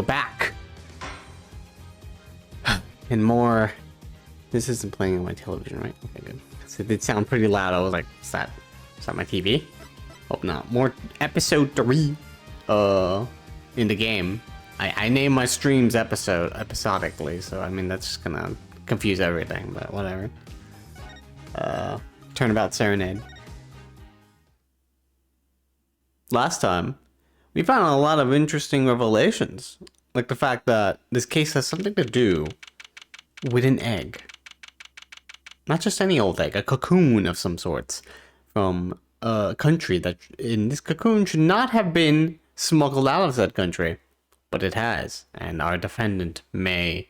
We're back. And more. This isn't playing on my television, right? Okay, good. So it did sound pretty loud. I was like, is that my TV? Hope not. More episode 3 in the game. I name my streams episodically, so I mean that's just gonna confuse everything, but whatever. Turnabout Serenade. Last time, we found a lot of interesting revelations. Like the fact that this case has something to do with an egg. Not just any old egg, a cocoon of some sorts from a country that in this cocoon should not have been smuggled out of that country, but it has. And our defendant may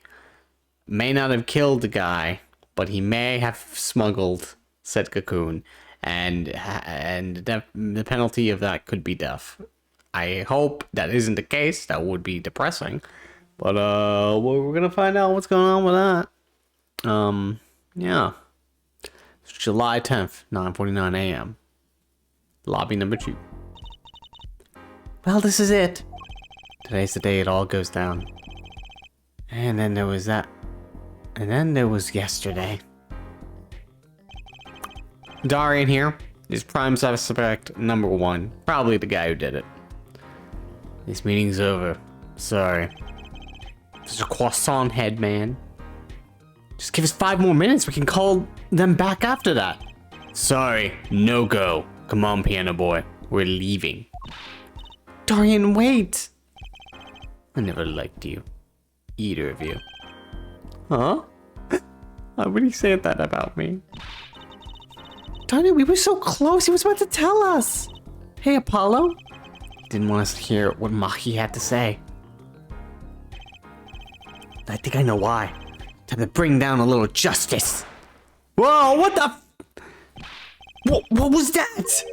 not have killed the guy, but he may have smuggled said cocoon, and the penalty of that could be death. I hope that isn't the case. That would be depressing, but we're gonna find out what's going on with that. Yeah. It's July 10th, 9:49 a.m. Lobby number 2. Well, this is it. Today's the day it all goes down. And then there was that. And then there was yesterday. Darian here is prime suspect number 1. Probably the guy who did it. This meeting's over. Sorry. There's a croissant head, man. Just give us 5 more minutes. We can call them back after that. Sorry. No go. Come on, piano boy. We're leaving. Darian, wait. I never liked you. Either of you. Huh? Why would he say that about me? Darian, we were so close. He was about to tell us. Hey, Apollo. Didn't want us to hear what Maki had to say. I think I know why. Time to bring down a little justice. Whoa, what the What was that?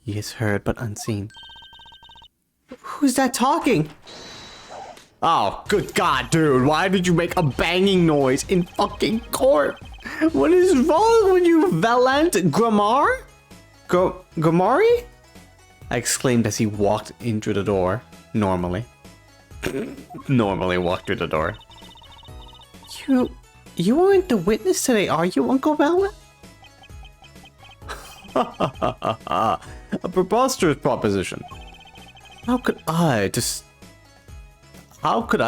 He is heard but unseen. Who's that talking? Oh, good God, dude. Why did you make a banging noise in fucking court? What is wrong with you, Valant Grammar? Grammari? I exclaimed as he walked into the door. Normally. Normally walked through the door. You aren't the witness today, are you, Uncle Valant? A preposterous proposition. How could I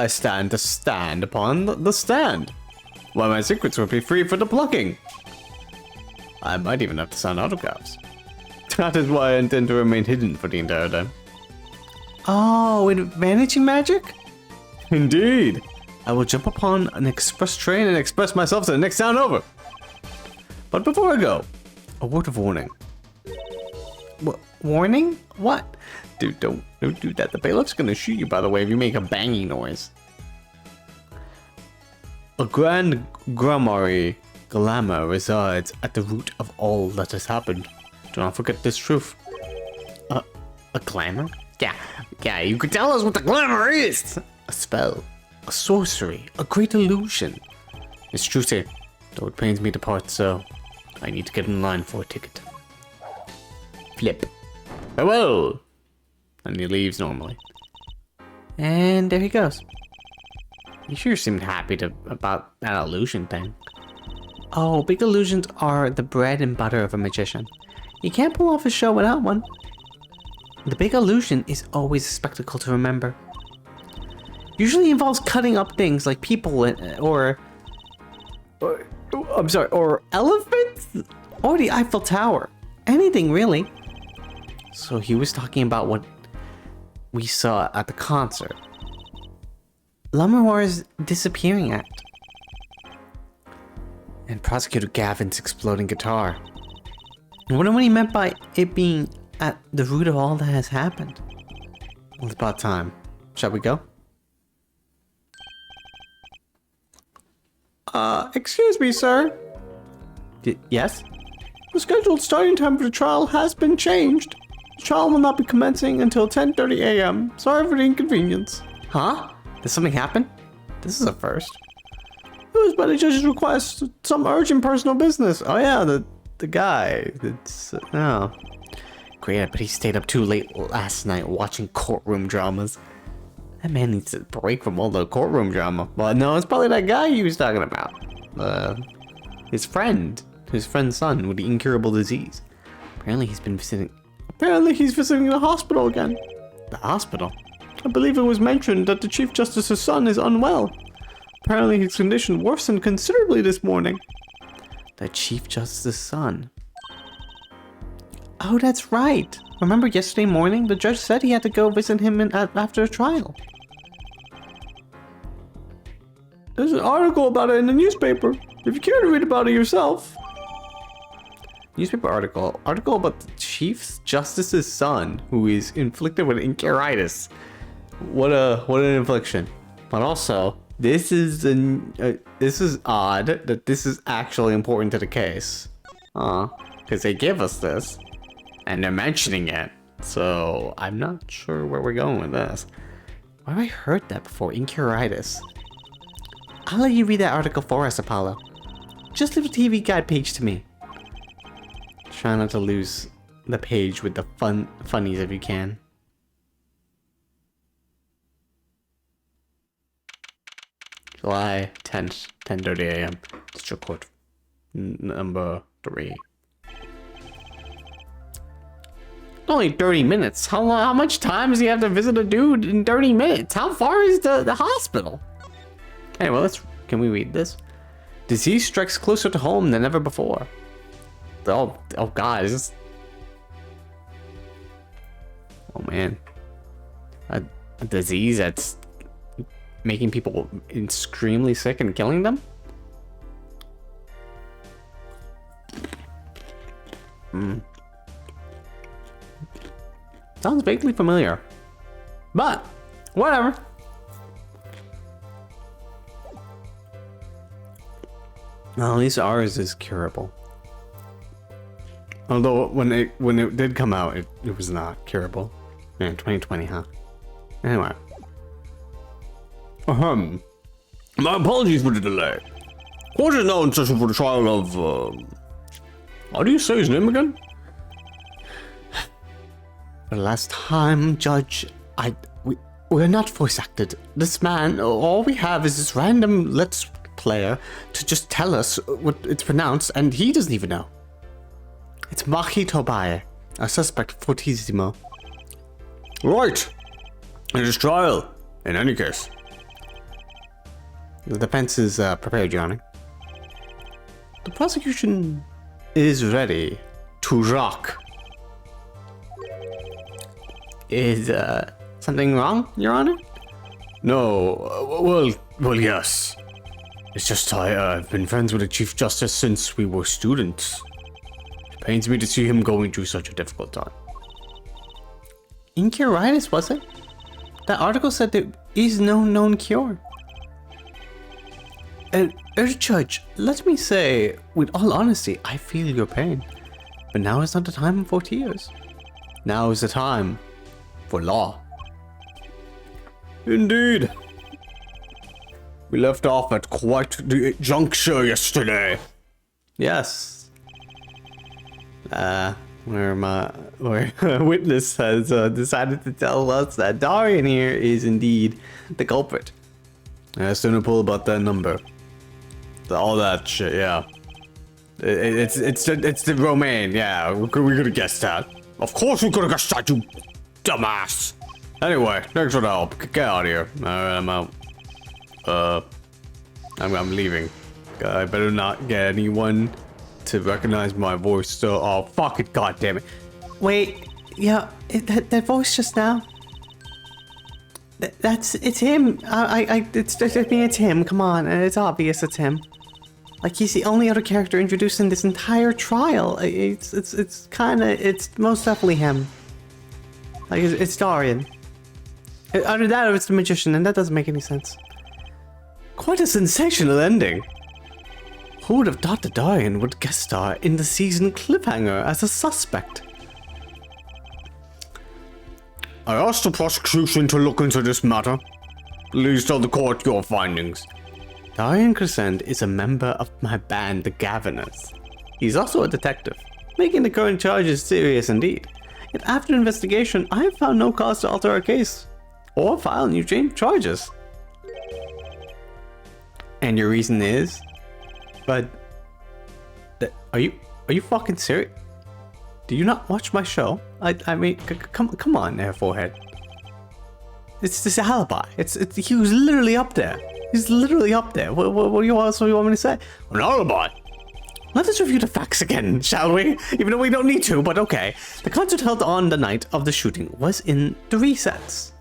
stand upon the stand? Why, my secrets would be free for the plucking. I might even have to sign autographs. That is why I intend to remain hidden for the entire time. Oh, in vanishing magic? Indeed. I will jump upon an express train and express myself to the next town over. But before I go, a word of warning. Warning? What? Dude, don't do that. The bailiff's gonna shoot you, by the way, if you make a banging noise. A grand grammary glamour resides at the root of all that has happened. Do not forget this truth. A glamour? Yeah, you could tell us what the glamour is. A spell, a sorcery, a great illusion. It's true, sir. Though it pains me to part so, I need to get in line for a ticket. Flip. Farewell! And he leaves normally. And there he goes. He sure seemed happy about that illusion thing. Oh, big illusions are the bread and butter of a magician. You can't pull off a show without one. The big illusion is always a spectacle to remember. Usually involves cutting up things like people or elephants or the Eiffel Tower. Anything really. So he was talking about what we saw at the concert. Lammermoir's disappearing act. And Prosecutor Gavin's exploding guitar. I wonder what he meant by it being at the root of all that has happened. Well, it's about time. Shall we go? Excuse me, sir. Yes? The scheduled starting time for the trial has been changed. The trial will not be commencing until 10:30 a.m. Sorry for the inconvenience. Huh? Did something happen? This is a first. It was by the judge's request. Some urgent personal business. Oh yeah, the guy. It's Great, but he stayed up too late last night watching courtroom dramas. That man needs a break from all the courtroom drama. Well, no, it's probably that guy he was talking about. His friend's son with the incurable disease. Apparently he's visiting the hospital again. The hospital? I believe it was mentioned that the Chief Justice's son is unwell. Apparently his condition worsened considerably this morning. The Chief Justice's son? Oh, that's right. Remember yesterday morning? The judge said he had to go visit him after the trial. There's an article about it in the newspaper. If you care to read about it yourself. Newspaper article about the Chief Justice's son, who is inflicted with enteritis. What an infliction! But also, this is odd that this is actually important to the case, because they give us this, and they're mentioning it. So I'm not sure where we're going with this. Where have I heard that before? Enteritis. I'll let you read that article for us, Apollo. Just leave the TV guide page to me. Try not to lose the page with the funnies if you can. July 10th, 10:30 a.m. District Court number 3. Only 30 minutes. How much time does he have to visit a dude in 30 minutes? How far is the hospital? Anyway, can we read this? Disease strikes closer to home than ever before. Oh God, is this? Oh man, a disease that's making people extremely sick and killing them? Sounds vaguely familiar, but whatever. Well, at least ours is curable. Although when it did come out, it was not curable. Man, 2020, huh? Anyway. My apologies for the delay. Court is now in session for the trial of how do you say his name again? For the last time, Judge, we're not voice acted. This man, all we have is this random Let's Player to just tell us what it's pronounced, and he doesn't even know. It's Maki Tobae, a suspect fortissimo. Right. It is trial, in any case. The defense is prepared, Your Honor. The prosecution is ready to rock. Is something wrong, Your Honor? No, well, yes. It's just I've been friends with the Chief Justice since we were students. It pains me to see him going through such a difficult time. Enteritis, was it? That article said there is no known cure. Judge, let me say, with all honesty, I feel your pain. But now is not the time for tears. Now is the time for law. Indeed. We left off at quite the juncture yesterday. Yes. Where a witness has decided to tell us that Darian here is indeed the culprit. Still no pull about that number. All that shit, yeah. It's the Romaine, yeah. We could have guessed that. Of course we could have guessed that, you dumbass. Anyway, thanks for the help. Get out of here. Alright, I'm out. I'm leaving. I better not get anyone to recognize my voice. So, oh fuck it, god damn it. Wait, yeah, that voice just now. It's him. It's him. Come on, it's obvious it's him. Like, he's the only other character introduced in this entire trial. It's most definitely him. Like, it's Darian. Either that or it's the magician, and that doesn't make any sense. Quite a sensational ending. Who would have thought that Darian would guest star in the season cliffhanger as a suspect? I asked the prosecution to look into this matter. Please tell the court your findings. Darian Crescent is a member of my band, the Gaviners. He's also a detective, making the current charges serious indeed. Yet after investigation, I have found no cause to alter our case. or file new charges. And your reason is? But are you fucking serious? Do you not watch my show? I mean, come on there, forehead. It's this alibi. He was literally up there. He's literally up there. What do you want me to say? An alibi. Let us review the facts again, shall we? Even though we don't need to, but okay. The concert held on the night of the shooting was in 3 sets.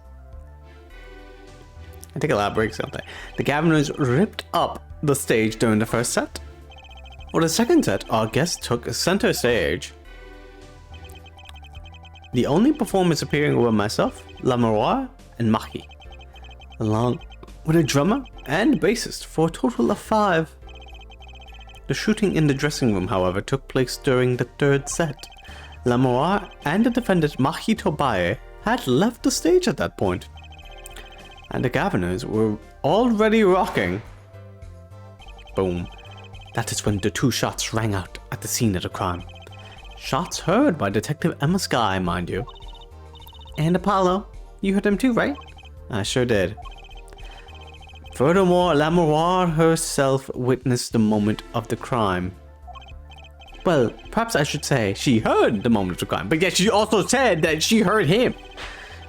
I think I'll break something. The Gaviners ripped up the stage during the first set. For the second set, our guests took center stage. The only performers appearing were myself, Lamoire, and Mahi, along with a drummer and bassist for a total of 5. The shooting in the dressing room, however, took place during the 3rd set. Lamoire and the defendant Mahi Tobaye had left the stage at that point, and the Gaviners were already rocking. Boom. That is when the 2 shots rang out at the scene of the crime. Shots heard by Detective Emma Skye, mind you. And Apollo. You heard them too, right? I sure did. Furthermore, Lamoire herself witnessed the moment of the crime. Well, perhaps I should say she heard the moment of the crime, but yet she also said that she heard him.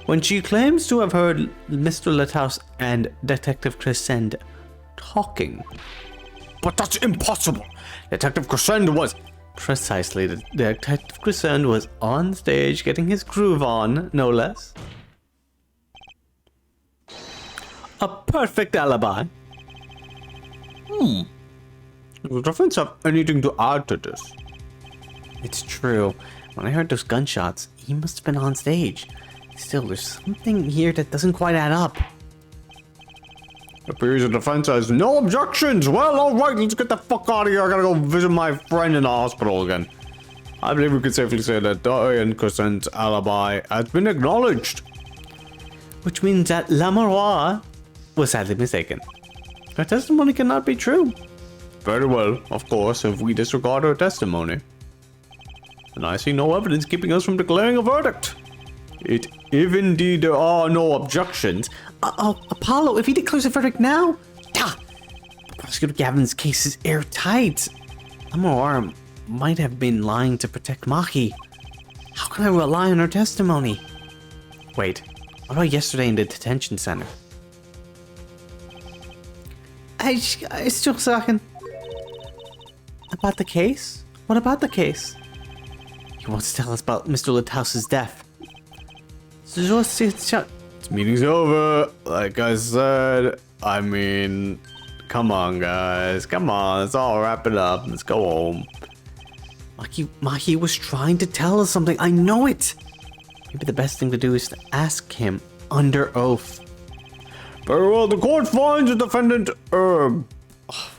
When she claims to have heard Mr. Lataus and Detective Crescend talking. But that's impossible! Detective Crescend was... Precisely, the Detective Crescend was on stage getting his groove on, no less. A perfect alibi. Does the defense have anything to add to this? It's true. When I heard those gunshots, he must have been on stage. Still, there's something here that doesn't quite add up. Appears the defense has no objections. Well, alright, let's get the fuck out of here. I gotta go visit my friend in the hospital again. I believe we could safely say that Diane Crescent's alibi has been acknowledged. Which means that Lamoire was sadly mistaken. Her testimony cannot be true. Very well, of course, if we disregard her testimony. And I see no evidence keeping us from declaring a verdict. If indeed there are no objections. Apollo, if he declares a verdict now? Prosecutor Gavin's case is airtight. Lamoire might have been lying to protect Mahi. How can I rely on her testimony? Wait, what about yesterday in the detention center? It's just a second. About the case? What about the case? He wants to tell us about Mr. Lataus's death. This meeting's over. Like I said, I mean, come on, guys. Come on, let's all wrap it up. Let's go home. Mahi was trying to tell us something. I know it. Maybe the best thing to do is to ask him under oath. Very well, the court finds the defendant,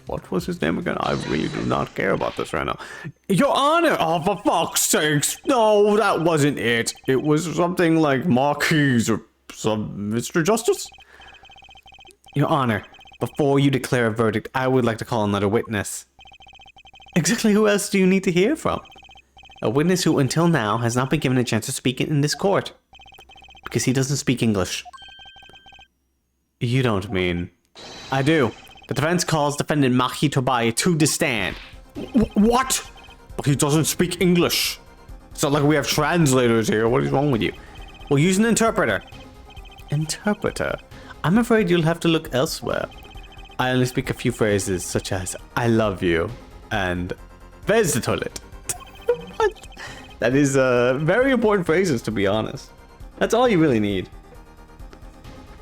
what was his name again? I really do not care about this right now. Your Honor! Oh, for fuck's sakes! No, that wasn't it. It was something like Marquise or some Mr. Justice? Your Honor, before you declare a verdict, I would like to call another witness. Exactly who else do you need to hear from? A witness who, until now, has not been given a chance to speak in this court. Because he doesn't speak English. You don't mean... I do. The defense calls defendant Mahi Tobaye to the stand. What? But he doesn't speak English. It's not like we have translators here. What is wrong with you? We'll use an interpreter. Interpreter? I'm afraid you'll have to look elsewhere. I only speak a few phrases such as, I love you, and where's the toilet? What? That is very important phrases, to be honest. That's all you really need.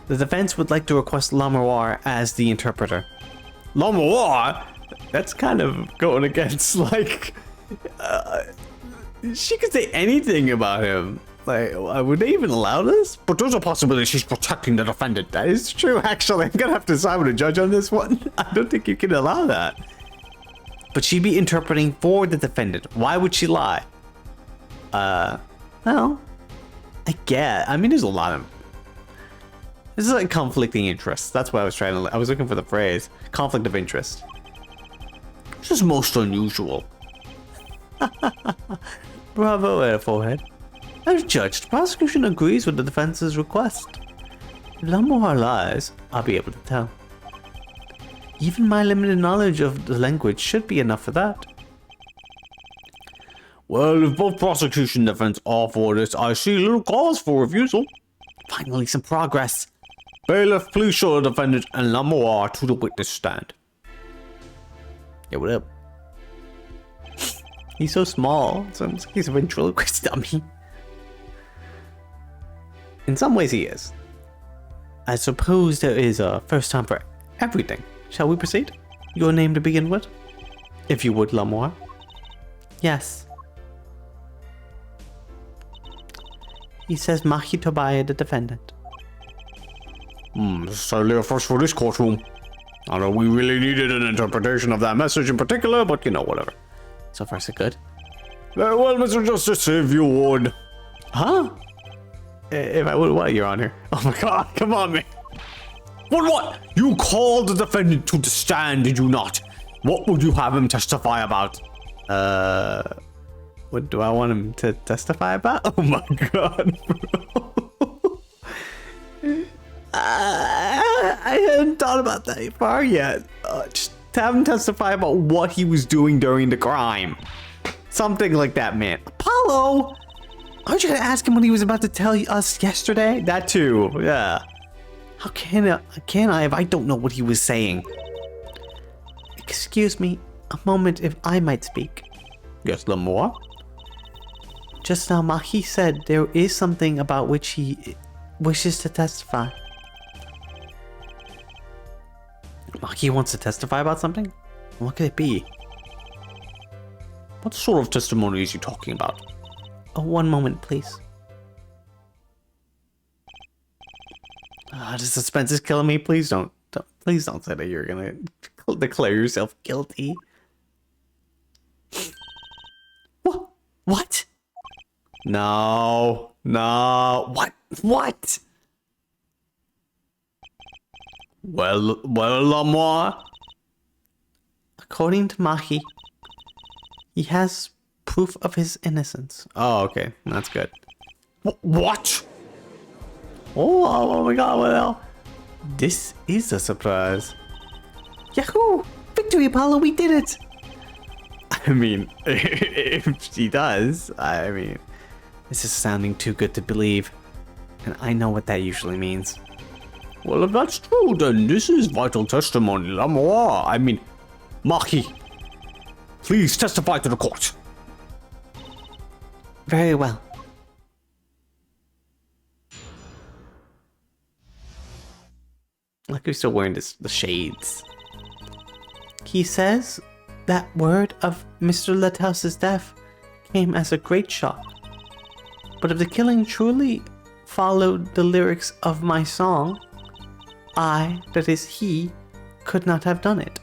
The defense would like to request Lamoire as the interpreter. Lamoire? That's kind of going against, like... she could say anything about him. Like, would they even allow this? But there's a possibility she's protecting the defendant. That is true, actually. I'm gonna have to side with a judge on this one. I don't think you can allow that. But she'd be interpreting for the defendant. Why would she lie? Well, I get. I mean, there's a lot of... This is like conflicting interests. That's what I was trying to... I was looking for the phrase. Conflict of interest. This is most unusual. Bravo, forehead. As judge, the prosecution agrees with the defense's request. If Lamoir lies, I'll be able to tell. Even my limited knowledge of the language should be enough for that. Well, if both prosecution and defense are for this, I see little cause for refusal. Finally, some progress. Bailiff, please show the defendant and Lamoir to the witness stand. Yeah, what up? He's so small. Sounds like he's a ventriloquist dummy. In some ways, he is. I suppose there is a first time for everything. Shall we proceed? Your name to begin with? If you would, Lamoir. Yes. He says Mahi Tobiah, the defendant. This is certainly a first for this courtroom. I know we really needed an interpretation of that message in particular, but you know, whatever. So far, so good. Very well, Mr. Justice, if you would. Huh? If I would what, Your Honor? Oh my god, come on, man. What? You called the defendant to the stand, did you not? What would you have him testify about? What do I want him to testify about? Oh my god, bro. I hadn't thought about that far yet. Just have him testify about what he was doing during the crime. Something like that, man. Apollo! Aren't you gonna ask him what he was about to tell us yesterday? That too, yeah. How can I if I don't know what he was saying? Excuse me, a moment if I might speak. Yes, Lamoir? Just now, Mahi said there is something about which he wishes to testify. Mahi wants to testify about something? What could it be? What sort of testimony is he talking about? Oh, one moment, please. The suspense is killing me. Please don't say that you're gonna declare yourself guilty. What? No. What? Well, Lamoir. According to Mahi, he has proof of his innocence. Oh, okay, that's good. What? Oh my god, what the hell? This is a surprise. Yahoo! Victory, Apollo, we did it! I mean, if she does, I mean, this is sounding too good to believe. And I know what that usually means. Well, if that's true, then this is vital testimony, Lamoir. I mean, Mahi, please testify to the court. Very well. Like he's still wearing the shades. He says that word of Mr. Lighthouse's death came as a great shock. But if the killing truly followed the lyrics of my song, I, that is he, could not have done it.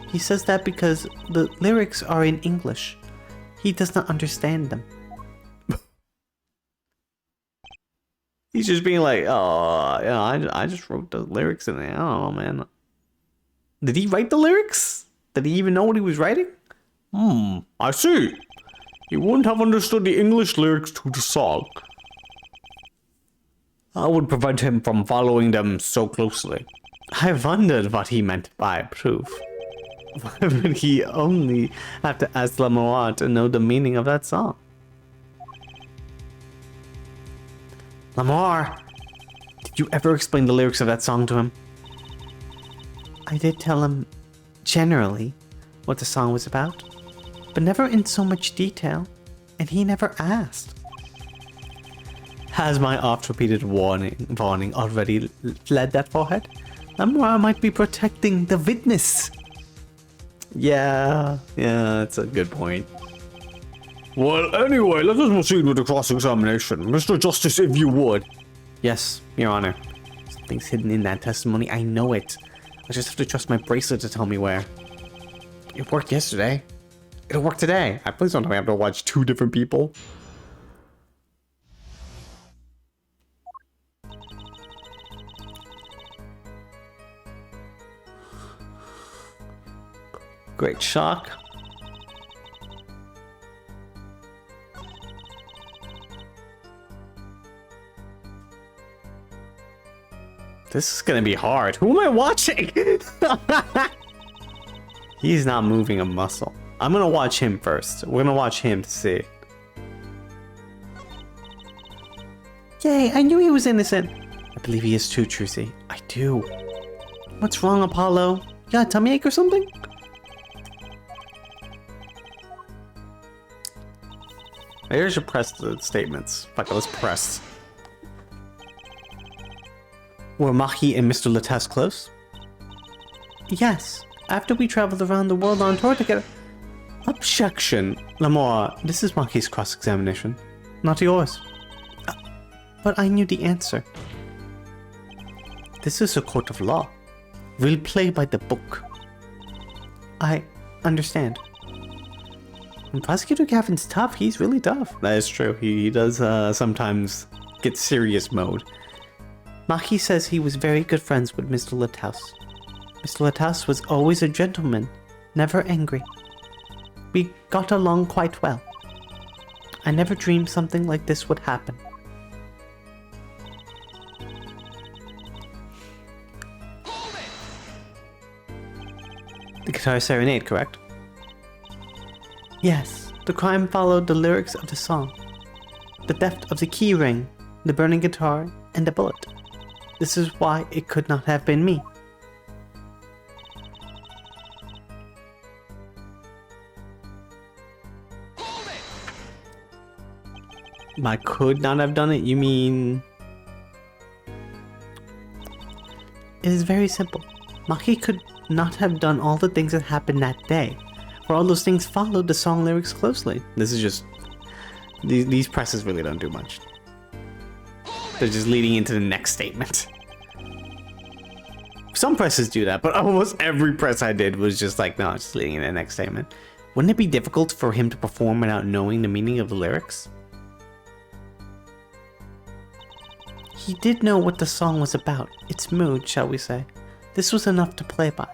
He says that because the lyrics are in English. He does not understand them. He's just being like, oh, yeah, I just wrote the lyrics in there. I don't know, man. Did he write the lyrics? Did he even know what he was writing? I see. He wouldn't have understood the English lyrics to the song. I would prevent him from following them so closely. I wondered what he meant by proof. Why would he only have to ask Lamoir to know the meaning of that song? Lamoir, did you ever explain the lyrics of that song to him? I did tell him, generally, what the song was about, but never in so much detail, and he never asked. Has my oft-repeated warning already fled that forehead? Lamoir might be protecting the witness. Yeah, that's a good point. Well, anyway, let us proceed with the cross-examination. Mr. Justice, if you would. Yes, Your Honor. Something's hidden in that testimony. I know it. I just have to trust my bracelet to tell me where. It worked yesterday. It'll work today. Please don't tell me I have to watch two different people. Great shock. This is gonna be hard. Who am I watching? He's not moving a muscle. I'm gonna watch him first. We're gonna watch him to see. Yay, I knew he was innocent. I believe he is too, Trucy. I do. What's wrong, Apollo? You got a tummy ache or something? Maybe I should press the statements. Fuck it, let's press. Were Mahi and Mr. Latas close? Yes. After we traveled around the world on tour together. Objection. Lamora, this is Mahi's cross-examination, not yours. But I knew the answer. This is a court of law. We'll play by the book. I understand. And Prosecutor Gavin's tough. He's really tough. That is true. He does sometimes get serious mode. Mahi says he was very good friends with Mr. Lataus. Mr. Lataus was always a gentleman, never angry. We got along quite well. I never dreamed something like this would happen. The guitar serenade, correct? Yes, the crime followed the lyrics of the song. The theft of the key ring, the burning guitar, and the bullet. This is why it could not have been me. I could not have done it? You mean... It is very simple. Mahi could not have done all the things that happened that day, for all those things followed the song lyrics closely. This is just... These presses really don't do much. They're just leading into the next statement. Some presses do that, but almost every press I did was just like, no, it's just leading into the next statement. Wouldn't it be difficult for him to perform without knowing the meaning of the lyrics? He did know what the song was about, its mood, shall we say. This was enough to play by.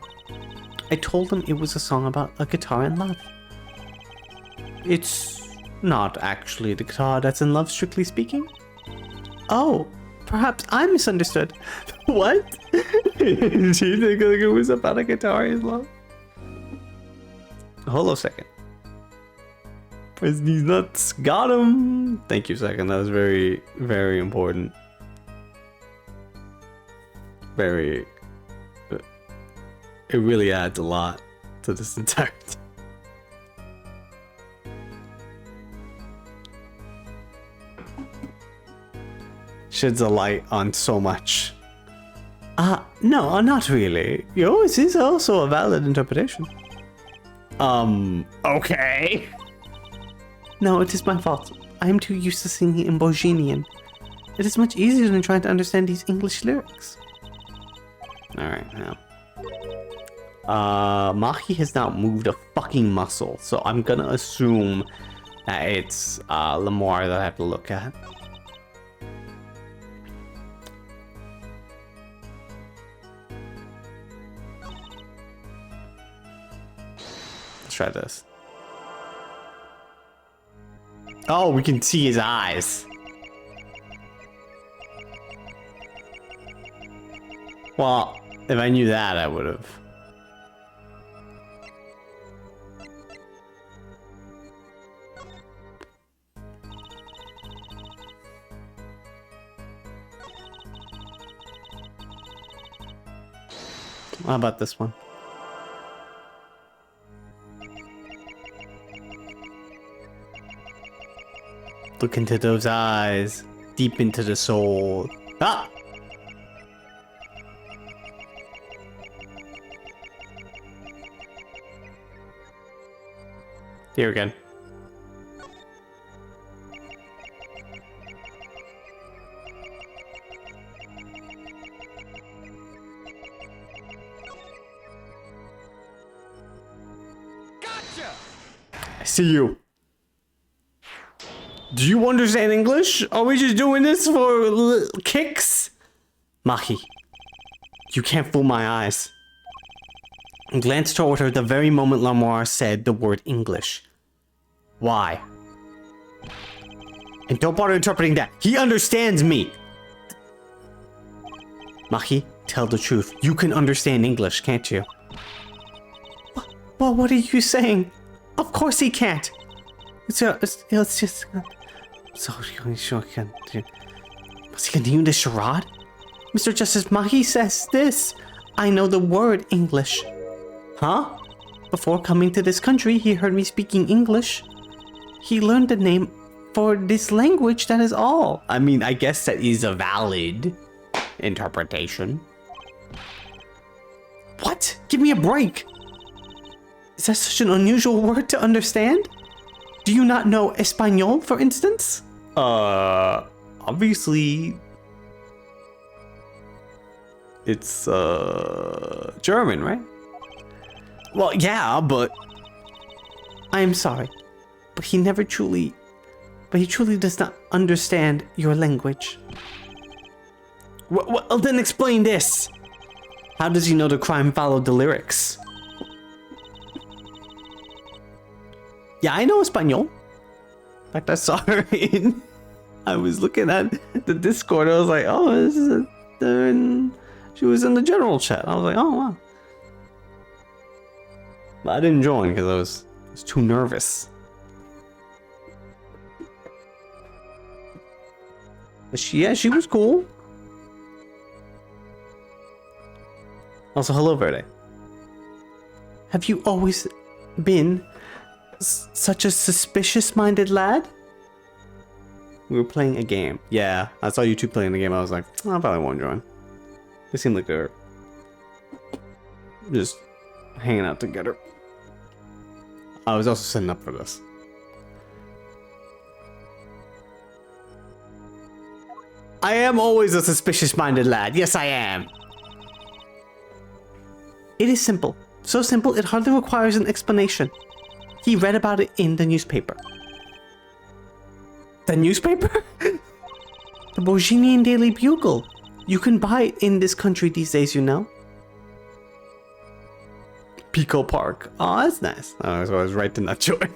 I told him it was a song about a guitar in love. It's not actually the guitar that's in love, strictly speaking. Oh, perhaps I misunderstood. What? Did you think it was about a guitar in love? Hold on a second. Press these nuts. Got him. Thank you, second. That was very, very important. Very... It really adds a lot to this entire thing. Sheds a light on so much. No, not really. Yours is also a valid interpretation. Okay. No, it is my fault. I am too used to singing in Bohemian. It is much easier than trying to understand these English lyrics. Alright, now. Mahi has not moved a fucking muscle, so I'm gonna assume that it's Lamar that I have to look at. Let's try this. Oh, we can see his eyes. Well, if I knew that, I would have. How about this one? Look into those eyes, deep into the soul. Ah! Here again. Gotcha! I see you. Do you understand English? Are we just doing this for kicks? Mahi, you can't fool my eyes. I glanced toward her the very moment Lamar said the word English. Why? And don't bother interpreting that. He understands me. Mahi, tell the truth. You can understand English, can't you? Well, what are you saying? Of course he can't. It's just... So, sure can... Was he continuing this charade? Mr. Justice Mahi says this. I know the word English. Huh? Before coming to this country, he heard me speaking English. He learned the name for this language, that is all. I mean, I guess that is a valid interpretation. What? Give me a break. Is that such an unusual word to understand? Do you not know Espanol, for instance? Obviously... It's, German, right? Well, yeah, but... I am sorry, but he truly does not understand your language. Well, then explain this. How does he know the crime followed the lyrics? Yeah, I know Espanol. In fact, I saw her in... I was looking at the Discord. I was like, oh, this is she was in the general chat. I was like, oh, wow. But I didn't join because I was too nervous. But she was cool. Also, hello, Verde. Have you always been such a suspicious-minded lad? We were playing a game. Yeah, I saw you two playing the game. I was like, oh, I probably won't join. They seem like they're just hanging out together. I was also setting up for this. I am always a suspicious-minded lad. Yes, I am. It is simple. So simple, it hardly requires an explanation. He read about it in the newspaper. The newspaper? The Bohemian Daily Bugle. You can buy it in this country these days, you know. Pico Park. Oh, that's nice. Oh, so I was right to not join.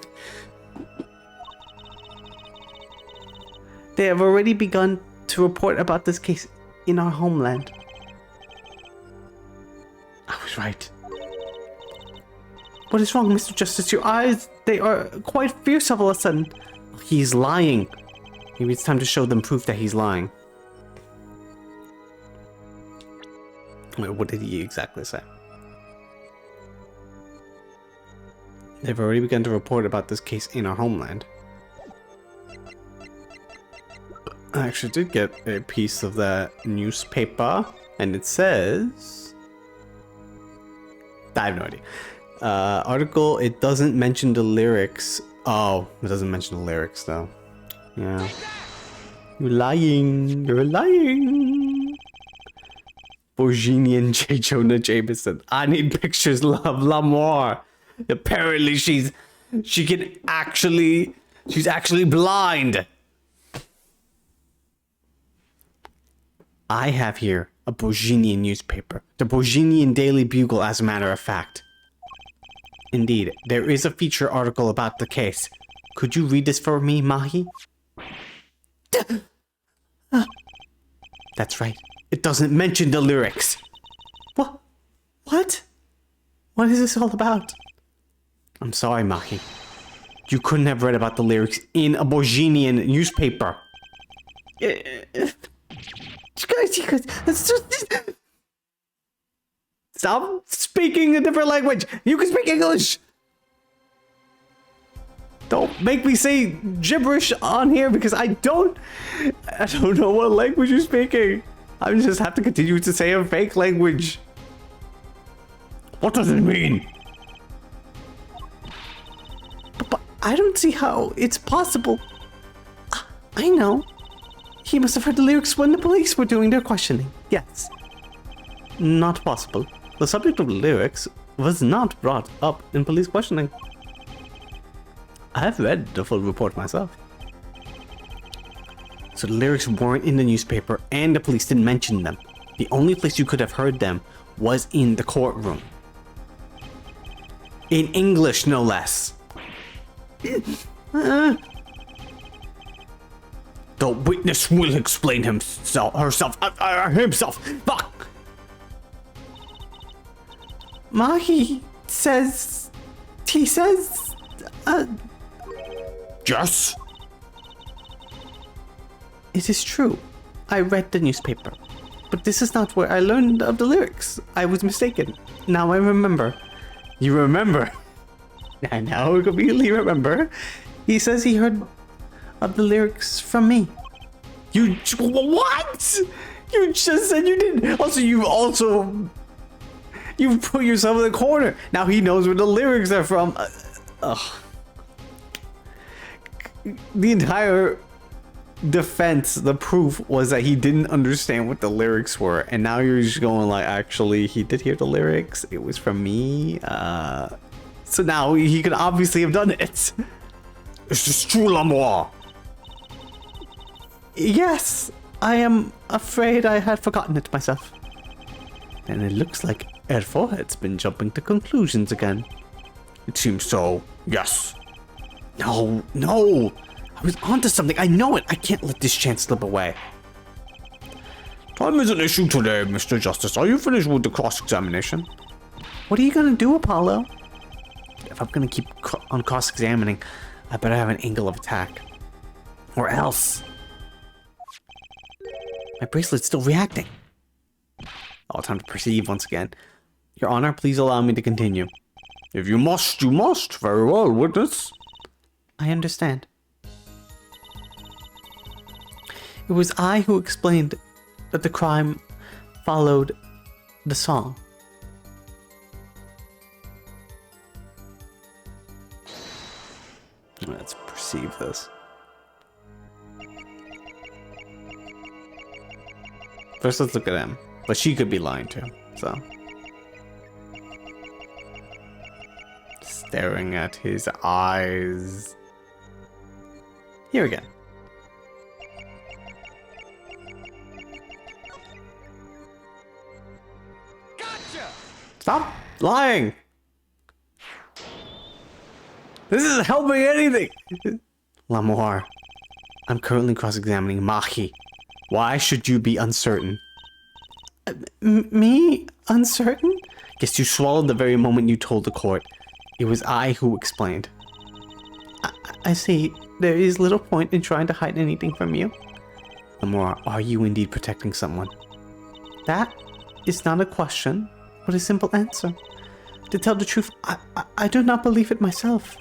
They have already begun to report about this case in our homeland. I was right. What is wrong, Mr. Justice? Your eyes, they are quite fierce all of a sudden. He's lying. Maybe it's time to show them proof that he's lying. Wait, what did he exactly say? They've already begun to report about this case in our homeland. I actually did get a piece of that newspaper, and it says... I have no idea. Article, it doesn't mention the lyrics. Oh, it doesn't mention the lyrics, though. Yeah. You're lying. You're lying. Bohemian J. Jonah Jameson. I need pictures, love, more. Apparently she's actually blind. I have here a Bohemian newspaper. The Bohemian Daily Bugle, as a matter of fact. Indeed, there is a feature article about the case. Could you read this for me, Mahi? That's right. It doesn't mention the lyrics. What? What? What is this all about? I'm sorry, Mahi. You couldn't have read about the lyrics in a Bohemian newspaper. Stop speaking a different language. You can speak English. Don't make me say gibberish on here because I don't know what language you're speaking. I just have to continue to say a fake language. What does it mean? But I don't see how it's possible. I know. He must have heard the lyrics when the police were doing their questioning. Yes. Not possible. The subject of the lyrics was not brought up in police questioning. I have read the full report myself. So the lyrics weren't in the newspaper and the police didn't mention them. The only place you could have heard them was in the courtroom. In English, no less. The witness will explain himself. Fuck! Mahi says... He says... Yes? It is true. I read the newspaper. But this is not where I learned of the lyrics. I was mistaken. Now I remember. You remember? I now completely remember. He says he heard of the lyrics from me. You... What? You just said you didn't. You've put yourself in the corner. Now he knows where the lyrics are from. The entire defense, the proof was that he didn't understand what the lyrics were. And now you're just going like, actually, he did hear the lyrics. It was from me. So now he could obviously have done it. Is this true, Lamour? Yes, I am afraid I had forgotten it myself. And it looks like our forehead's been jumping to conclusions again. It seems so, yes. No. I was onto something. I know it. I can't let this chance slip away. Time is an issue today, Mr. Justice. Are you finished with the cross-examination? What are you gonna do, Apollo? If I'm gonna keep on cross-examining, I better have an angle of attack. Or else. My bracelet's still reacting. Oh, time to perceive once again. Your Honor, please allow me to continue. If you must, you must. Very well, witness. I understand. It was I who explained that the crime followed the song. Let's perceive this. First, let's look at him. But she could be lying too, so. Staring at his eyes. Here again. Gotcha! Stop lying! This isn't helping anything! Lamour, I'm currently cross-examining Mahi. Why should you be uncertain? Me? Uncertain? Guess you swallowed the very moment you told the court. It was I who explained. I see. There is little point in trying to hide anything from you. Lamour, are you indeed protecting someone? That is not a question, but a simple answer. To tell the truth, I do not believe it myself.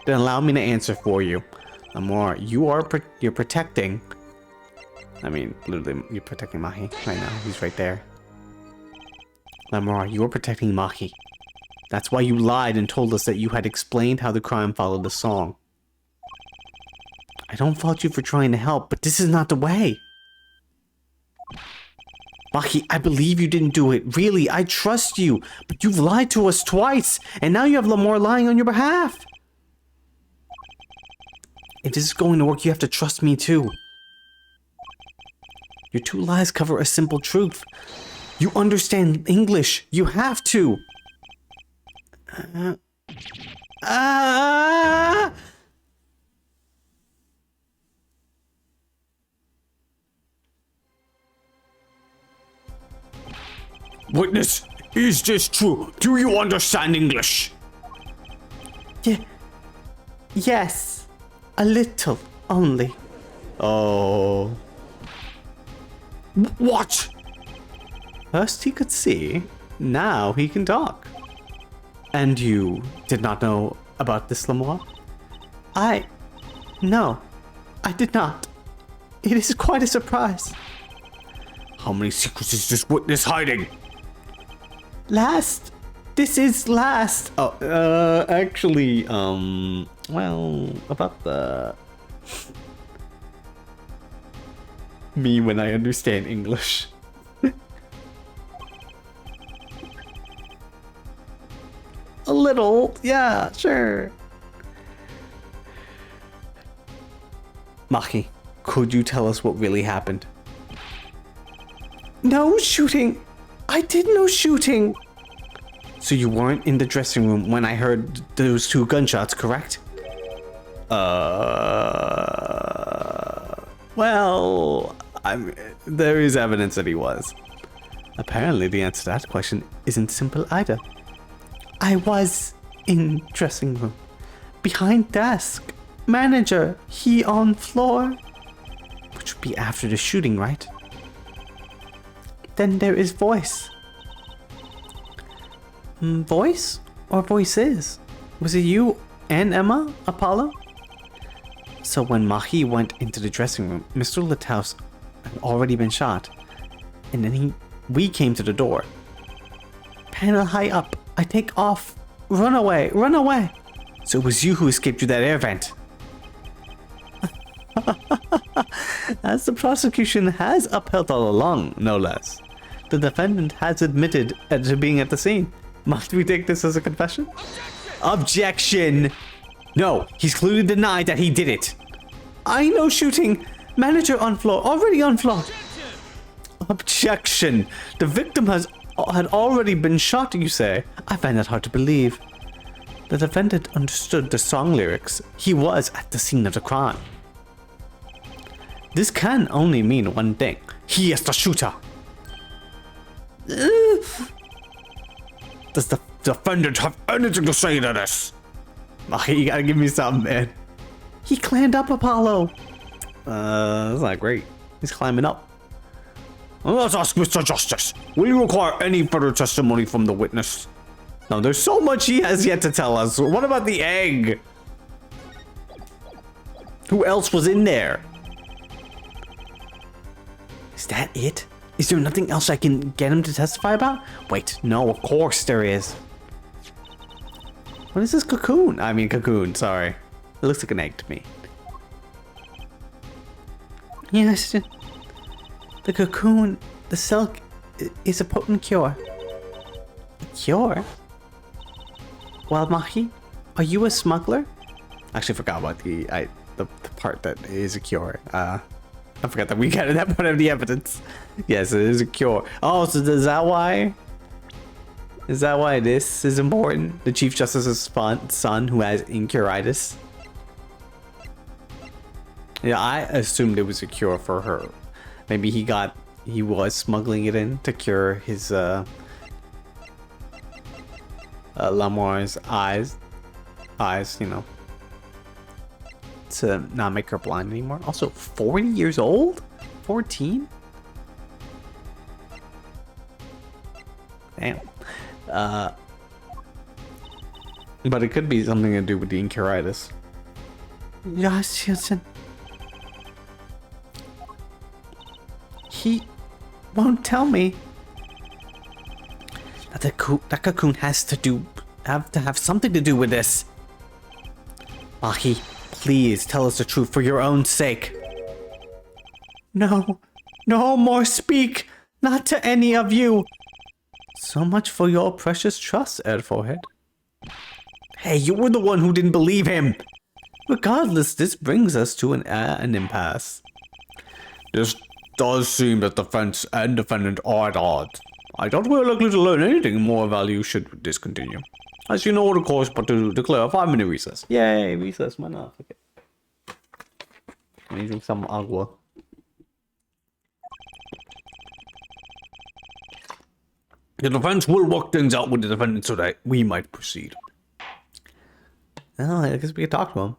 Then allow me to answer for you. Lamour, you're protecting... I mean, literally, you're protecting Mahi right now. He's right there. Lamour, you're protecting Mahi. That's why you lied and told us that you had explained how the crime followed the song. I don't fault you for trying to help, but this is not the way. Mahi, I believe you didn't do it. Really, I trust you. But you've lied to us twice, and now you have Lamour lying on your behalf. If this is going to work, you have to trust me too. Your two lies cover a simple truth. You understand English. You have to. Witness, is this true? Do you understand English? Yes. A little, only. Oh. What? First he could see, now he can talk. And you did not know about this, Lamour? No, I did not. It is quite a surprise. How many secrets is this witness hiding? This is last. Oh, actually, well, about the... me when I understand English. A little, yeah, sure. Mahi, could you tell us what really happened? No shooting. I did no shooting. So you weren't in the dressing room when I heard those two gunshots, correct? Well, there is evidence that he was. Apparently the answer to that question isn't simple either. I was in dressing room. Behind desk. Manager, he on floor. Which would be after the shooting, right? Then there is voice. Voice? Or voices? Was it you and Emma, Apollo? So when Mahi went into the dressing room, Mr. Litthouse had already been shot. And then we came to the door. Panel high up. I take off. Run away. Run away. So it was you who escaped through that air vent. As the prosecution has upheld all along, no less. The defendant has admitted to being at the scene. Must we take this as a confession? Objection! No, he's clearly denied that he did it. I know shooting. Manager on floor. Already on floor. Objection. The victim had already been shot, you say? I find that hard to believe. The defendant understood the song lyrics. He was at the scene of the crime. This can only mean one thing. He is the shooter. Does the defendant have anything to say to this? Okay, you gotta give me something, man. He climbed up, Apollo. That's not great. He's climbing up. Let's ask Mr. Justice. Will you require any further testimony from the witness? No, there's so much he has yet to tell us. What about the egg? Who else was in there? Is that it? Is there nothing else I can get him to testify about? Wait, no, of course there is. What is this cocoon? I mean cocoon, sorry. It looks like an egg to me. Yes, the cocoon, the silk, is a potent cure. A cure? Well, Mahi, are you a smuggler? I actually forgot about the part that is a cure. I forgot that we got that part of the evidence. Yes, it is a cure. Oh, so is that why? Is that why this is important? The Chief Justice's son who has incuritis? Yeah, I assumed it was a cure for her. Maybe he was smuggling it in to cure his Lamore's eyes, you know, to not make her blind anymore. Also, 40 years old? 14? Damn. But it could be something to do with the incuritis. Yes, he won't tell me. That cocoon has to have something to do with this. Mahi, please tell us the truth for your own sake. No more speak, not to any of you. So much for your precious trust, Ed Forehead. Hey, you were the one who didn't believe him. Regardless, this brings us to an impasse. This does seem that defense and defendant are at odds. I doubt we're likely to learn anything more of value should this continue. As you know, of course, but to declare a 5-minute recess. Yay, recess, why not? Okay. I'm using some agua. The defense will work things out with the defendant so that we might proceed. Oh, I guess we could talk to him.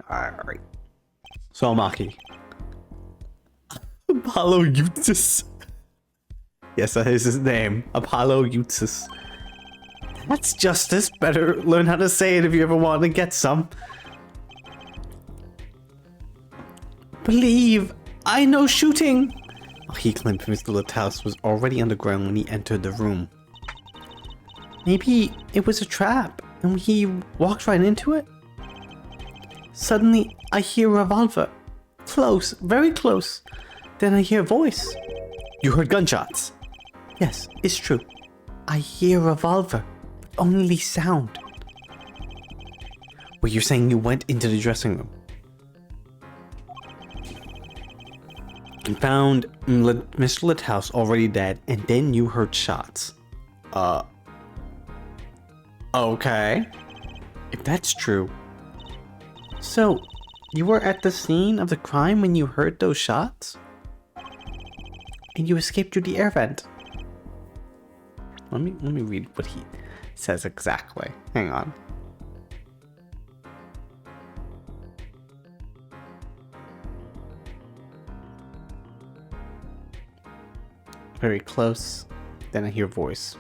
Alright. So, Maki. Apollo Eustace. Yes, that is his name. Apollo Eustace. That's justice. Better learn how to say it if you ever want to get some. Believe. I know shooting. He claimed Mr. Litthouse was already underground when he entered the room. Maybe it was a trap and he walked right into it? Suddenly, I hear a revolver. Close, very close. Then I hear a voice. You heard gunshots? Yes, it's true. I hear a revolver, but only sound. Well, you're saying you went into the dressing room? You found Mr. Litthouse already dead, and then you heard shots. Okay. If that's true. So, you were at the scene of the crime when you heard those shots? And you escaped through the air vent. Let me read what he says exactly. Hang on. Very close. Then I hear voice.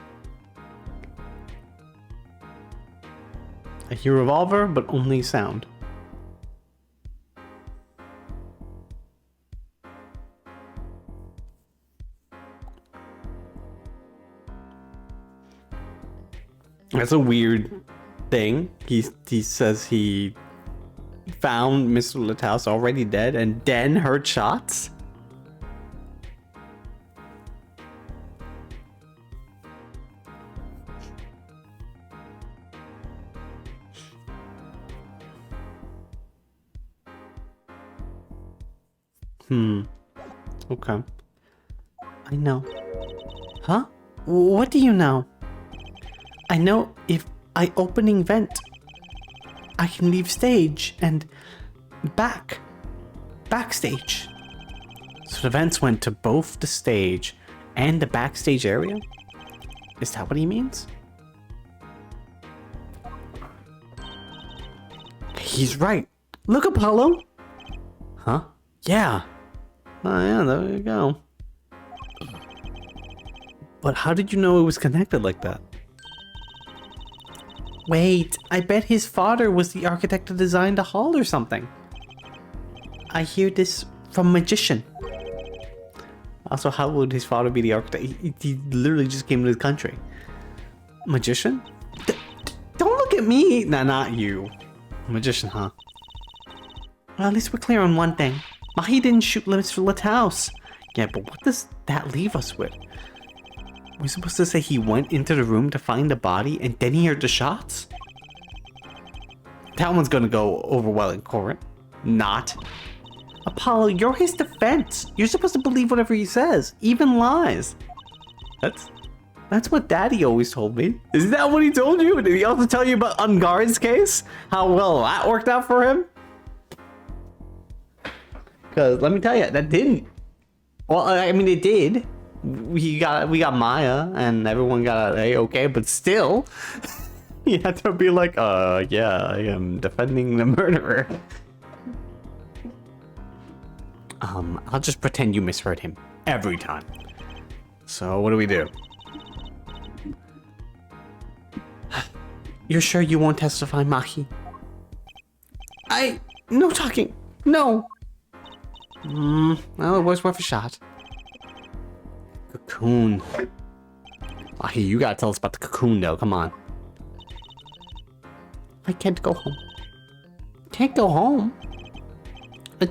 I hear revolver, but only sound. That's a weird thing. He says he found Mr. Litthouse already dead and then heard shots. Okay. I know. Huh? What do you know? I know if I opening vent, I can leave stage and backstage. So the vents went to both the stage and the backstage area? Is that what he means? He's right. Look, Apollo. Huh? Yeah. Oh yeah, there you go. But how did you know it was connected like that? Wait, I bet his father was the architect that designed the hall or something. I hear this from Magician. Also, how would his father be the architect? He literally just came to the country. Magician? Don't look at me! Nah, not you. Magician, huh? Well, at least we're clear on one thing. Mahi didn't shoot Mr. Litthouse. Yeah, but what does that leave us with? We're supposed to say he went into the room to find the body and then he heard the shots? That one's gonna go over well in court. Not. Apollo, you're his defense. You're supposed to believe whatever he says, even lies. That's what Daddy always told me. Is that what he told you? Did he also tell you about Unguard's case? How well that worked out for him? Because let me tell you, that didn't. Well, I mean, it did. We got Maya, and everyone got an A-okay, but still, you had to be like, yeah, I am defending the murderer. I'll just pretend you misheard him every time. So what do we do? You're sure you won't testify, Mahi? No talking. No. Well, it was worth a shot. Cocoon. Mahi, you gotta tell us about the cocoon, though. Come on. I can't go home. Can't go home? I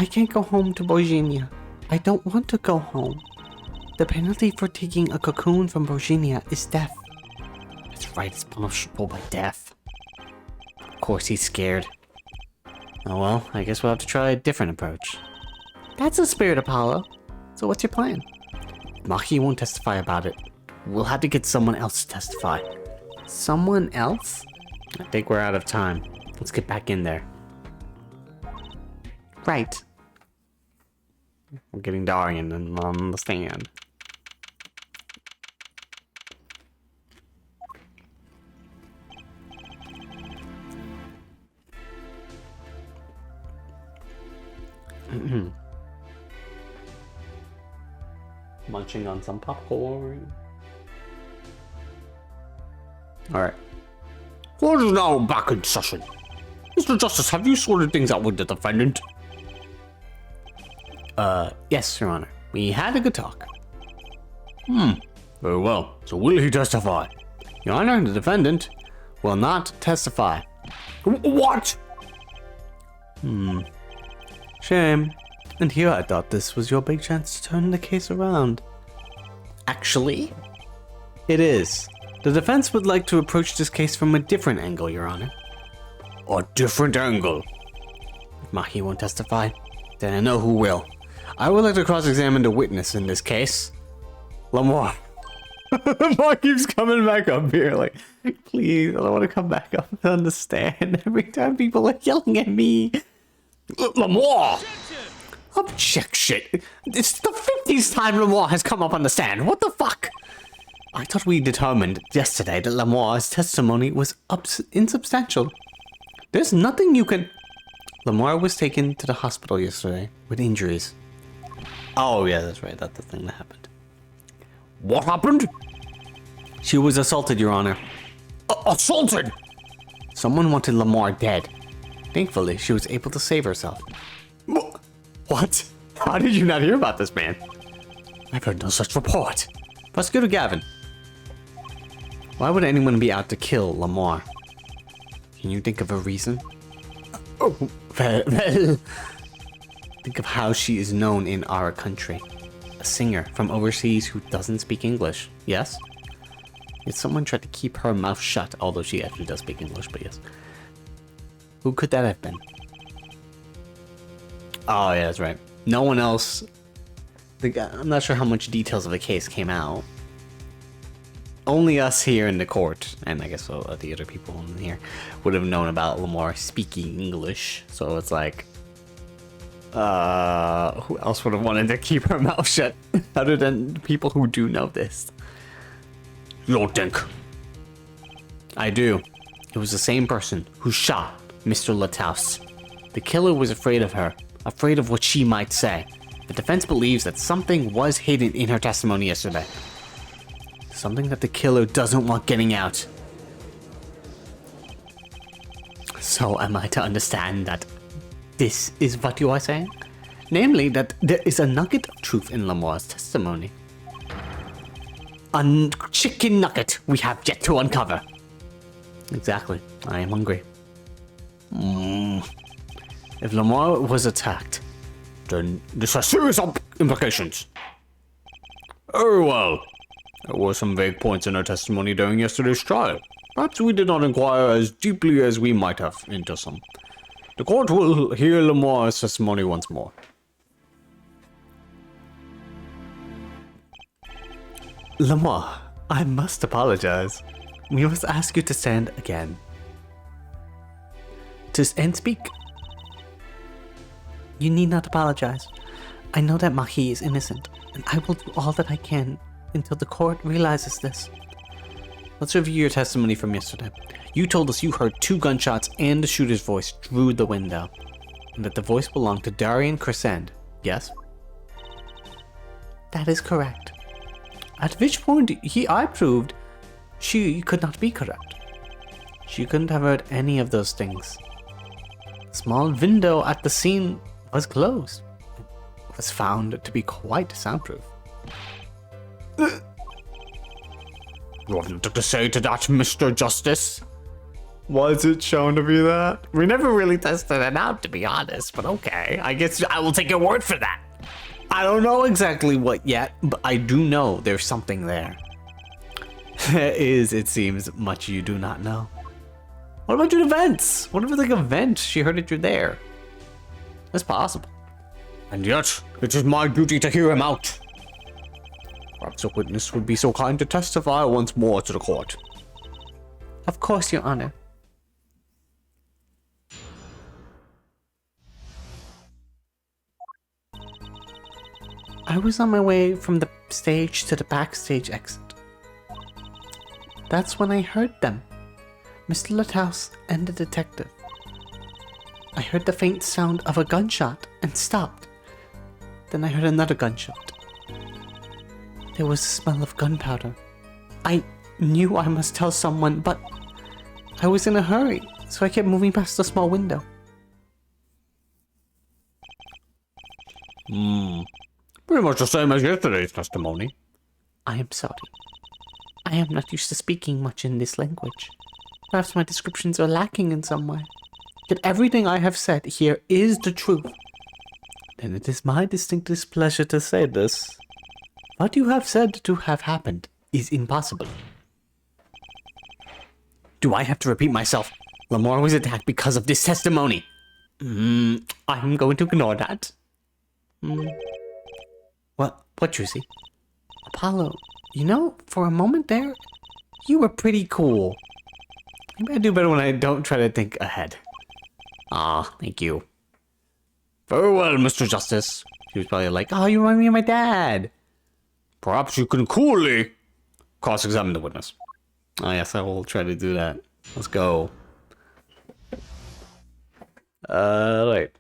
can't go home to Virginia. I don't want to go home. The penalty for taking a cocoon from Virginia is death. That's right, it's punishable by death. Of course he's scared. Oh well, I guess we'll have to try a different approach. That's the spirit, Apollo. So what's your plan? Mahi won't testify about it. We'll have to get someone else to testify. Someone else? I think we're out of time. Let's get back in there. Right. We're getting Darian on the stand. Munching on some popcorn. Alright. Court is now back in session. Mr. Justice, have you sorted things out with the defendant? Yes, Your Honor. We had a good talk. Very well. So will he testify? Your Honor, the defendant will not testify. What? Shame. And here I thought this was your big chance to turn the case around. Actually, it is. The defense would like to approach this case from a different angle, Your Honor. A different angle? If Mahi won't testify, Then I know who will. I would like to cross-examine the witness in this case. Lamar. Lamar keeps coming back up here like, please, I don't want to come back up and understand. Every time people are yelling at me. Lamar! Objection! It's the 50th time Lamar has come up on the stand. What the fuck? I thought we determined yesterday that Lamar's testimony was insubstantial. There's nothing you can... Lamar was taken to the hospital yesterday with injuries. Oh yeah, that's right. That's the thing that happened. What happened? She was assaulted, Your Honor. Assaulted? Someone wanted Lamar dead. Thankfully, she was able to save herself. What? How did you not hear about this, man? I've heard no such report. Prosecutor Gavin. Why would anyone be out to kill Lamar? Can you think of a reason? Oh, Well, think of how she is known in our country. A singer from overseas who doesn't speak English. Yes? Yet someone tried to keep her mouth shut, although she actually does speak English, but yes. Who could that have been? Oh, yeah, that's right. No one else... I'm not sure how much details of the case came out. Only us here in the court, and I guess the other people in here, would have known about Lamar speaking English. So it's like... who else would have wanted to keep her mouth shut other than people who do know this? you don't think? I do. It was the same person who shot Mr. Lataus. The killer was afraid of her, afraid of what she might say. The defense believes that something was hidden in her testimony yesterday. Something that the killer doesn't want getting out. So am I to understand that this is what you are saying? Namely, that there is a nugget of truth in Lamar's testimony. A chicken nugget we have yet to uncover. Exactly. I am hungry. If Lamar was attacked, Then this has serious implications. Oh well. There were some vague points in her testimony during yesterday's trial. Perhaps we did not inquire as deeply as we might have into some. The court will hear Lamar's testimony once more. Lamar, I must apologize. We must ask you to stand again. And speak. You need not apologize. I know that Mahi is innocent, and I will do all that I can until the court realizes this. Let's review your testimony from yesterday. You told us you heard 2 gunshots and the shooter's voice through the window, and that the voice belonged to Darian Crescend, yes? That is correct. At which point I proved she could not be correct. She couldn't have heard any of those things. The small window at the scene was closed. It was found to be quite soundproof. Nothing to say to that, Mr. Justice. Was it shown to be that? We never really tested it out, to be honest, but okay. I guess I will take your word for that. I don't know exactly what yet, but I do know there's something there. There is, it seems, much you do not know. What about your events? What if it's like an event? She heard it, you're there. That's possible. And yet, it is my duty to hear him out. Perhaps a witness would be so kind to testify once more to the court. Of course, Your Honor. I was on my way from the stage to the backstage exit. That's when I heard them. Mr. Lataus and the detective. I heard the faint sound of a gunshot and stopped. Then I heard another gunshot. There was a smell of gunpowder. I knew I must tell someone, but I was in a hurry, so I kept moving past the small window. Pretty much the same as yesterday's testimony. I am sorry. I am not used to speaking much in this language. Perhaps my descriptions are lacking in some way. Yet everything I have said here is the truth. Then it is my distinct displeasure to say this. What you have said to have happened is impossible. Do I have to repeat myself? Lamar was attacked because of this testimony. I'm going to ignore that. What, Juicy? Apollo, you know, for a moment there, you were pretty cool. Maybe I do better when I don't try to think ahead. Aw, thank you. Very well, Mr. Justice. She was probably like, oh, you remind me of my dad. Perhaps you can coolly cross-examine the witness. Oh, yes, I will try to do that. Let's go. Right.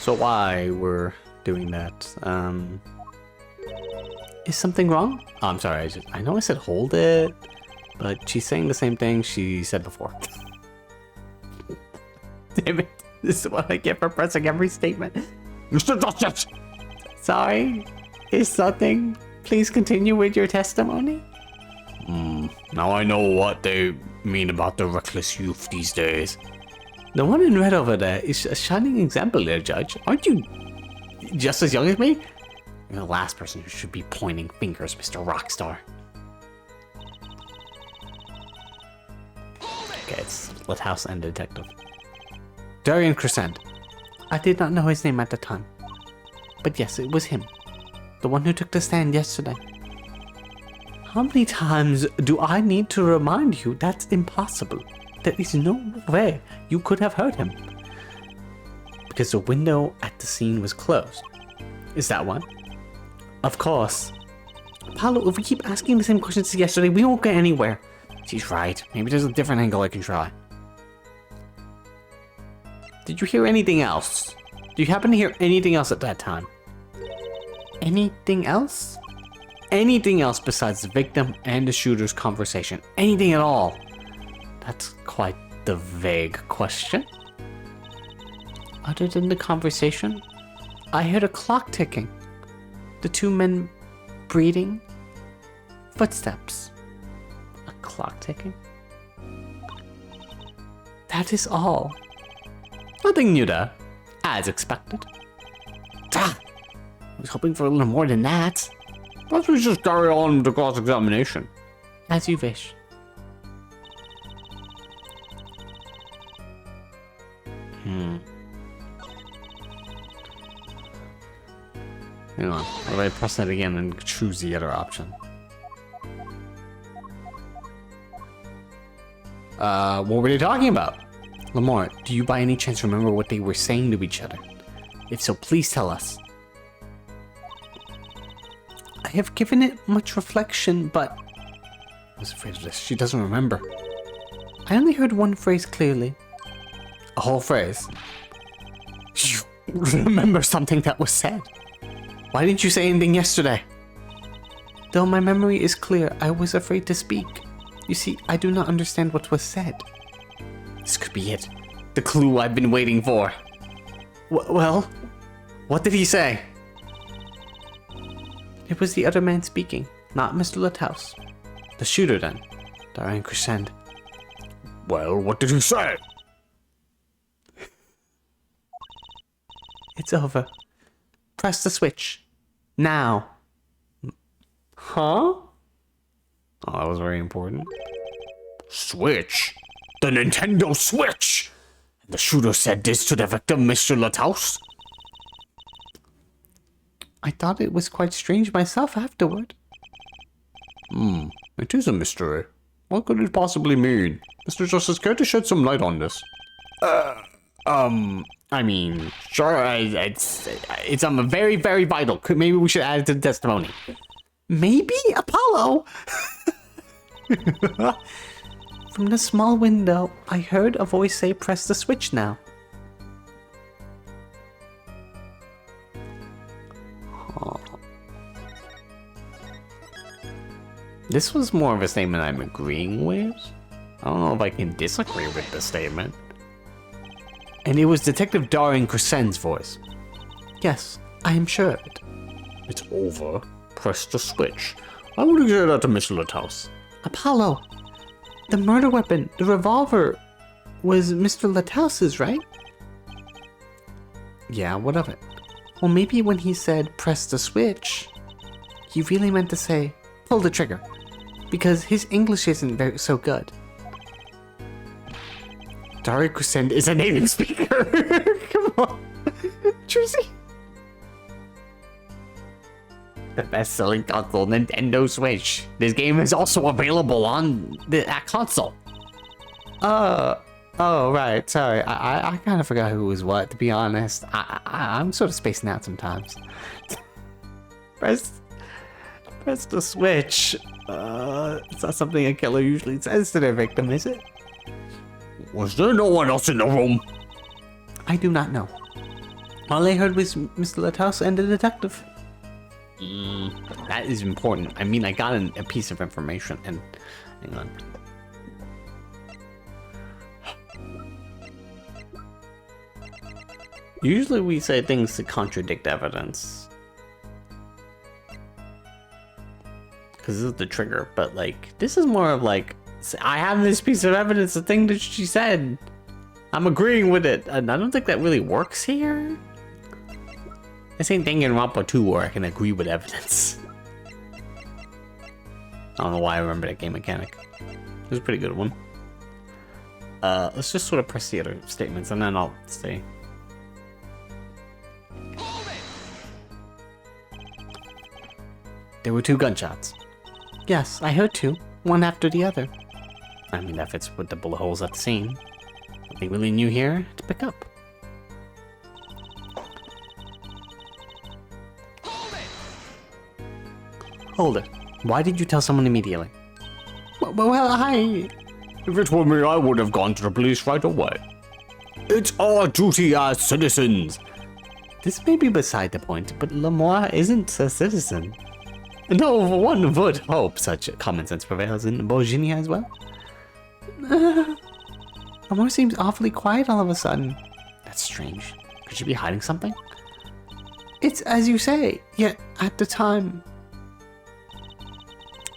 So why we're doing that? Is something wrong? Oh, I'm sorry. I know I said hold it, but she's saying the same thing she said before. Damn it. This is what I get for pressing every statement. Mr. Justice! Sorry. Is something? Please continue with your testimony. Now I know what they mean about the reckless youth these days. The one in red over there is a shining example there, Judge. Aren't you just as young as me? You're the last person who should be pointing fingers, Mr. Rockstar. Okay, it's Lighthouse and Detective. Darian Crescent. I did not know his name at the time. But yes, it was him. The one who took the stand yesterday. How many times do I need to remind you that's impossible? There is no way you could have heard him. Because the window at the scene was closed. Is that one? Of course. Apollo, if we keep asking the same questions as yesterday, we won't get anywhere. She's right. Maybe there's a different angle I can try. Did you hear anything else? Do you happen to hear anything else at that time? Anything else? Anything else besides the victim and the shooter's conversation? Anything at all? That's quite the vague question. Other than the conversation, I heard a clock ticking. The two men breathing. Footsteps. A clock ticking? That is all. Nothing new there, as expected. I was hoping for a little more than that. Let's just carry on with the cross-examination. As you wish. Hang on. What if I press that again and choose the other option? What were they talking about? Lamar, do you by any chance remember what they were saying to each other? If so, please tell us. I have given it much reflection, but... I was afraid of this. She doesn't remember. I only heard one phrase clearly. A whole phrase. You remember something that was said. Why didn't you say anything yesterday? Though my memory is clear, I was afraid to speak. You see, I do not understand what was said. This could be it. The clue I've been waiting for. Well, what did he say? It was the other man speaking, not Mr. Lighthouse. The shooter then, Darian Crescent. Well, what did he say? It's over. Press the switch. Now. Huh? Oh, that was very important. Switch? The Nintendo Switch! The shooter said this to the victim, Mr. Lighthouse? I thought it was quite strange myself afterward. It is a mystery. What could it possibly mean? Mr. Justice, care to shed some light on this? I mean, sure, it's very, very vital. Maybe we should add it to the testimony. Maybe? Apollo? From the small window, I heard a voice say, press the switch now. This was more of a statement I'm agreeing with. I don't know if I can disagree with this statement. And it was Detective Darian Crescent's voice. Yes, I am sure of it. It's over. Press the switch. Why would you say that to Mr. Lighthouse? Apollo, the murder weapon, the revolver, was Mr. Lighthouse's, right? Yeah, what of it? Well, maybe when he said press the switch, he really meant to say pull the trigger, because his English isn't so good. Darian Crescent is a native speaker. Come Tracy. The best-selling console, Nintendo Switch. This game is also available on that console. Oh, right. Sorry, I kind of forgot who was what. To be honest, I'm sort of spacing out sometimes. press the switch. It's not something a killer usually says to their victim, is it? Was there no one else in the room? I do not know. All I heard was Mr. Lighthouse and the detective. That is important. I mean, I got a piece of information, and hang on. Usually we say things to contradict evidence. Because this is the trigger, but like, this is more of like, I have this piece of evidence, the thing that she said. I'm agreeing with it. And I don't think that really works here. The same thing in Rampa 2 where I can agree with evidence. I don't know why I remember that game mechanic. It was a pretty good one. Let's just sort of press the other statements and then I'll stay. There were 2 gunshots. Yes, I heard 2. One after the other. I mean, that fits with the bullet holes at the scene. Nothing really new here to pick up. Hold it. Why did you tell someone immediately? Well, If it were me, I would have gone to the police right away. It's our duty as citizens. This may be beside the point, but Lamar isn't a citizen. No, one would hope such common sense prevails in Virginia as well. Lamar seems awfully quiet all of a sudden. That's strange. Could she be hiding something? It's as you say, yet at the time...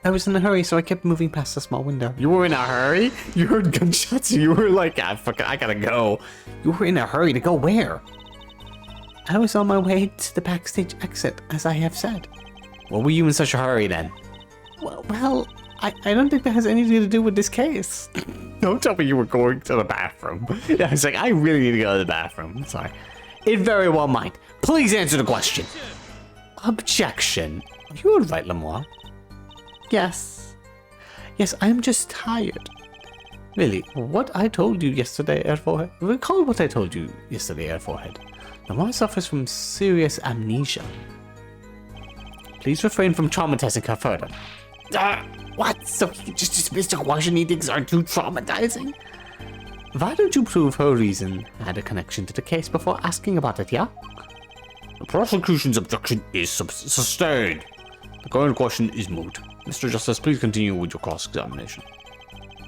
I was in a hurry, so I kept moving past the small window. You were in a hurry? You heard gunshots and you were like, I gotta go. You were in a hurry to go where? I was on my way to the backstage exit, as I have said. What were you in such a hurry then? Well, I don't think that has anything to do with this case. Don't tell me you were going to the bathroom. I was like, I really need to go to the bathroom. Sorry. It very well might. Please answer the question. Objection. You were right, Lamar. Yes. Yes, I'm just tired. Really, what I told you yesterday, Airforehead. Recall what I told you yesterday, Airforehead. Lamar suffers from serious amnesia. Please refrain from traumatizing her further. What? So you just dismissed her Washington things are too traumatizing? Why don't you prove her reason had a connection to the case before asking about it, yeah? The prosecution's objection is sustained. The current question is moot. Mr. Justice, please continue with your cross-examination.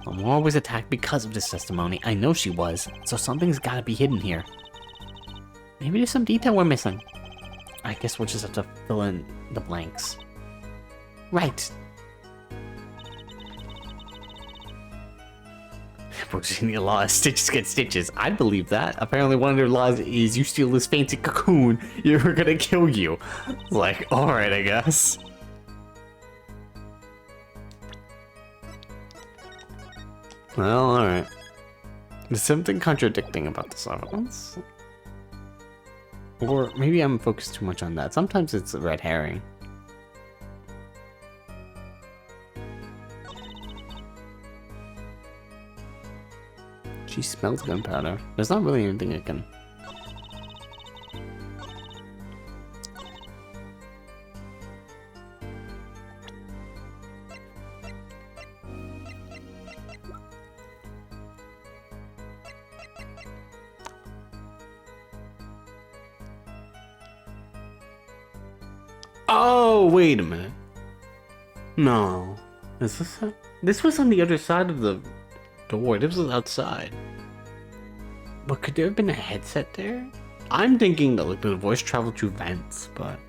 Lamar was attacked because of this testimony. I know she was, so something's gotta be hidden here. Maybe there's some detail we're missing. I guess we'll just have to fill in the blanks. Right. Virginia law is stitches get stitches. I believe that. Apparently one of their laws is you steal this fancy cocoon, you're gonna kill you. Like, alright, I guess. Well, alright. There's something contradicting about this evidence. Or maybe I'm focused too much on that. Sometimes it's a red herring. She smells gunpowder. There's not really anything I can... Oh, wait a minute. No. Is this... This was on the other side of the door. This was outside. But could there have been a headset there? I'm thinking that like the voice traveled through vents, but...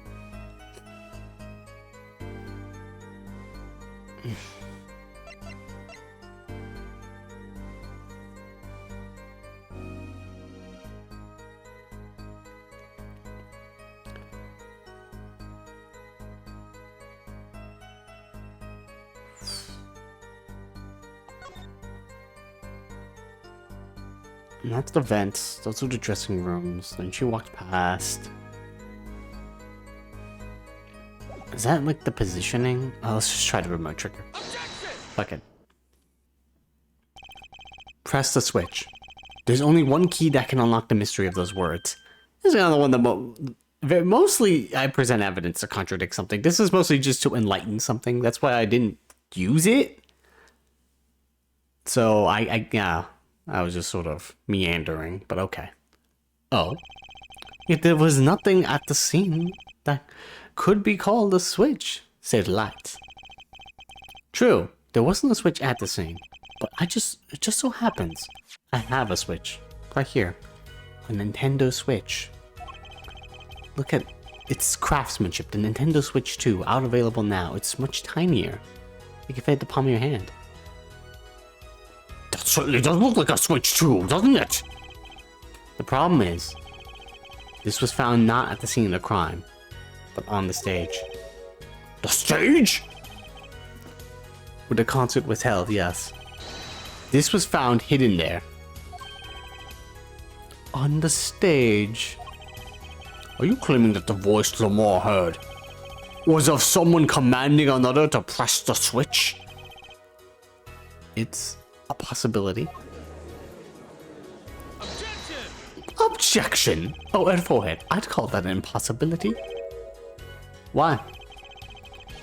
And that's the vents. Those are the dressing rooms. Then she walked past. Is that like the positioning? Oh, let's just try the remote trigger. Fuck it. Press the switch. There's only one key that can unlock the mystery of those words. There's another one that mostly I present evidence to contradict something. This is mostly just to enlighten something. That's why I didn't use it. So I was just sort of meandering, but okay. Oh. Yet there was nothing at the scene that could be called a switch, said Light. True, there wasn't a switch at the scene, but it just so happens I have a switch right here. A Nintendo Switch. Look at its craftsmanship. The Nintendo Switch 2, out available now. It's much tinier. You can fit at the palm of your hand. That certainly does look like a Switch 2, doesn't it? The problem is, this was found not at the scene of the crime, but on the stage. The stage? Where the concert was held, yes. This was found hidden there. On the stage. Are you claiming that the voice Lamar heard was of someone commanding another to press the switch? It's a possibility. Objection! Oh, and forehead. I'd call that an impossibility. Why?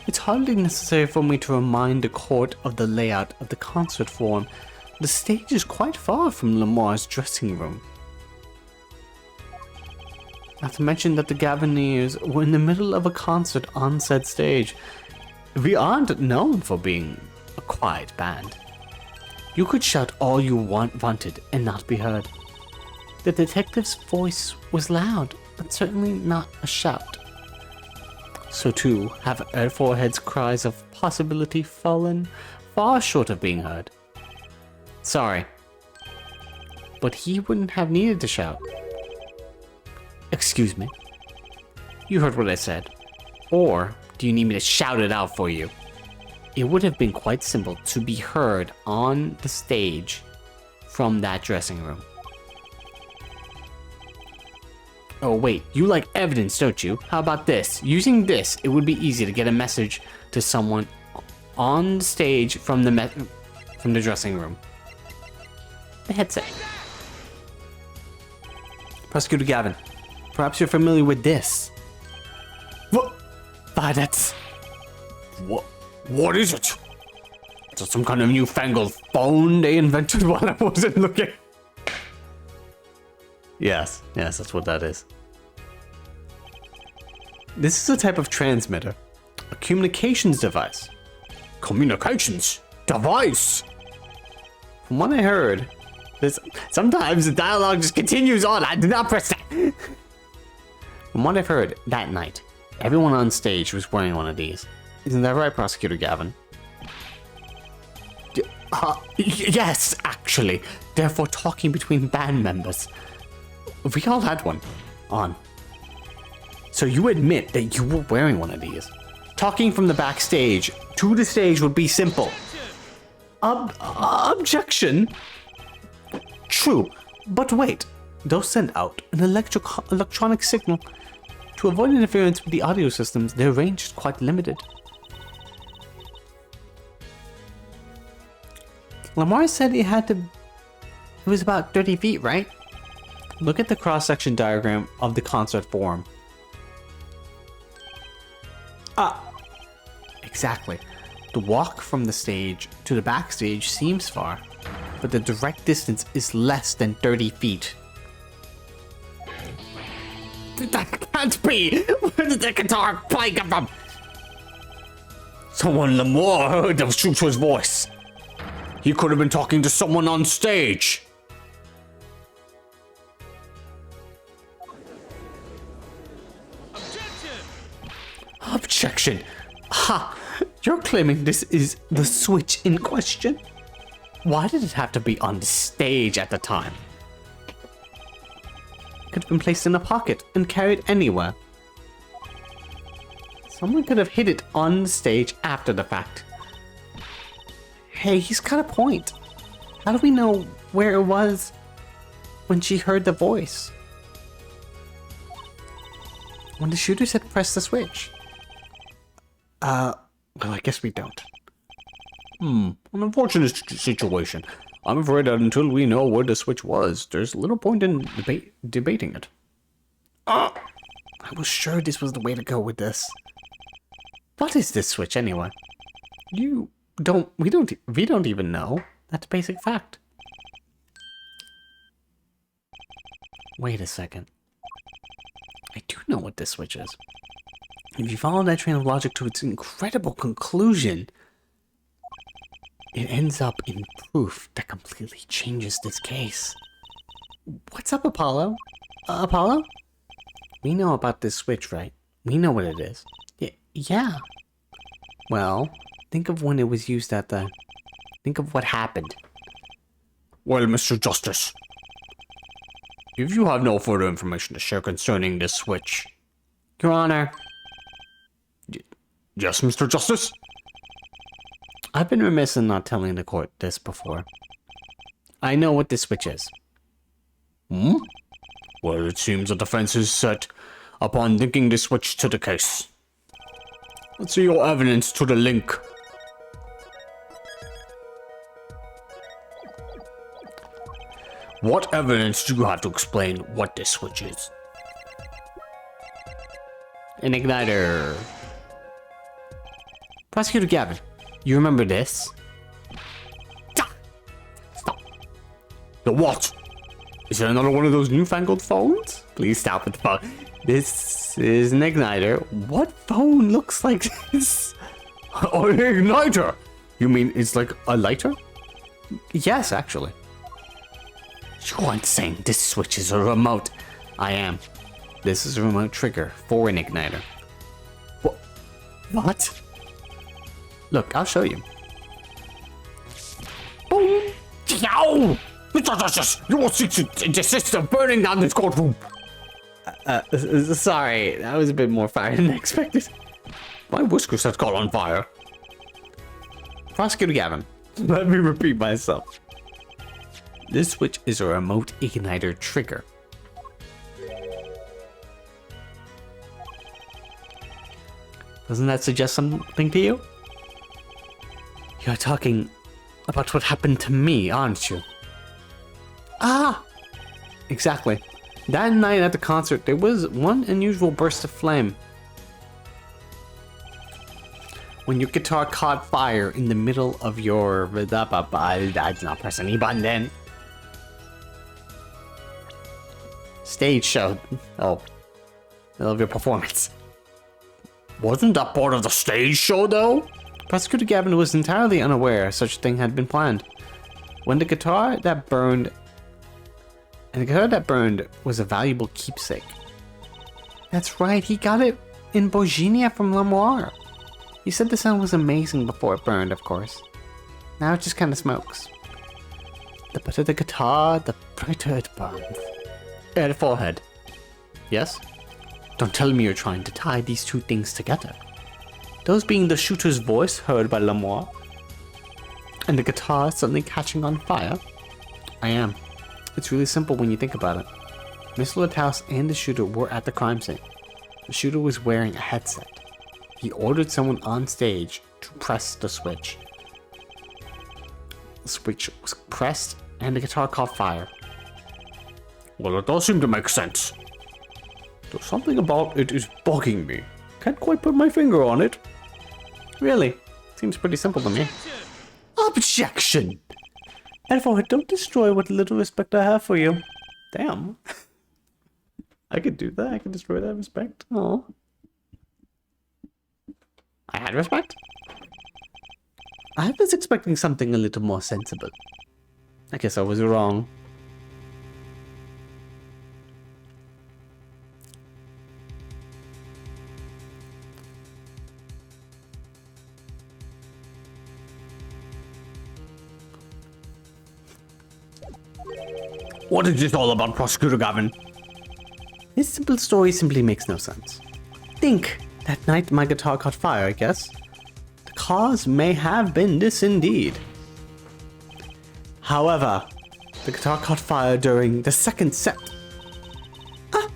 It's hardly necessary for me to remind the court of the layout of the concert form. The stage is quite far from Lamar's dressing room. Not to mention that the Gaviniers were in the middle of a concert on said stage. We aren't known for being a quiet band. You could shout all you wanted and not be heard. The detective's voice was loud, but certainly not a shout. So too have Forehead's cries of possibility fallen far short of being heard. Sorry, but he wouldn't have needed to shout. Excuse me? You heard what I said. Or do you need me to shout it out for you? It would have been quite simple to be heard on the stage from that dressing room. Oh wait, you like evidence, don't you? How about this? Using this, it would be easy to get a message to someone on stage from the dressing room. The headset. Prosecutor Gavin, perhaps you're familiar with this. What? That's... What is it? Is it some kind of newfangled phone they invented while I wasn't looking? Yes, that's what that is. This is a type of transmitter, a communications device. Communications device? From what I heard, sometimes the dialogue just continues on. I did not press that. From what I've heard, that night, everyone on stage was wearing one of these. Isn't that right, Prosecutor Gavin? Yes, actually. Therefore, talking between band members. We all had one on. So you admit that you were wearing one of these. Talking from the backstage to the stage would be simple. Objection? True, but wait. Those send out an electronic signal. To avoid interference with the audio systems, their range is quite limited. Lamar said it was about 30 feet, right? Look at the cross-section diagram of the concert form. Exactly. The walk from the stage to the backstage seems far, but the direct distance is less than 30 feet. That can't be! Where did the guitar playing come from? Someone Lamar heard the shooter's voice. He could have been talking to someone on stage. Objection! Ha! You're claiming this is the switch in question? Why did it have to be on the stage at the time? It could have been placed in a pocket and carried anywhere. Someone could have hid it on the stage after the fact. Hey, he's got a point. How do we know where it was? when she heard the voice. When the shooters had pressed the switch. Well, I guess we don't. An unfortunate situation. I'm afraid that until we know where the switch was, there's little point in debating it. I was sure this was the way to go with this. What is this switch anyway? We don't even know. That's a basic fact. Wait a second. I do know what this switch is. If you follow that train of logic to its incredible conclusion, it ends up in proof that completely changes this case. What's up, Apollo? Apollo? We know about this switch, right? We know what it is. Yeah. Well, think of when it was used at the... Think of what happened. Well, Mr. Justice, if you have no further information to share concerning this switch... Your Honor. Yes, Mr. Justice? I've been remiss in not telling the court this before. I know what this switch is. Well, it seems the defense is set upon linking this switch to the case. Let's see your evidence to the link. What evidence do you have to explain what this switch is? An igniter. Prosecutor Gavin, you remember this? Stop. The what? Is it another one of those newfangled phones? Please stop with the phone. This is an igniter. What phone looks like this? Oh, an igniter! You mean it's like a lighter? Yes, actually. You aren't saying this switch is a remote. I am. This is a remote trigger for an igniter. What? Look, I'll show you. Boom! Yow! Mr. Justice, you will seek to desist from burning down this courtroom. Sorry, that was a bit more fire than expected. My whiskers have caught on fire. Prosecutor Gavin, let me repeat myself. This switch is a remote igniter trigger. Doesn't that suggest something to you? You're talking about what happened to me, aren't you? Ah! Exactly. That night at the concert, there was one unusual burst of flame. When your guitar caught fire in the middle of your... I did not press any button then. Stage show. Oh. I love your performance. Wasn't that part of the stage show, though? Prosecutor Gavin was entirely unaware such a thing had been planned. When the guitar that burned... And the guitar that burned was a valuable keepsake. That's right, he got it in Bohemia from Lemoire. He said the sound was amazing before it burned, of course. Now it just kind of smokes. The better the guitar, the brighter it burns. At the forehead. Yes? Don't tell me you're trying to tie these two things together. Those being the shooter's voice heard by Lemoire, and the guitar suddenly catching on fire. I am. It's really simple when you think about it. Miss Litthouse and the shooter were at the crime scene. The shooter was wearing a headset. He ordered someone on stage to press the switch. The switch was pressed and the guitar caught fire. Well, it does seem to make sense. There's something about it is bugging me. Can't quite put my finger on it. Really? Seems pretty simple to me. Objection! Therefore, don't destroy what little respect I have for you. Damn. I could do that. I could destroy that respect. Oh. I had respect? I was expecting something a little more sensible. I guess I was wrong. What is this all about, Prosecutor Gavin? This simple story simply makes no sense. Think, that night my guitar caught fire, I guess. The cause may have been this indeed. However, The guitar caught fire during the second set. Ah,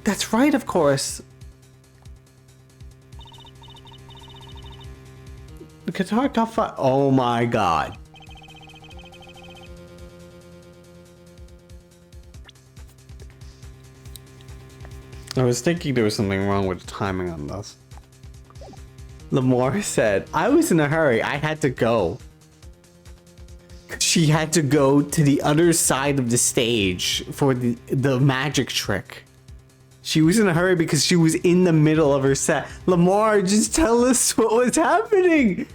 that's right, of course. The guitar caught fire. Oh my god. I was thinking there was something wrong with the timing on this. Lamar said, I was in a hurry. I had to go. She had to go to the other side of the stage for the magic trick. She was in a hurry because she was in the middle of her set. Lamar, just tell us what was happening.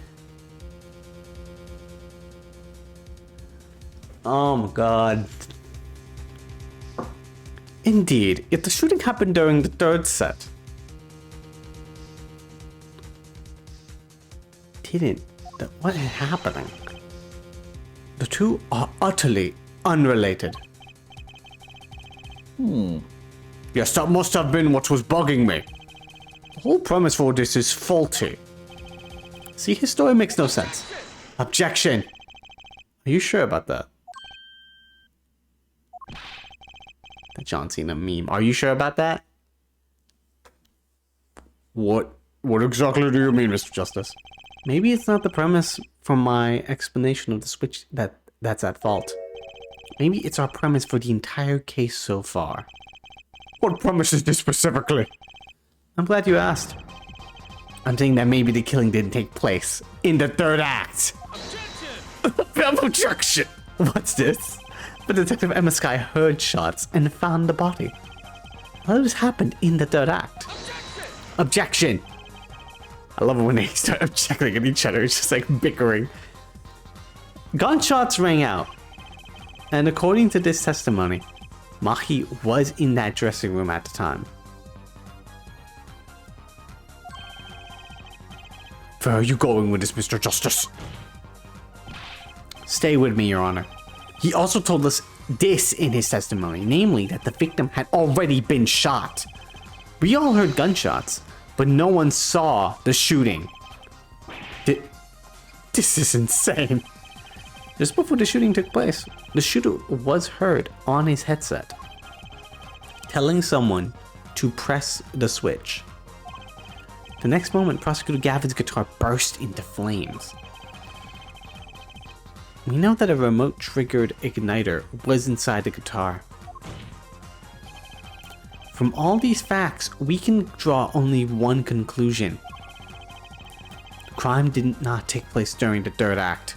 Oh my god. Indeed, if the shooting happened during the third set. What is happening? The two are utterly unrelated. Yes, that must have been what was bugging me. The whole premise for this is faulty. See, his story makes no sense. Objection! Are you sure about that? The John Cena meme. Are you sure about that? What exactly do you mean, Mr. Justice? Maybe it's not the premise from my explanation of the switch that's at fault. Maybe it's our premise for the entire case so far. What premise is this specifically? I'm glad you asked. I'm saying that maybe the killing didn't take place in the third act. Objection! What's this? But Detective Emma Sky heard shots and found the body. Well, this happened in the third act. Objection! I love it when they start objecting at each other. It's just like bickering. Gunshots rang out. And according to this testimony, Mahi was in that dressing room at the time. Where are you going with this, Mr. Justice? Stay with me, Your Honor. He also told us this in his testimony, namely that the victim had already been shot. We all heard gunshots, but no one saw the shooting. This is insane. Just before the shooting took place, the shooter was heard on his headset, telling someone to press the switch. The next moment, Prosecutor Gavin's guitar burst into flames. We know that a remote-triggered igniter was inside the guitar. From all these facts, we can draw only one conclusion. The crime did not take place during the third act,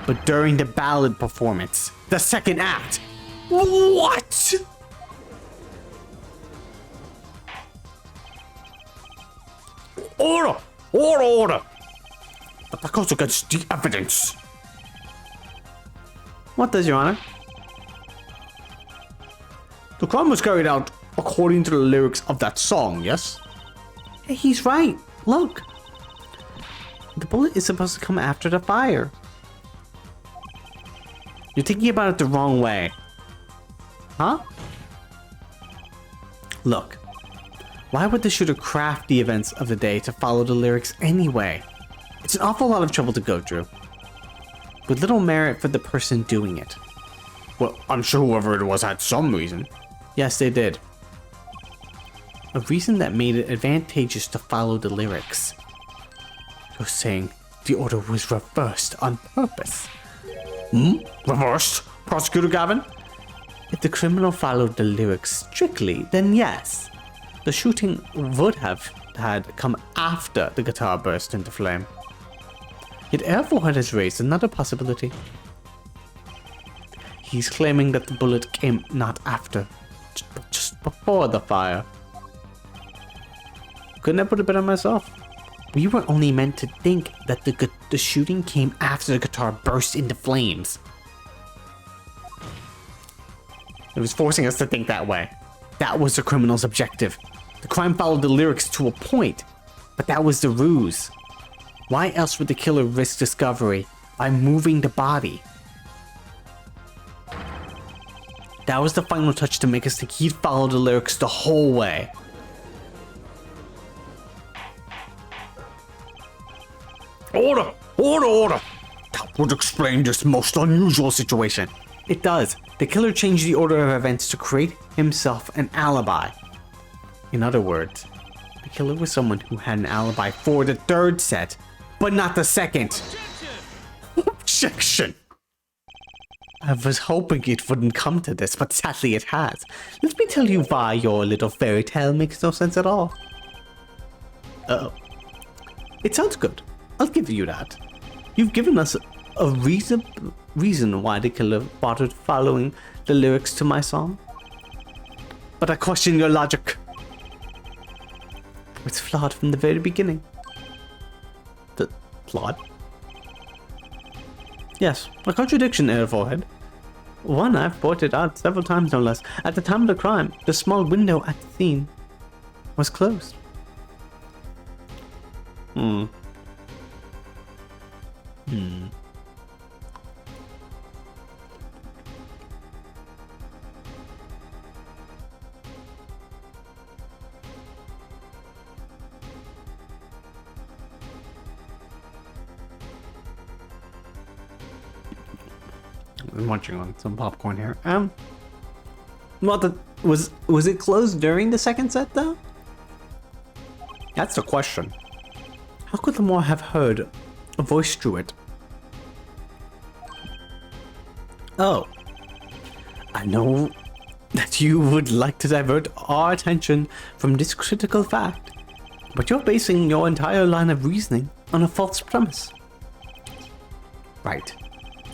but during the ballad performance, the second act. What? Order! Order! But that goes against the evidence. What does, Your Honor? The crime was carried out according to the lyrics of that song, yes? Hey, he's right. Look. The bullet is supposed to come after the fire. You're thinking about it the wrong way. Huh? Look. Why would the shooter craft the events of the day to follow the lyrics anyway? It's an awful lot of trouble to go through, with little merit for the person doing it. Well, I'm sure whoever it was had some reason. Yes, they did. A reason that made it advantageous to follow the lyrics. You're saying the order was reversed on purpose? Reversed? Prosecutor Gavin? If the criminal followed the lyrics strictly, then yes. The shooting would have had come after the guitar burst into flame. Yet Airforhead has raised another possibility. He's claiming that the bullet came not after, but just before the fire. Couldn't have put it better myself. We were only meant to think that the shooting came after the guitar burst into flames. It was forcing us to think that way. That was the criminal's objective. The crime followed the lyrics to a point, but that was the ruse. Why else would the killer risk discovery by moving the body? That was the final touch to make us think he'd follow the lyrics the whole way. Order! Order! That would explain this most unusual situation. It does. The killer changed the order of events to create himself an alibi. In other words, the killer was someone who had an alibi for the third set, but not the second. Objection! I was hoping it wouldn't come to this, but sadly it has. Let me tell you why your little fairy tale makes no sense at all. Uh-oh. It sounds good. I'll give you that. You've given us a reason why the killer bothered following the lyrics to my song. But I question your logic. It's flawed from the very beginning. Flawed? Yes, a contradiction there, forehead. One I've pointed out several times no less. At the time of the crime, the small window at the scene was closed. I'm munching on some popcorn here. Was it closed during the second set though? That's the question. How could Lamar have heard a voice through it? Oh, I know that you would like to divert our attention from this critical fact, but you're basing your entire line of reasoning on a false premise. Right.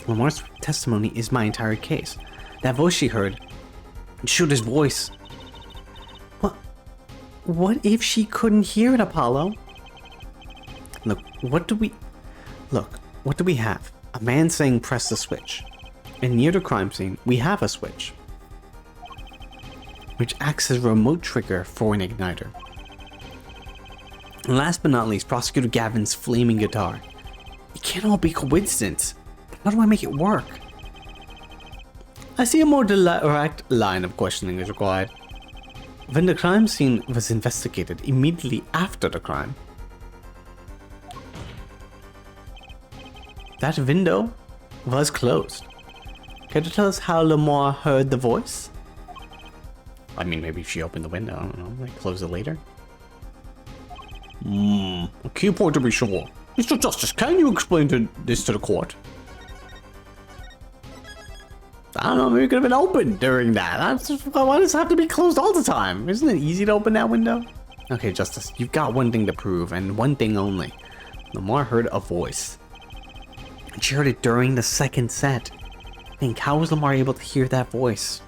Lamar's testimony is my entire case. That voice she heard, Shooter's voice. What if she couldn't hear it, Apollo? Look, what do we have? A man saying press the switch. And near the crime scene, we have a switch, which acts as a remote trigger for an igniter. And last but not least, Prosecutor Gavin's flaming guitar. It can't all be coincidence. How do I make it work? I see a more direct line of questioning is required. When the crime scene was investigated immediately after the crime, that window was closed. Can you tell us how Lamar heard the voice? I mean, maybe she opened the window, I don't know, like close it later. A key point to be sure. Mr. Justice, can you explain this to the court? I don't know, maybe it could have been open during that. Why does it have to be closed all the time? Isn't it easy to open that window? Okay, Justice, you've got one thing to prove, and one thing only. Lamar heard a voice. And she heard it during the second set. Think, how was Lamar able to hear that voice?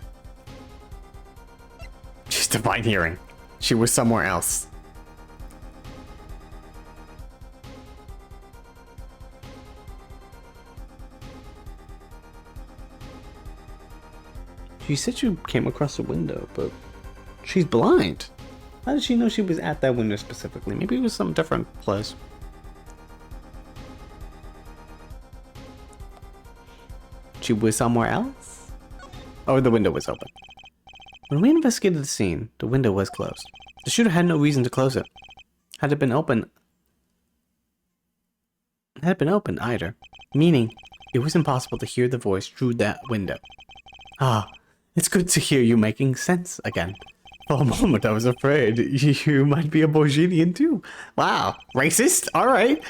She's divine hearing. She was somewhere else. She said she came across the window, but she's blind. How did she know she was at that window specifically? Maybe it was some different place. She was somewhere else? Oh, the window was open. When we investigated the scene, the window was closed. The shooter had no reason to close it. Had it been open either, meaning it was impossible to hear the voice through that window. Ah, it's good to hear you making sense again. For a moment I was afraid you might be a Borginian too. Wow, racist? Alright.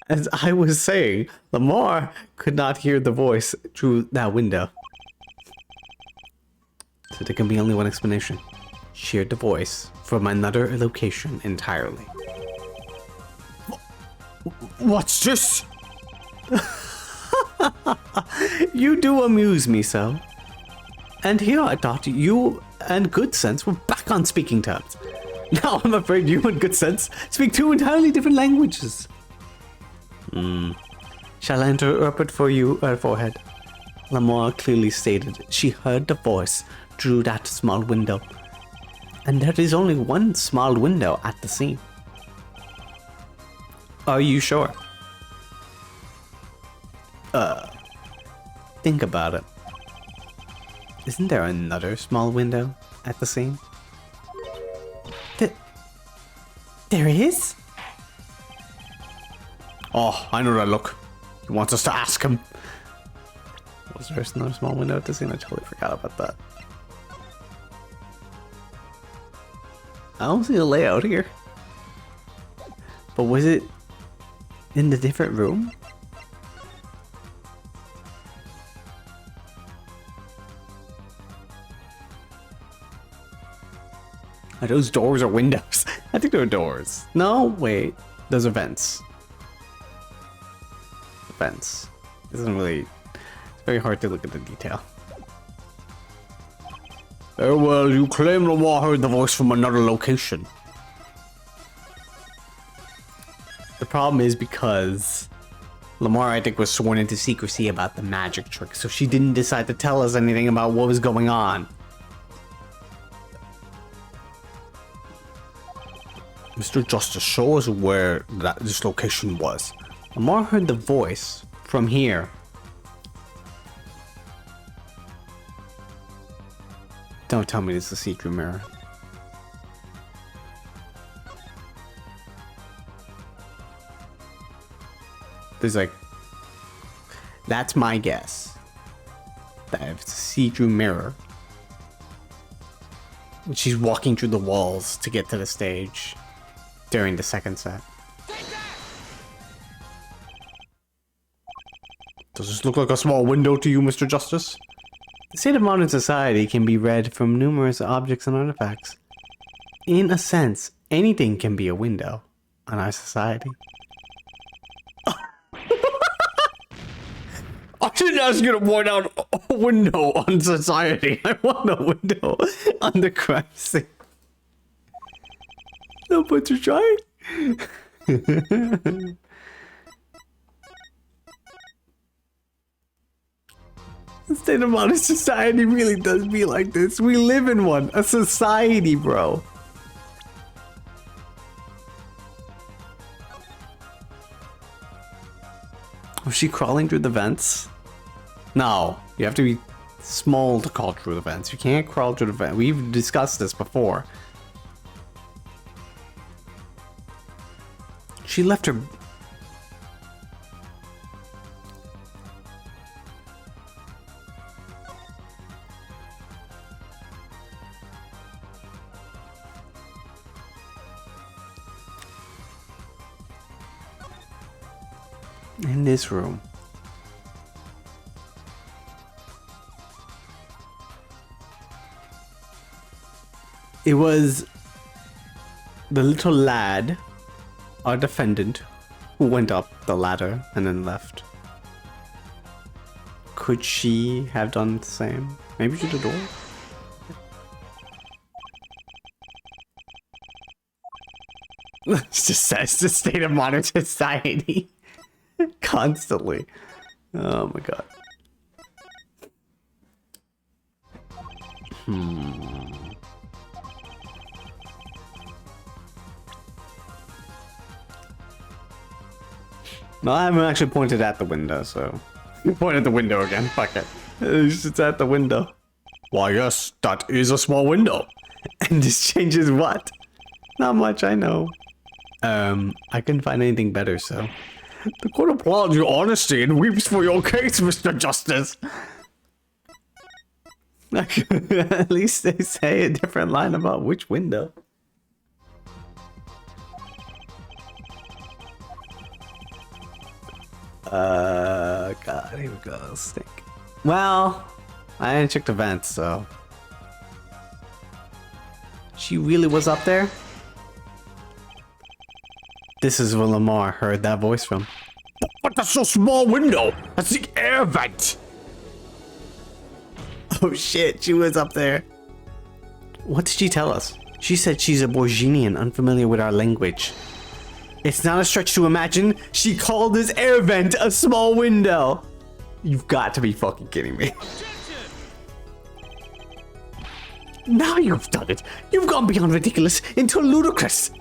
As I was saying, Lamar could not hear the voice through that window. So there can be only one explanation. She heard the voice from another location entirely. What's this? You do amuse me so. And here I thought you and Good Sense were back on speaking terms. Now I'm afraid you and Good Sense speak two entirely different languages. Shall I interpret for you, Forehead? Lamar clearly stated she heard the voice through that small window. And there is only one small window at the scene. Are you sure? Think about it. Isn't there another small window at the scene? There is? Oh, I know that look. He wants us to ask him. Was there another small window at the scene? I totally forgot about that. I don't see the layout here. But was it in the different room? Are those doors or windows? I think they're doors. No, wait. Those are vents. Vents. This isn't really... It's very hard to look at the detail. Oh, well, you claim Lamar heard the voice from another location. The problem is because Lamar, I think, was sworn into secrecy about the magic trick, so she didn't decide to tell us anything about what was going on. Mr. Justice, show us where this location was. Lamar heard the voice from here. Don't tell me it's a secret mirror. There's like... That's my guess. That if it's a see-through mirror, she's walking through the walls to get to the stage during the second set. Does this look like a small window to you, Mr. Justice? The state of modern society can be read from numerous objects and artifacts. In a sense, anything can be a window on our society. I didn't ask you to point out a window on society. I want a window on the crime scene. No, but you're trying. The state of modern society really does be like this. We live in one. A society, bro. Was she crawling through the vents? No. You have to be small to crawl through the vents. You can't crawl through the vents. We've discussed this before. She left her... in this room. It was the little lad, our defendant, who went up the ladder and then left. Could she have done the same? Maybe through the door? It just says the state of modern society. Constantly. Oh my god. No, I haven't actually pointed at the window, so... Point at the window again, fuck it. It's at the window. Why, yes, that is a small window. And this changes what? Not much, I know. I couldn't find anything better, so... The court applauds your honesty and weeps for your case, Mr. Justice. At least they say a different line about which window. God, here we go. Stink. Well, I didn't check the vents, so... She really was up there? This is where Lamar heard that voice from. But that's a small window. That's the air vent. Oh shit, she was up there. What did she tell us? She said she's a Borginian, unfamiliar with our language. It's not a stretch to imagine she called this air vent a small window. You've got to be fucking kidding me. Now you've done it. You've gone beyond ridiculous into ludicrous.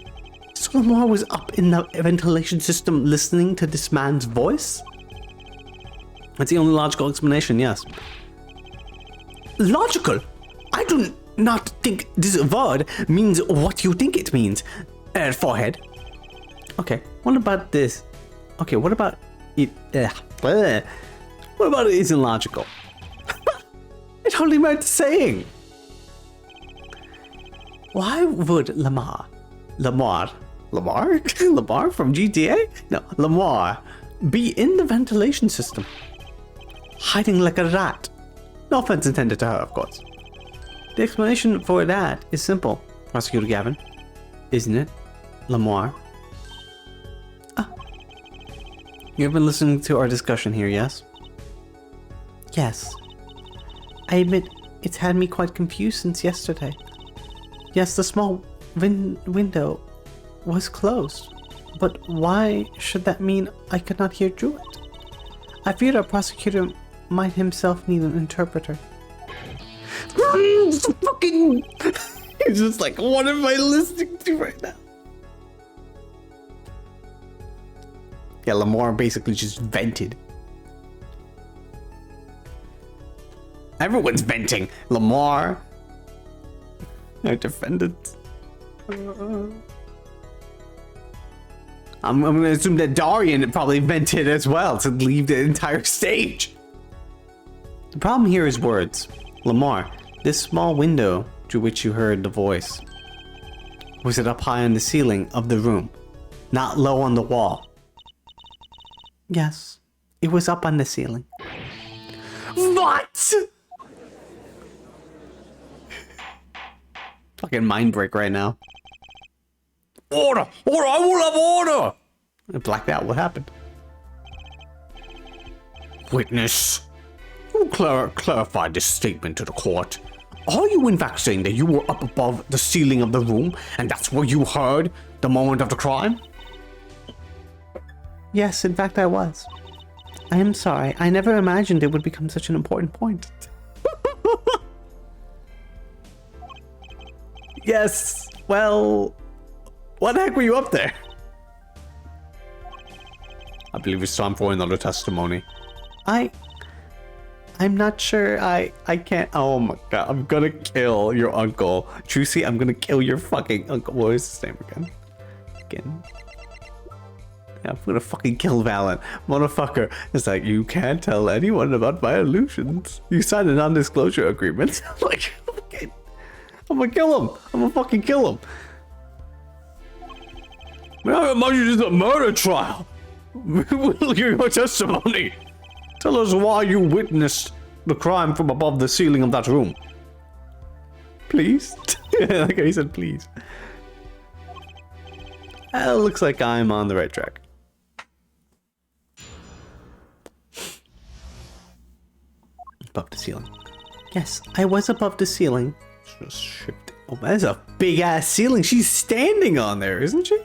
So Lamar was up in the ventilation system listening to this man's voice? That's the only logical explanation, yes. Logical? I do not think this word means what you think it means. Forehead. Okay, what about this? Okay, what about it? Bleh. What about it isn't logical? I totally meant saying. Why would Lamar Lamar from GTA? No, Lamar be in the ventilation system, hiding like a rat? No offense intended to her, of course. The explanation for that is simple, Prosecutor Gavin. Isn't it, Lamar? You've been listening to our discussion here, yes? Yes. I admit, it's had me quite confused since yesterday. Yes, the small window was closed, but why should that mean I could not hear through it? I feared our prosecutor might himself need an interpreter. Fucking... He's just like, what am I listening to right now? Yeah, Lamar basically just vented. Everyone's venting. Lamar. Our defendant. I'm gonna assume that Darian probably vented as well to leave the entire stage. The problem here is words. Lamar, this small window through which you heard the voice, was it up high on the ceiling of the room, not low on the wall? Yes, it was up on the ceiling. What? Fucking mind break right now. Order! Order! I will have order! I blacked out. What happened? Witness, you clarify this statement to the court. Are you in fact saying that you were up above the ceiling of the room and that's where you heard the moment of the crime? Yes, in fact I was. I am sorry. I never imagined it would become such an important point. Yes, well, why the heck were you up there? I believe it's time for another testimony. I'm not sure. I can't. Oh my god, I'm gonna kill your uncle. Trucy, I'm gonna kill your fucking uncle. What is his name again? Yeah, I'm gonna fucking kill Valen. Motherfucker. It's like, you can't tell anyone about my illusions. You signed a non-disclosure agreement. Like, okay. I'm gonna kill him. I'm gonna fucking kill him. May I remind you, this is a murder trial. We'll hear your testimony. Tell us why you witnessed the crime from above the ceiling of that room. Please? Like I said, please. Looks like I'm on the right track. Above the ceiling. Yes, I was above the ceiling. Just shift. Oh, that's a big ass ceiling. She's standing on there, isn't she?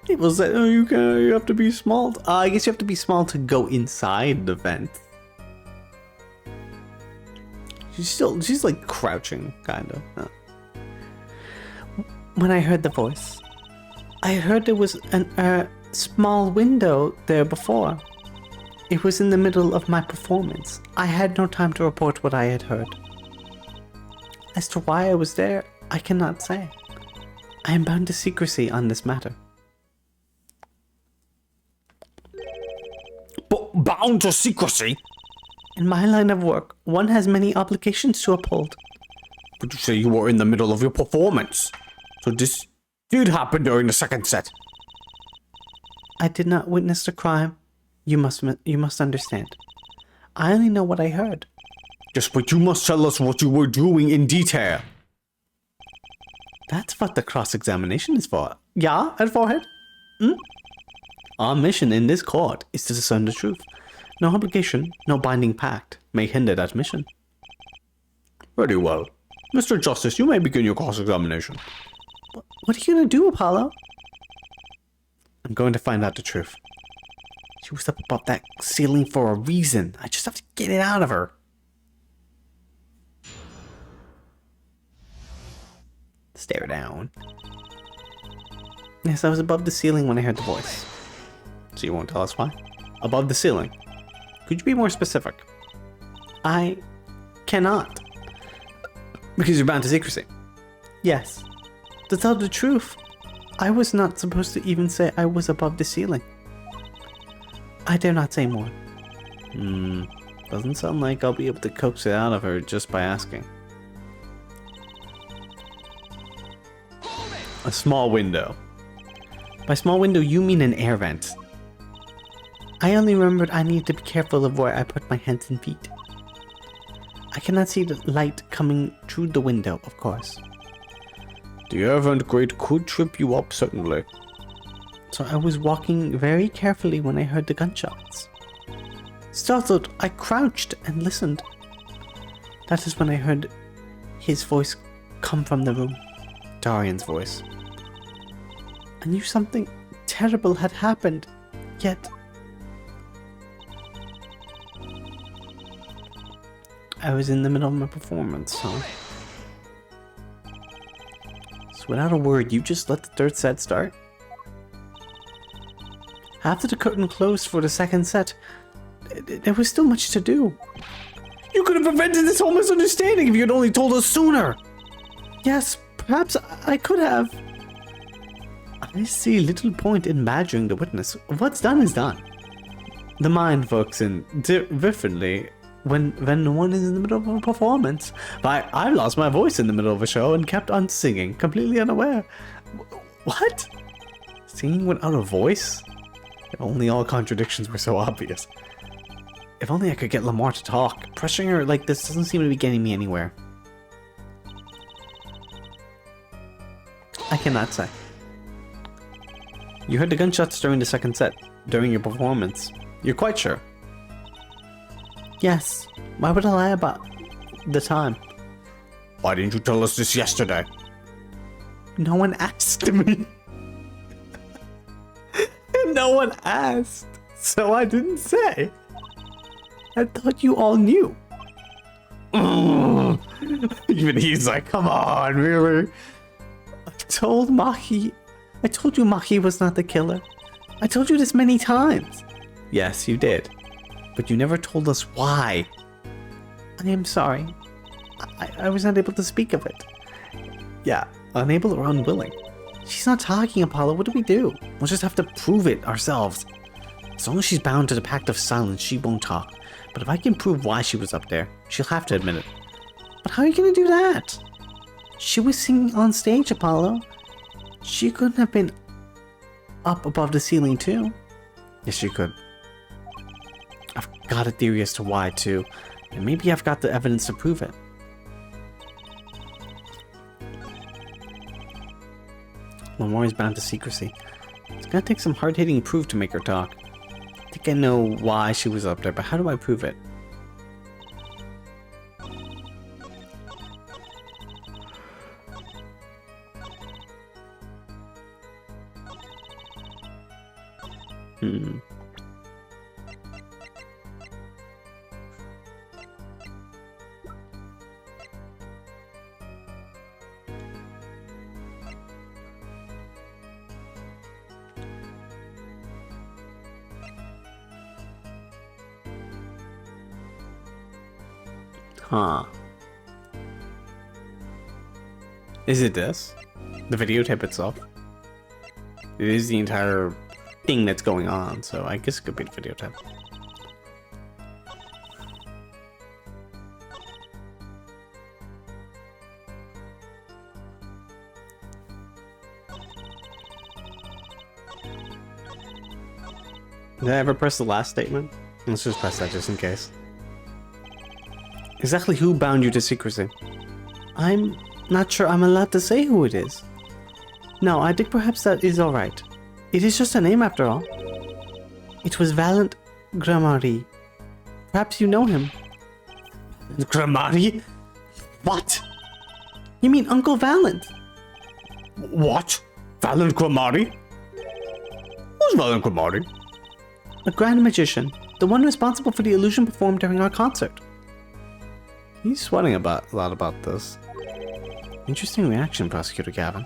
People say, oh, you have to be small. I guess you have to be small to go inside the vent. She's like crouching, kind of. When I heard the voice, I heard there was a small window there before. It was in the middle of my performance. I had no time to report what I had heard. As to why I was there, I cannot say. I am bound to secrecy on this matter. Bound to secrecy? In my line of work, one has many obligations to uphold. But you say you were in the middle of your performance. So this did happen during the second set. I did not witness the crime. You must understand. I only know what I heard. Yes, but you must tell us what you were doing in detail. That's what the cross-examination is for. Yeah, and forehead? Our mission in this court is to discern the truth. No obligation, no binding pact may hinder that mission. Very well. Mr. Justice, you may begin your cross-examination. What are you going to do, Apollo? I'm going to find out the truth. She was up above that ceiling for a reason. I just have to get it out of her. Stare down. Yes, I was above the ceiling when I heard the voice. So you won't tell us why? Above the ceiling. Could you be more specific? I cannot. Because you're bound to secrecy. Yes. To tell the truth, I was not supposed to even say I was above the ceiling. I dare not say more. Doesn't sound like I'll be able to coax it out of her just by asking. A small window. By small window, you mean an air vent. I only remembered I needed to be careful of where I put my hands and feet. I cannot see the light coming through the window, of course. The air vent grate could trip you up suddenly. So I was walking very carefully when I heard the gunshots. Startled, I crouched and listened. That is when I heard his voice come from the room. Darian's voice. I knew something terrible had happened, yet I was in the middle of my performance, so without a word, you just let the third set start? After the curtain closed for the second set, there was still much to do. You could have prevented this whole misunderstanding if you had only told us sooner! Yes, perhaps I could have. I see little point in badgering the witness. What's done is done. The mind works in differently when one is in the middle of a performance. I lost my voice in the middle of a show and kept on singing, completely unaware. What? Singing without a voice? If only all contradictions were so obvious. If only I could get Lamar to talk. Pressuring her like this doesn't seem to be getting me anywhere. I cannot say. You heard the gunshots during the second set, during your performance. You're quite sure? Yes. Why would I lie about the time? Why didn't you tell us this yesterday? No one asked me. No one asked, so I didn't say. I thought you all knew. Even he's like, come on, really? I told you Maki was not the killer. I told you this many times. Yes, you did. But you never told us why. I am sorry. I was not able to speak of it. Yeah, unable or unwilling. She's not talking, Apollo. What do we do? We'll just have to prove it ourselves. As long as she's bound to the pact of silence, she won't talk. But if I can prove why she was up there, she'll have to admit it. But how are you going to do that? She was singing on stage, Apollo. She couldn't have been up above the ceiling, too. Yes, she could. I've got a theory as to why, too. And maybe I've got the evidence to prove it. Lamar is bound to secrecy. It's gonna take some hard-hitting proof to make her talk. I think I know why she was up there, but how do I prove it? Huh. Is it this? The videotape itself? It is the entire thing that's going on, so I guess it could be the videotape. Did I ever press the last statement? Let's just press that just in case. Exactly who bound you to secrecy? I'm not sure I'm allowed to say who it is. No, I think perhaps that is alright. It is just a name after all. It was Valant Gramari. Perhaps you know him. Gramari? What? You mean Uncle Valant? What? Valant Gramari? Who's Valant Gramari? A grand magician. The one responsible for the illusion performed during our concert. He's sweating a lot about this. Interesting reaction, Prosecutor Gavin.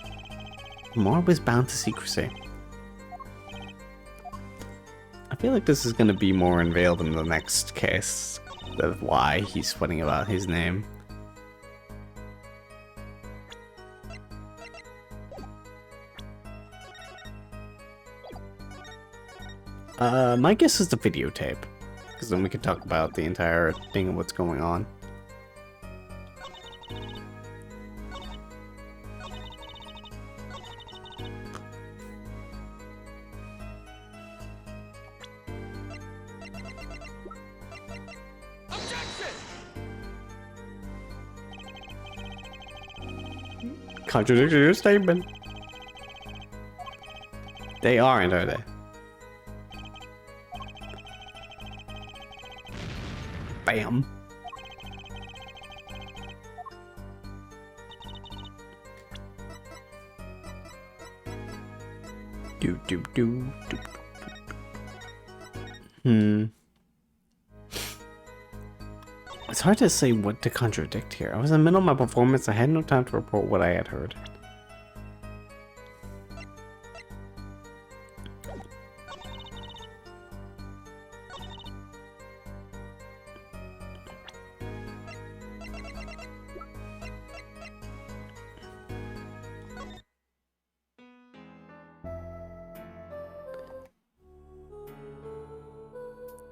Lamar was bound to secrecy. I feel like this is going to be more unveiled in the next case of why he's sweating about his name. My guess is the videotape. Because then we can talk about the entire thing and what's going on. Contradiction your statement. They aren't, are they? Bam. Do. It's hard to say what to contradict here. I was in the middle of my performance. I had no time to report what I had heard.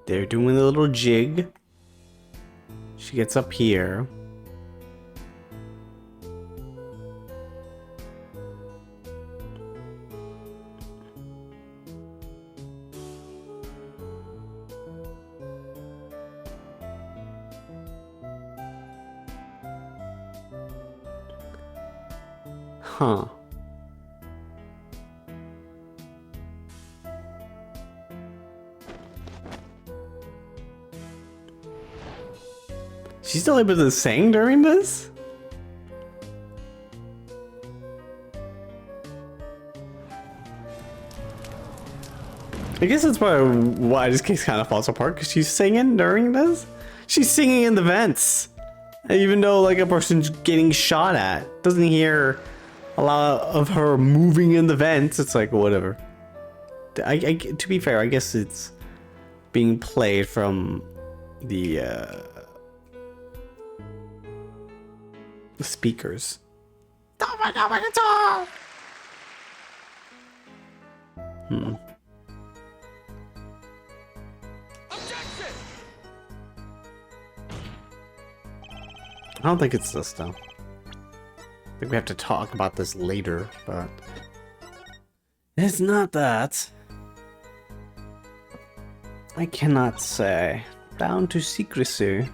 They're doing a little jig. She gets up here. Huh. She's still able to sing during this? I guess that's probably why this case kind of falls apart, because she's singing during this? She's singing in the vents. Even though like a person's getting shot at, doesn't hear a lot of her moving in the vents. It's like, whatever. To be fair, I guess it's being played from the speakers. I don't think it's this though. I think we have to talk about this later, but it's not that. I cannot say. Bound to secrecy.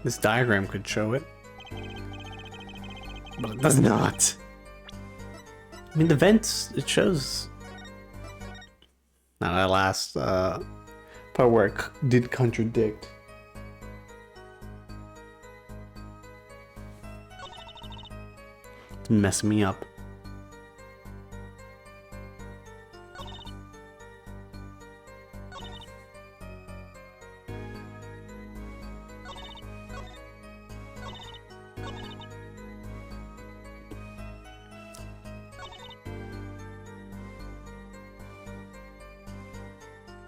This diagram could show it, but it does not. I mean, the vents, it shows. Now that last part where it did contradict. It's messing me up.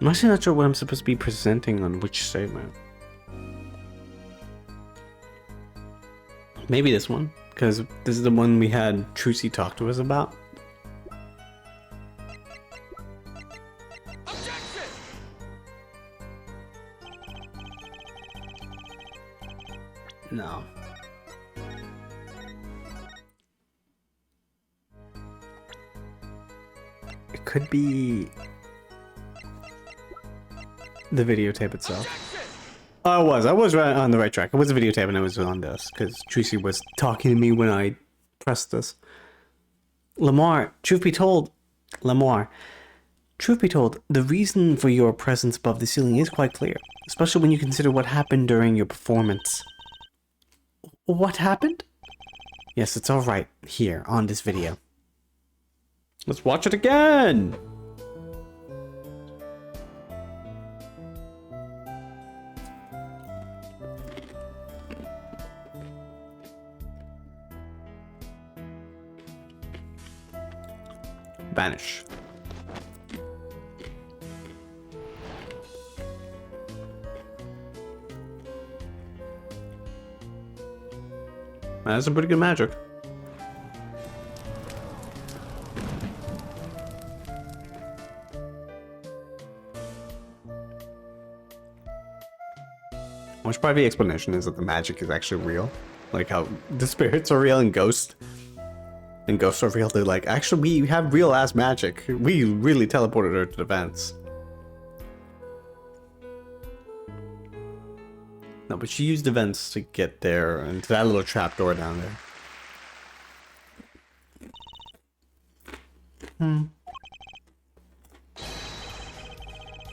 I'm actually not sure what I'm supposed to be presenting on which statement. Maybe this one, because this is the one we had Trucy talk to us about. No. It could be the videotape itself. Oh, I was right on the right track. It was a videotape and it was on this because Tracy was talking to me when I pressed this. Lamar, truth be told, the reason for your presence above the ceiling is quite clear, especially when you consider what happened during your performance. What happened? Yes, it's all right here on this video. Let's watch it again. Vanish. That's some pretty good magic. Which part of the explanation is that the magic is actually real. Like how the spirits are real and ghosts are real. They're like, actually, we have real ass magic. We really teleported her to the vents. No, but she used the vents to get there and to that little trapdoor down there.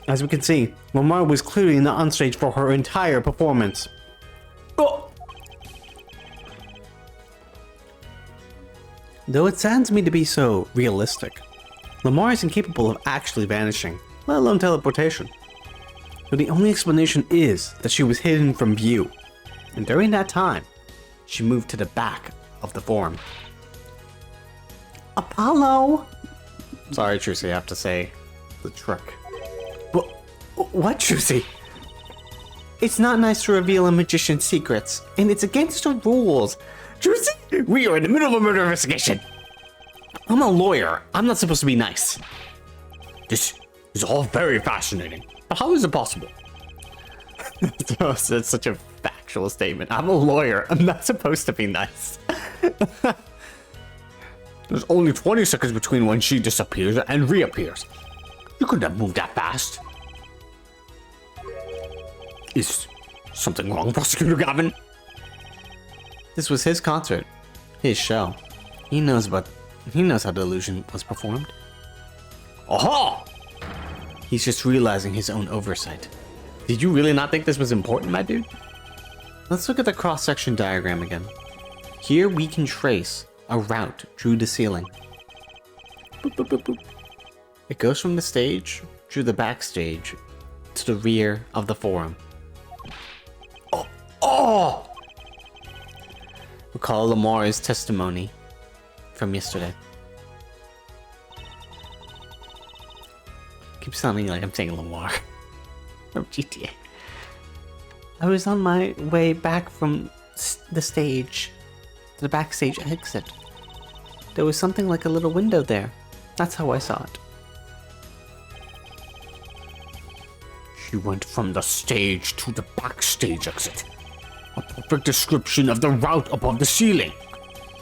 As we can see, Lamar was clearly not on stage for her entire performance. Oh! Though it saddens me to be so realistic, Lamar is incapable of actually vanishing, let alone teleportation. So the only explanation is that she was hidden from view, and during that time, she moved to the back of the forum. Apollo! Sorry, Trucy, I have to say the trick. What, Trucy? It's not nice to reveal a magician's secrets, and it's against the rules. Trucy, we are in the middle of a murder investigation. I'm a lawyer. I'm not supposed to be nice. This is all very fascinating. But how is it possible? It's such a factual statement. I'm a lawyer. I'm not supposed to be nice. There's only 20 seconds between when she disappears and reappears. You couldn't have moved that fast. Is something wrong, Prosecutor Gavin? This was his concert. His show. He knows how the illusion was performed. Aha! He's just realizing his own oversight. Did you really not think this was important, my dude? Let's look at the cross-section diagram again. Here we can trace a route through the ceiling. Boop, boop, boop, boop. It goes from the stage through the backstage to the rear of the forum. Oh! Recall Lamar's testimony from yesterday. Keeps sounding like I'm saying Lamar from GTA. I was on my way back from the stage to the backstage exit. There was something like a little window there. That's how I saw it. She went from the stage to the backstage exit. A perfect description of the route above the ceiling.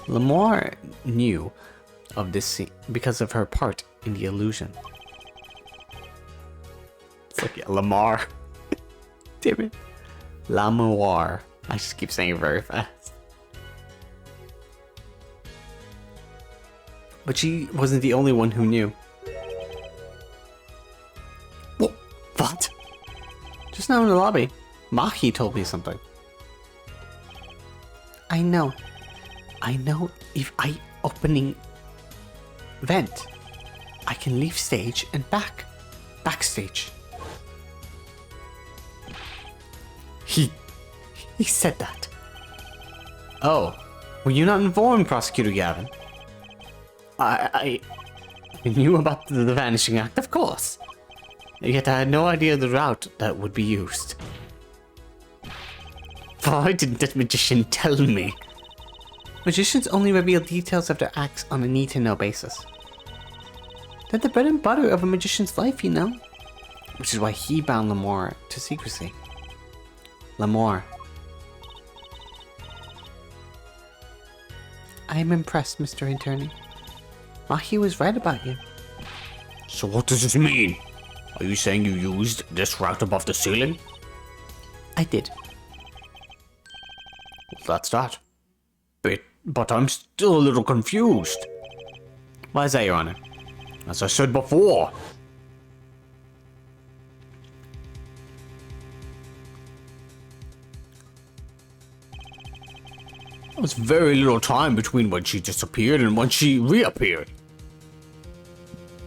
Lamar knew of this scene because of her part in the illusion. It's like, yeah, Lamar. Damn it. Lamar. I just keep saying it very fast. But she wasn't the only one who knew. What? Just now in the lobby, Mahi told me something. I know if I opening vent, I can leave stage and backstage. He said that. Oh, were you not informed, Prosecutor Gavin? I knew about the vanishing act, of course. Yet I had no idea the route that would be used. Why didn't that magician tell me? Magicians only reveal details of their acts on a need-to-know basis. They're the bread and butter of a magician's life, you know? Which is why he bound Lamar to secrecy. Lamar. I am impressed, Mr. Attorney. Mahi was right about you. So what does this mean? Are you saying you used this route above the ceiling? I did. Well, that's that. But I'm still a little confused. Why is that, Your Honor? As I said before. There was very little time between when she disappeared and when she reappeared.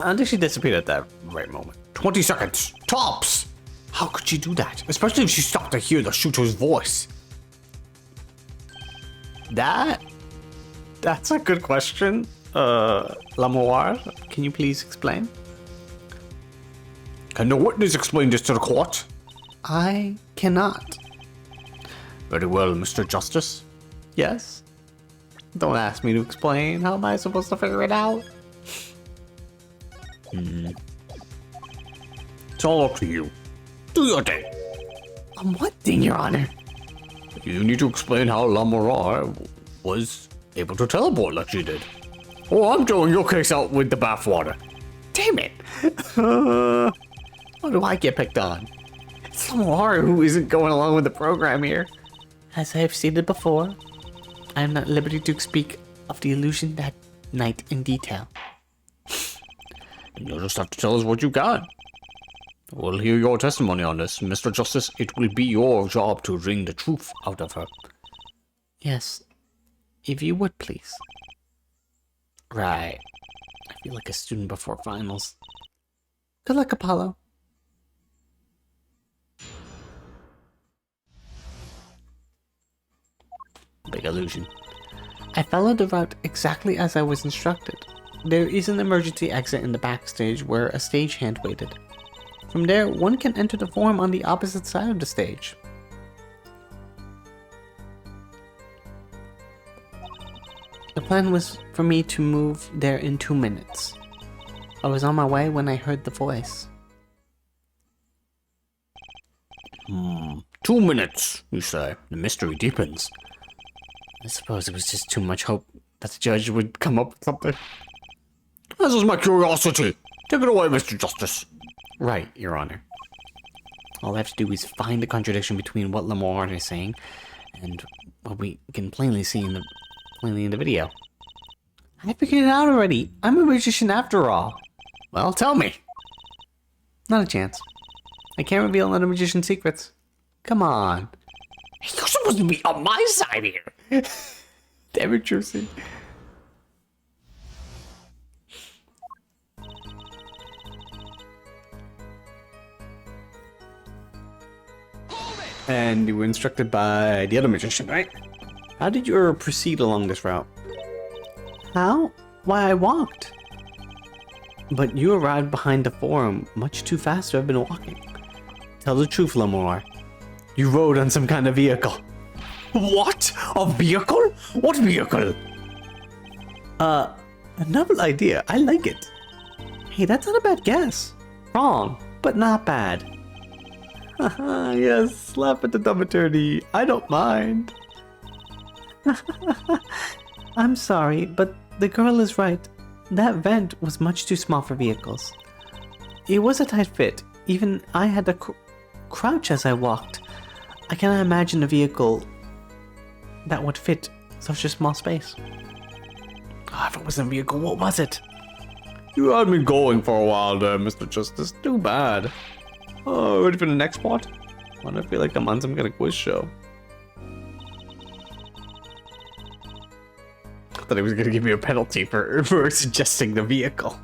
I don't think she disappeared at that right moment. 20 seconds, tops! How could she do that? Especially if she stopped to hear the shooter's voice. That's a good question. Lamar, can you please explain? Can the witness explain this to the court? I cannot. Very well, Mr. Justice. Yes? Don't ask me to explain. How am I supposed to figure it out? It's all up to you. Do your thing. What thing, Your Honor? You need to explain how Lamorare was able to teleport like she did. Or I'm throwing your case out with the bathwater. Damn it! Why do I get picked on? It's Lamar who isn't going along with the program here. As I have stated before, I am not at liberty to speak of the illusion that night in detail. And you'll just have to tell us what you got. We'll hear your testimony on this. Mr. Justice, it will be your job to wring the truth out of her. Yes, if you would, please. Right. I feel like a student before finals. Good luck, Apollo. Big illusion. I followed the route exactly as I was instructed. There is an emergency exit in the backstage where a stagehand waited. From there, one can enter the forum on the opposite side of the stage. The plan was for me to move there in 2 minutes. I was on my way when I heard the voice. 2 minutes, you say. The mystery deepens. I suppose it was just too much hope that the judge would come up with something. This is my curiosity. Take it away, Mr. Justice. Right, Your Honor. All I have to do is find the contradiction between what Lamar is saying and what we can plainly see in the video. I figured it out already. I'm a magician after all. Well, tell me. Not a chance. I can't reveal another magician's secrets. Come on. You're supposed to be on my side here. Damn it, Trucy. And you were instructed by the other magician, right? How did you proceed along this route? How? Why, I walked. But you arrived behind the forum much too fast to have been walking. Tell the truth, Lamar. You rode on some kind of vehicle. What? A vehicle? What vehicle? A novel idea. I like it. Hey, that's not a bad guess. Wrong, but not bad. Haha, yes, laugh at the dumb attorney. I don't mind. I'm sorry, but the girl is right. That vent was much too small for vehicles. It was a tight fit. Even I had to crouch as I walked. I cannot imagine a vehicle that would fit such a small space. Oh, if it wasn't a vehicle, what was it? You had me going for a while there, Mr. Justice. Too bad. Oh, ready for the next part? Why do I feel like I'm on some kind of quiz show? I thought he was gonna give me a penalty for suggesting the vehicle.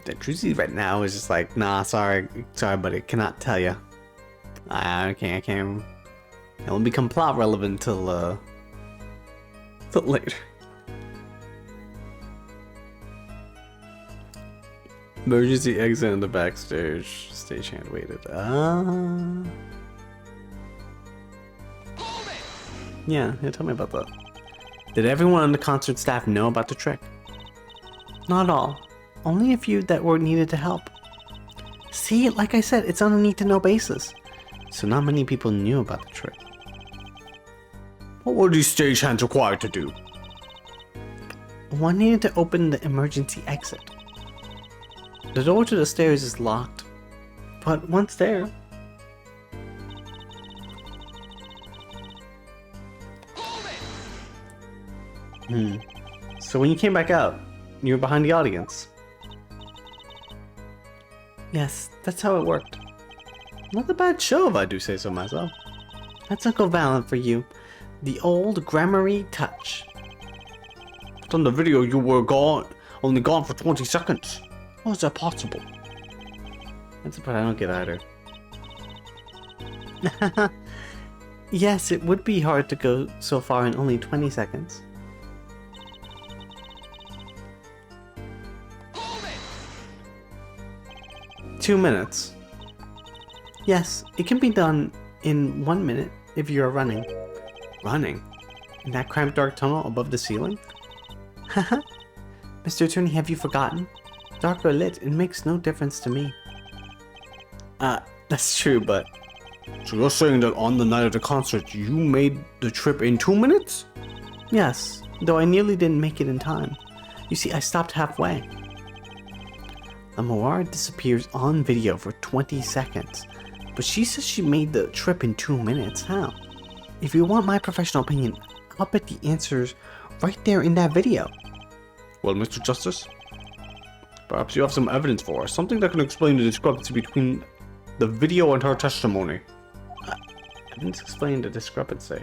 The Trucy right now is just like, nah, sorry, buddy, cannot tell you. I can't. It won't become plot relevant till later. Emergency exit in the backstage. Stagehand waited. Yeah, tell me about that. Did everyone on the concert staff know about the trick? Not all. Only a few that were needed to help. See, like I said, it's on a need-to-know basis. So not many people knew about the trick. What were these stagehands required to do? One needed to open the emergency exit. The door to the stairs is locked, but once there... So when you came back out, you were behind the audience? Yes, that's how it worked. Not a bad show if I do say so myself. That's Uncle Valent for you. The old grammary touch. But on the video you were only gone for 20 seconds. How is that possible? That's the part I don't get either. Yes, it would be hard to go so far in only 20 seconds. Hold it! 2 minutes. Yes, it can be done in 1 minute. if you are running. Running? In that cramped dark tunnel above the ceiling? Haha. Mr. Attorney, have you forgotten? Dark or lit, it makes no difference to me. That's true, but... So you're saying that on the night of the concert, you made the trip in 2 minutes? Yes, though I nearly didn't make it in time. You see, I stopped halfway. Lamoire disappears on video for 20 seconds, but she says she made the trip in 2 minutes. How? If you want my professional opinion, I'll bet the answer's right there in that video. Well, Mr. Justice, perhaps you have some evidence for us, something that can explain the discrepancy between the video and her testimony. Evidence explain the discrepancy.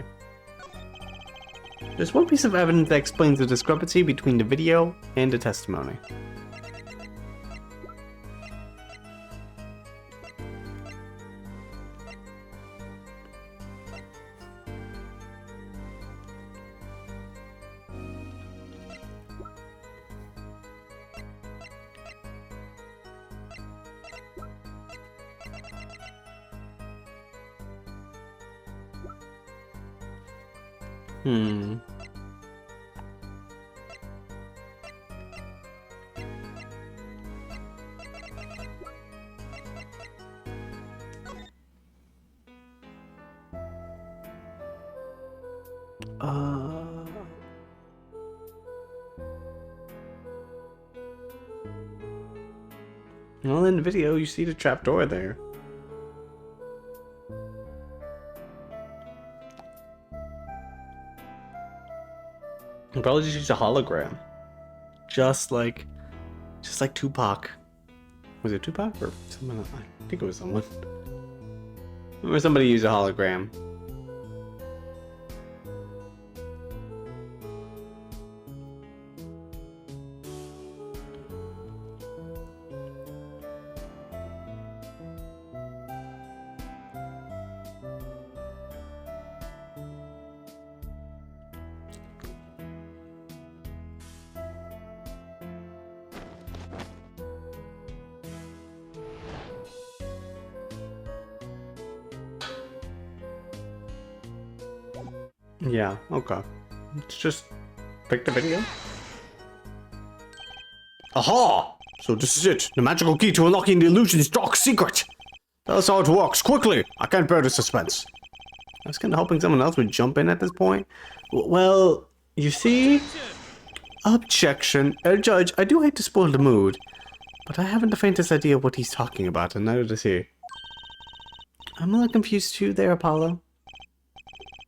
There's one piece of evidence that explains the discrepancy between the video and the testimony. Hmm. Well, in the video, you see the trapdoor there. You probably just use a hologram. Just like Tupac. Was it Tupac or someone else? I think it was someone. Or somebody used a hologram. Yeah, okay. Let's just pick the video. Aha! So this is it, the magical key to unlocking the illusion's dark secret. Tell us how it works, quickly! I can't bear the suspense. I was kind of hoping someone else would jump in at this point. Well, you see? Objection. Judge, I do hate to spoil the mood, but I haven't the faintest idea what he's talking about, and neither does he. I'm a little confused too there, Apollo.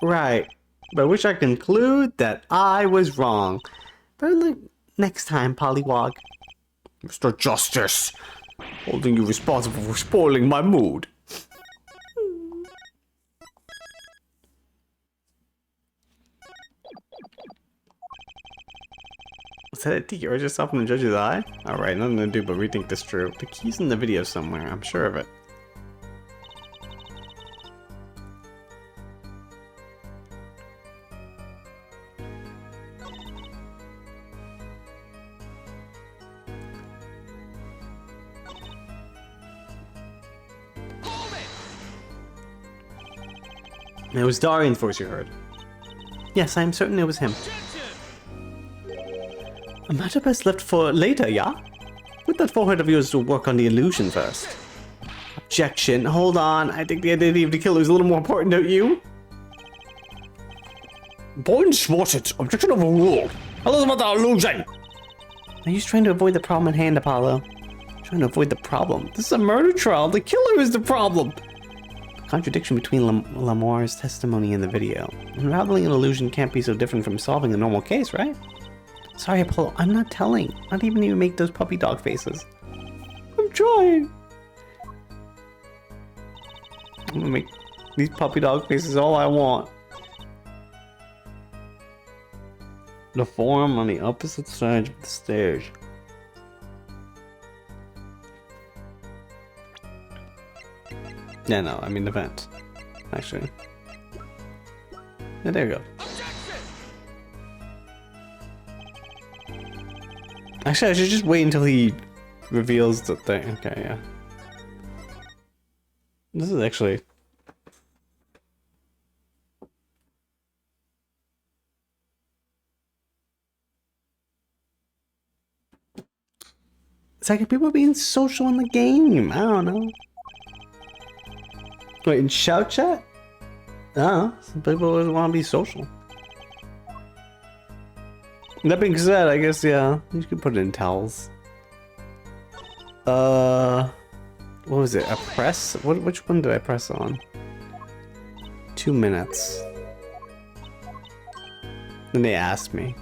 Right. By which I conclude that I was wrong. But like next time, Pollywog. Mr. Justice, holding you responsible for spoiling my mood. Was that a tear just off in the judge's eye? Alright, nothing to do but rethink this true. The key's in the video somewhere, I'm sure of it. It was Darian's voice you heard. Yes, I am certain it was him. A matter best left for later, yeah? Put that forehead of yours to work on the illusion first. Objection. Hold on. I think the identity of the killer is a little more important, don't you? Point spotted. Objection overruled. Tell us about the illusion. Are you trying to avoid the problem at hand, Apollo? Trying to avoid the problem. This is a murder trial. The killer is the problem. Contradiction between Lamoire's testimony and the video. Unraveling an illusion can't be so different from solving a normal case, right? Sorry, Apollo, I'm not telling. Not even you make those puppy dog faces. I'm trying. I'm gonna make these puppy dog faces all I want. The forum on the opposite side of the stairs. Yeah, no, I mean the vent. Actually. Yeah, there you go. Actually, I should just wait until he reveals the thing. Okay, yeah. This is actually... It's like people being social in the game. I don't know. Wait, in shout chat? Oh, some people always want to be social. That being said, I guess, yeah, you could put it in towels. What was it? A press? Which one did I press on? 2 minutes. Then they asked me.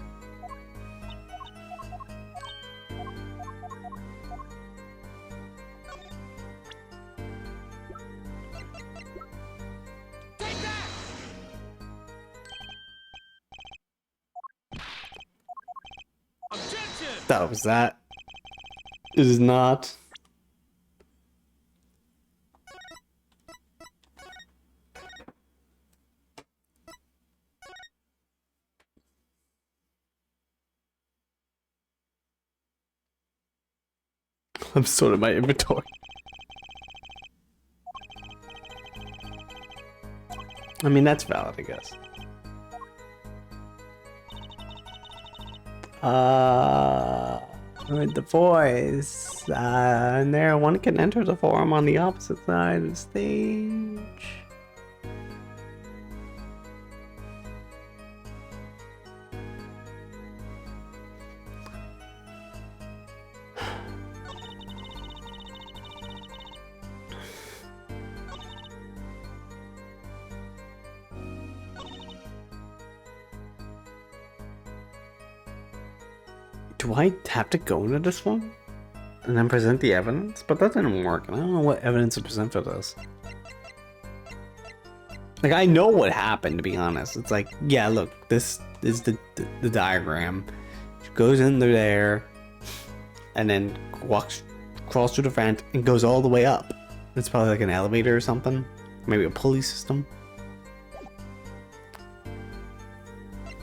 That was that. It is not. I'm sorting my inventory. I mean, that's valid, I guess. With the voice, and there, one can enter the forum on the opposite side of the stage. Do I have to go into this one? And then present the evidence? But that didn't work, and I don't know what evidence to present for this. Like, I know what happened, to be honest. It's like, yeah, look, this is the diagram. She goes into there, and then crawls through the vent, and goes all the way up. It's probably like an elevator or something. Maybe a pulley system.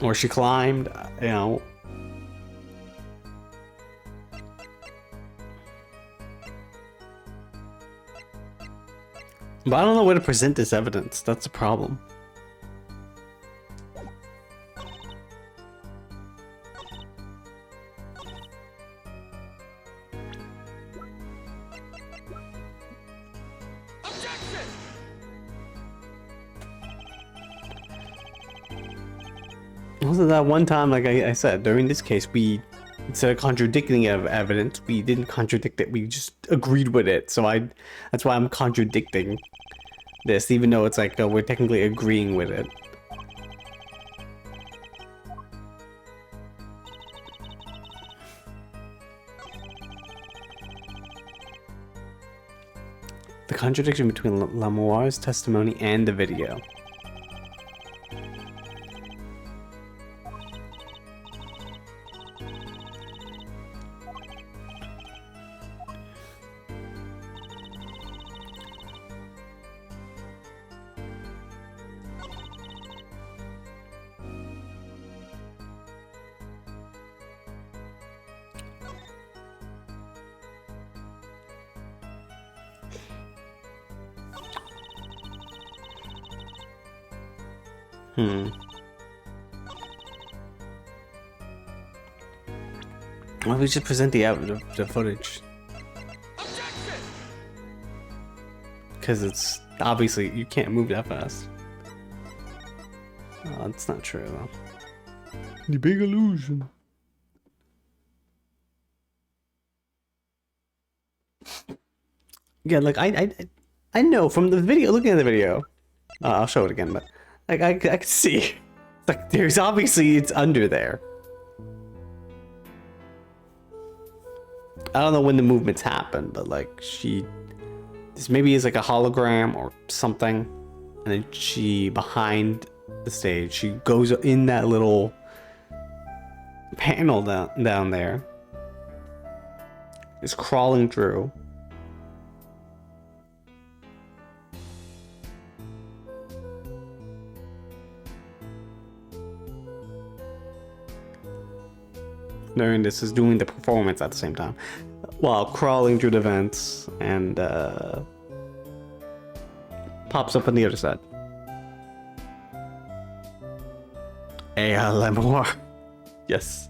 Or she climbed, you know. But I don't know where to present this evidence. That's the problem. Objection! Also, that one time, like I said, during this case, we, instead of contradicting evidence, we didn't contradict it. We just agreed with it. So that's why I'm contradicting this, even though it's like we're technically agreeing with it. The contradiction between Lamoire's testimony and the video. Why don't we just present the footage? Because it's obviously you can't move that fast. Oh, that's not true though. The big illusion. Yeah, like I know from the video. Looking at the video, I'll show it again, but like I can see. Like there's obviously it's under there. I don't know when the movements happen, but like this maybe is like a hologram or something, and then she behind the stage, she goes in that little panel down there, is crawling through. During this is doing the performance at the same time while crawling through the vents, and pops up on the other side. Lemoire. Yes.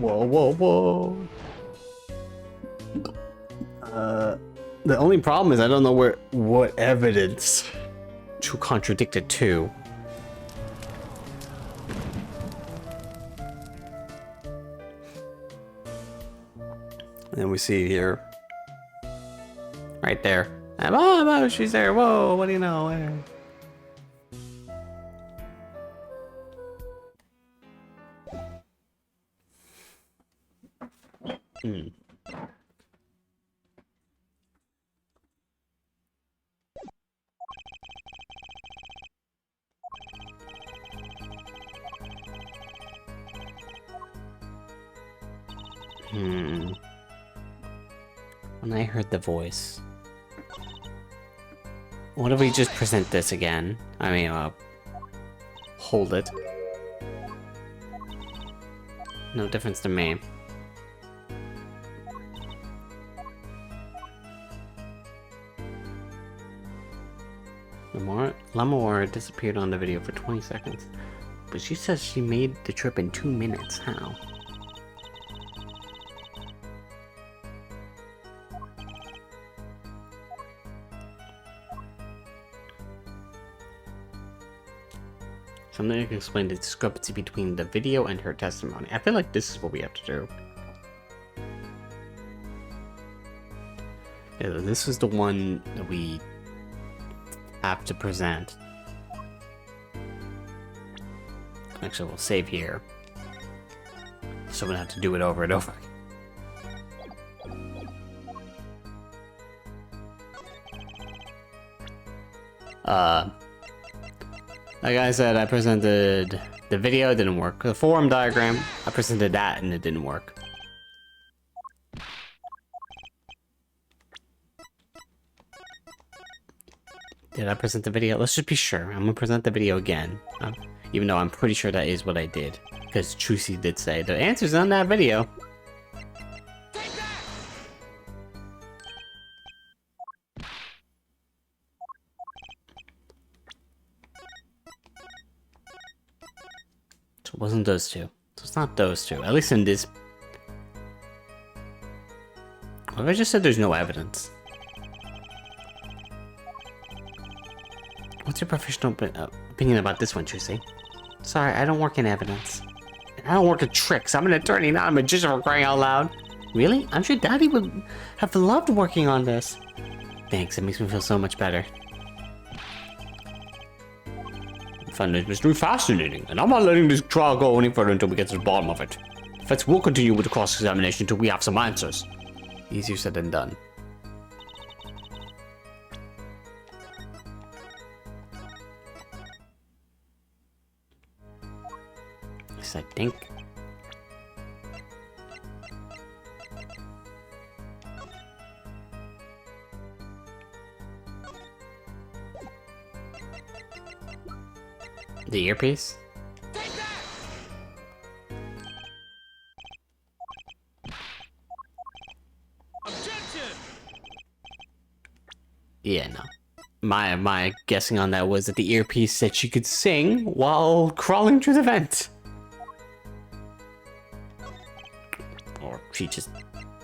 Whoa, whoa, whoa. The only problem is I don't know what evidence to contradict it to. And we see here. Right there. Oh, she's there. Whoa, what do you know? When I heard the voice. What if we just present this again? I mean, hold it. No difference to me. Lamar disappeared on the video for 20 seconds. But she says she made the trip in 2 minutes. How? Something that can explain the discrepancy between the video and her testimony. I feel like this is what we have to do. Yeah, this is the one that we have to present. Actually, we'll save here. So we'll have to do it over and over. Like I said, I presented the video, it didn't work. The forum diagram, I presented that and it didn't work. Did I present the video? Let's just be sure. I'm gonna present the video again. Even though I'm pretty sure that is what I did. Because Trucy did say the answer's on that video. So it wasn't those two. So it's not those two. At least in this. What if I just said there's no evidence? What's your professional opinion about this one, Trucy? Sorry, I don't work in evidence. And I don't work in tricks. I'm an attorney, not a magician, for crying out loud. Really? I'm sure Daddy would have loved working on this. Thanks, it makes me feel so much better. I find this mystery fascinating, and I'm not letting this trial go any further until we get to the bottom of it. Defense will continue with the cross-examination until we have some answers. Easier said than done. Yes, I think. The earpiece? Yeah, no. My guessing on that was that the earpiece said she could sing while crawling through the vent. Or she just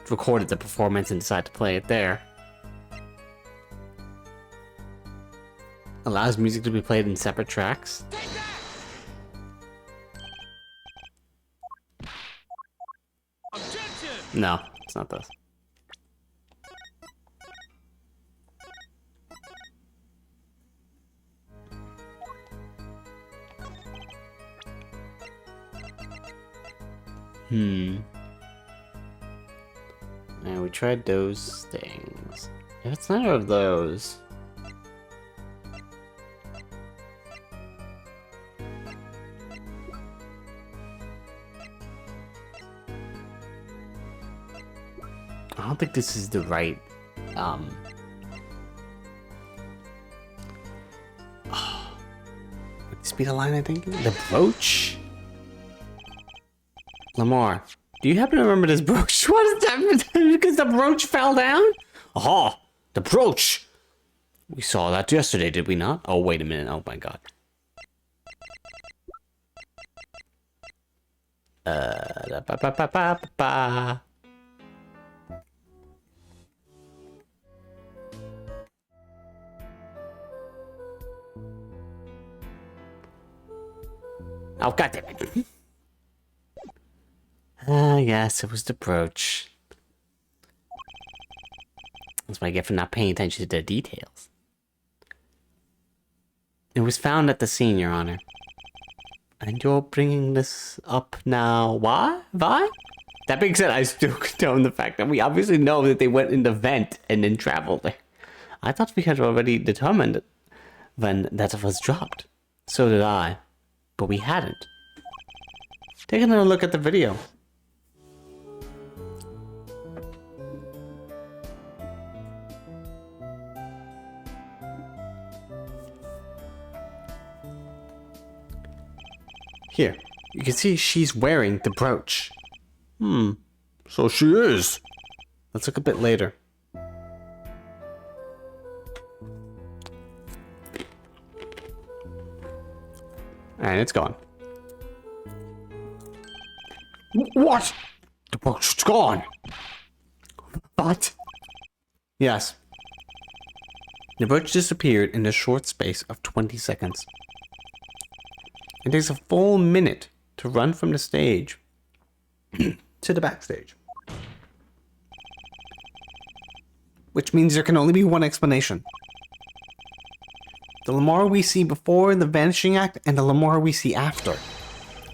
recorded the performance and decided to play it there. Allows music to be played in separate tracks. No, it's not this. Yeah, we tried those things. If it's neither of those. I don't think this is the right, speed of line, I think? The brooch? Lamar, do you happen to remember this brooch? What is that? Because the brooch fell down? Aha! The brooch! We saw that yesterday, did we not? Oh, wait a minute. Oh my god. Ba-ba-ba-ba-ba. Oh, goddammit. Ah, yes, it was the brooch. That's what I get for not paying attention to the details. It was found at the scene, Your Honor. And you're bringing this up now. Why? Why? That being said, I still condone the fact that we obviously know that they went in the vent and then traveled there. I thought we had already determined when that was dropped. So did I. But we hadn't. Take another look at the video. Here, you can see she's wearing the brooch. So she is. Let's look a bit later. And it's gone. What? The brooch is gone. What? Yes. The brooch disappeared in a short space of 20 seconds. It takes a full minute to run from the stage to the backstage. Which means there can only be one explanation. The Lamar we see before the Vanishing Act and the Lamar we see after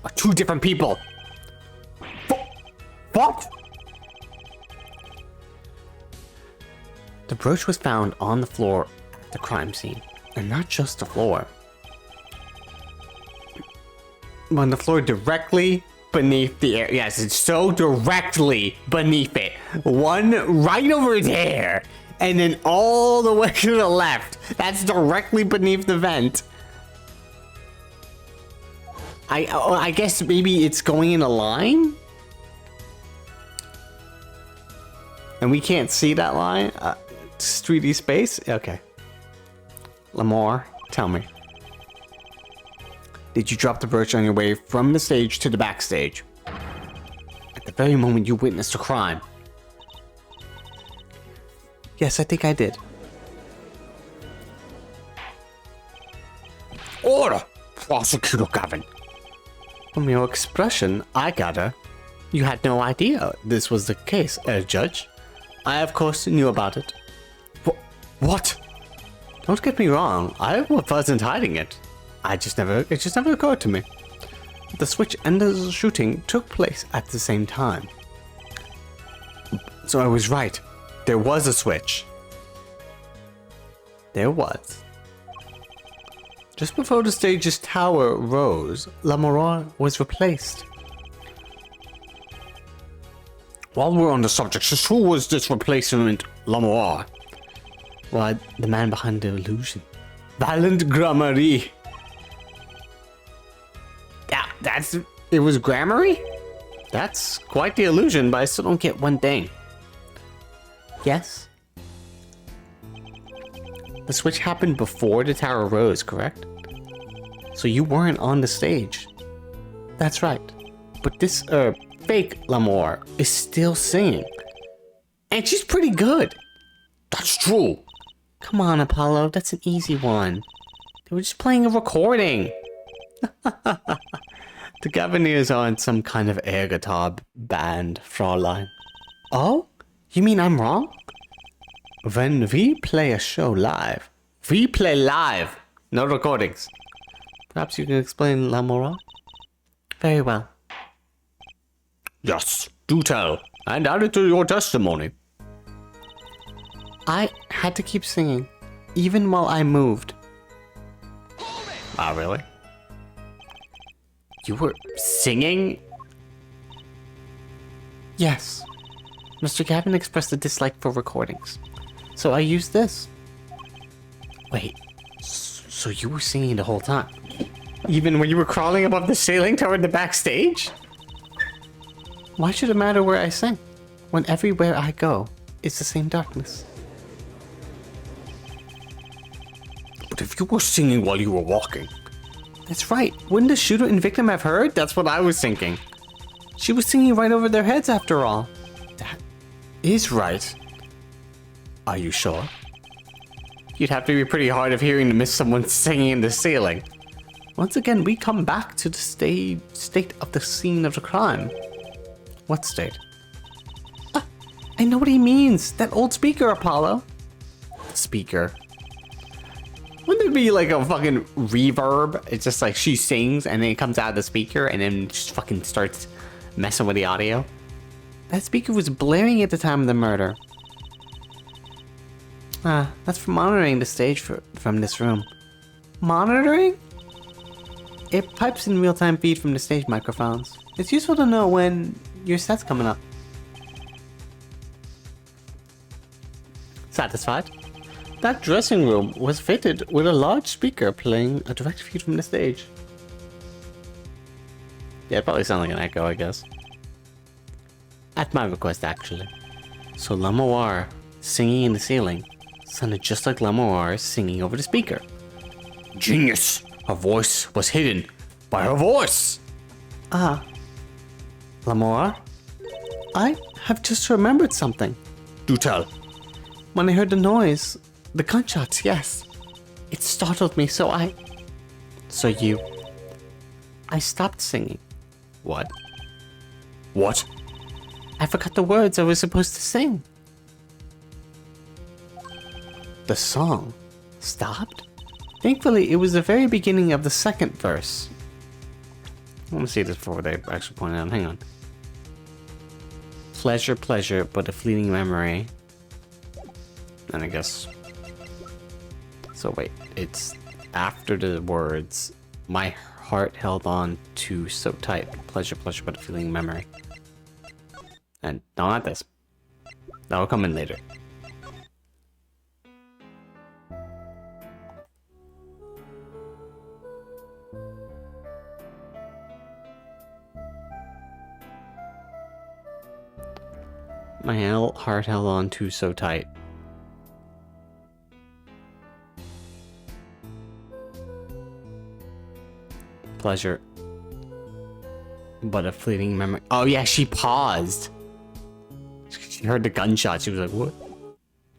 are two different people. What? The brooch was found on the floor at the crime scene. And not just the floor. On the floor directly beneath the air. Yes, it's so directly beneath it. One right over there. And then all the way to the left. That's directly beneath the vent. I guess maybe it's going in a line? And we can't see that line? It's 3D space? Okay. Lamar, tell me. Did you drop the brooch on your way from the stage to the backstage? At the very moment you witnessed a crime? Yes, I think I did. Order, Prosecutor Gavin. From your expression, I gather you had no idea this was the case, Judge. I, of course, knew about it. What? Don't get me wrong, I wasn't hiding it. It just never occurred to me. The switch and the shooting took place at the same time. So I was right. There was a switch. There was. Just before the stage's tower rose, Lamar was replaced. While we're on the subject, just who was this replacement Lamar? Why, the man behind the illusion. Valent Gramarye. It was Gramarye? That's quite the illusion, but I still don't get one thing. Yes? The switch happened before the tower rose, correct? So you weren't on the stage. That's right. But this, fake Lamar is still singing. And she's pretty good. That's true. Come on, Apollo, that's an easy one. They were just playing a recording. The Gaviniers aren't some kind of air guitar band, Fraulein. Oh? You mean I'm wrong? When we play a show live, we play live, no recordings. Perhaps you can explain, Lamora? Very well. Yes, do tell, and add it to your testimony. I had to keep singing, even while I moved. Ah, really? You were singing? Yes. Mr. Gavin expressed a dislike for recordings. So I used this. Wait, so you were singing the whole time? Even when you were crawling above the ceiling toward the backstage? Why should it matter where I sing, when everywhere I go is the same darkness? But if you were singing while you were walking... That's right. Wouldn't the shooter and victim have heard? That's what I was thinking. She was singing right over their heads after all. That is right. Are you sure? You'd have to be pretty hard of hearing to miss someone singing in the ceiling. Once again, we come back to the state of the scene of the crime. What state? Ah, I know what he means. That old speaker, Apollo. Speaker. Wouldn't it be like a fucking reverb? It's just like she sings and then it comes out of the speaker and then just fucking starts messing with the audio. That speaker was blaring at the time of the murder. Ah, that's for monitoring the stage from this room. Monitoring? It pipes in real-time feed from the stage microphones. It's useful to know when your set's coming up. Satisfied? That dressing room was fitted with a large speaker playing a direct feed from the stage. Yeah, it probably sounds like an echo, I guess. At my request, actually. So Lamoir singing in the ceiling sounded just like Lamoir singing over the speaker. Genius! Her voice was hidden by her voice! Ah. Lamoir? I have just remembered something. Do tell. When I heard the noise, the gunshots, yes. It startled me, so I stopped singing. What? What? I forgot the words I was supposed to sing. The song stopped? Thankfully, it was the very beginning of the second verse. Let me see this before they actually point it out. Hang on. Pleasure, pleasure, but a fleeting memory. And I guess... So wait, it's after the words, my heart held on to so tight. Pleasure, pleasure, but a fleeting memory. And no, not this. That'll come in later. My heart held on to so tight. Pleasure. But a fleeting memory. Oh yeah, she paused. She heard the gunshots. She was like, what?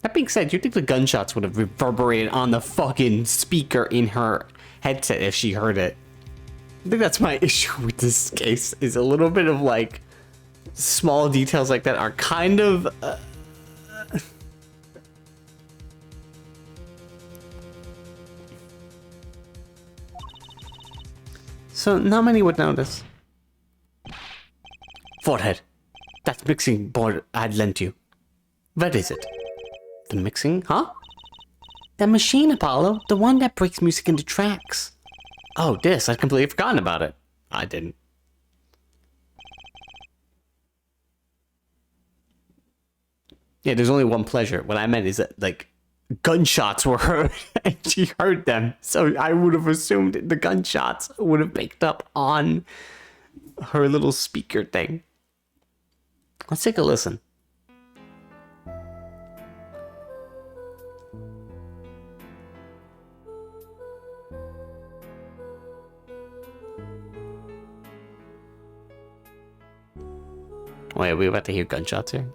That being said, you think the gunshots would have reverberated on the fucking speaker in her headset if she heard it? I think that's my issue with this case, is a little bit of like small details like that are kind of so not many would notice. Forehead. That mixing board I'd lent you. What is it? The mixing, huh? That machine, Apollo. The one that breaks music into tracks. Oh, this. I'd completely forgotten about it. I didn't. Yeah, there's only one pleasure. What I meant is that, like, gunshots were heard, and she heard them. So I would have assumed the gunshots would have picked up on her little speaker thing. Let's take a listen. Wait, are we about to hear gunshots here?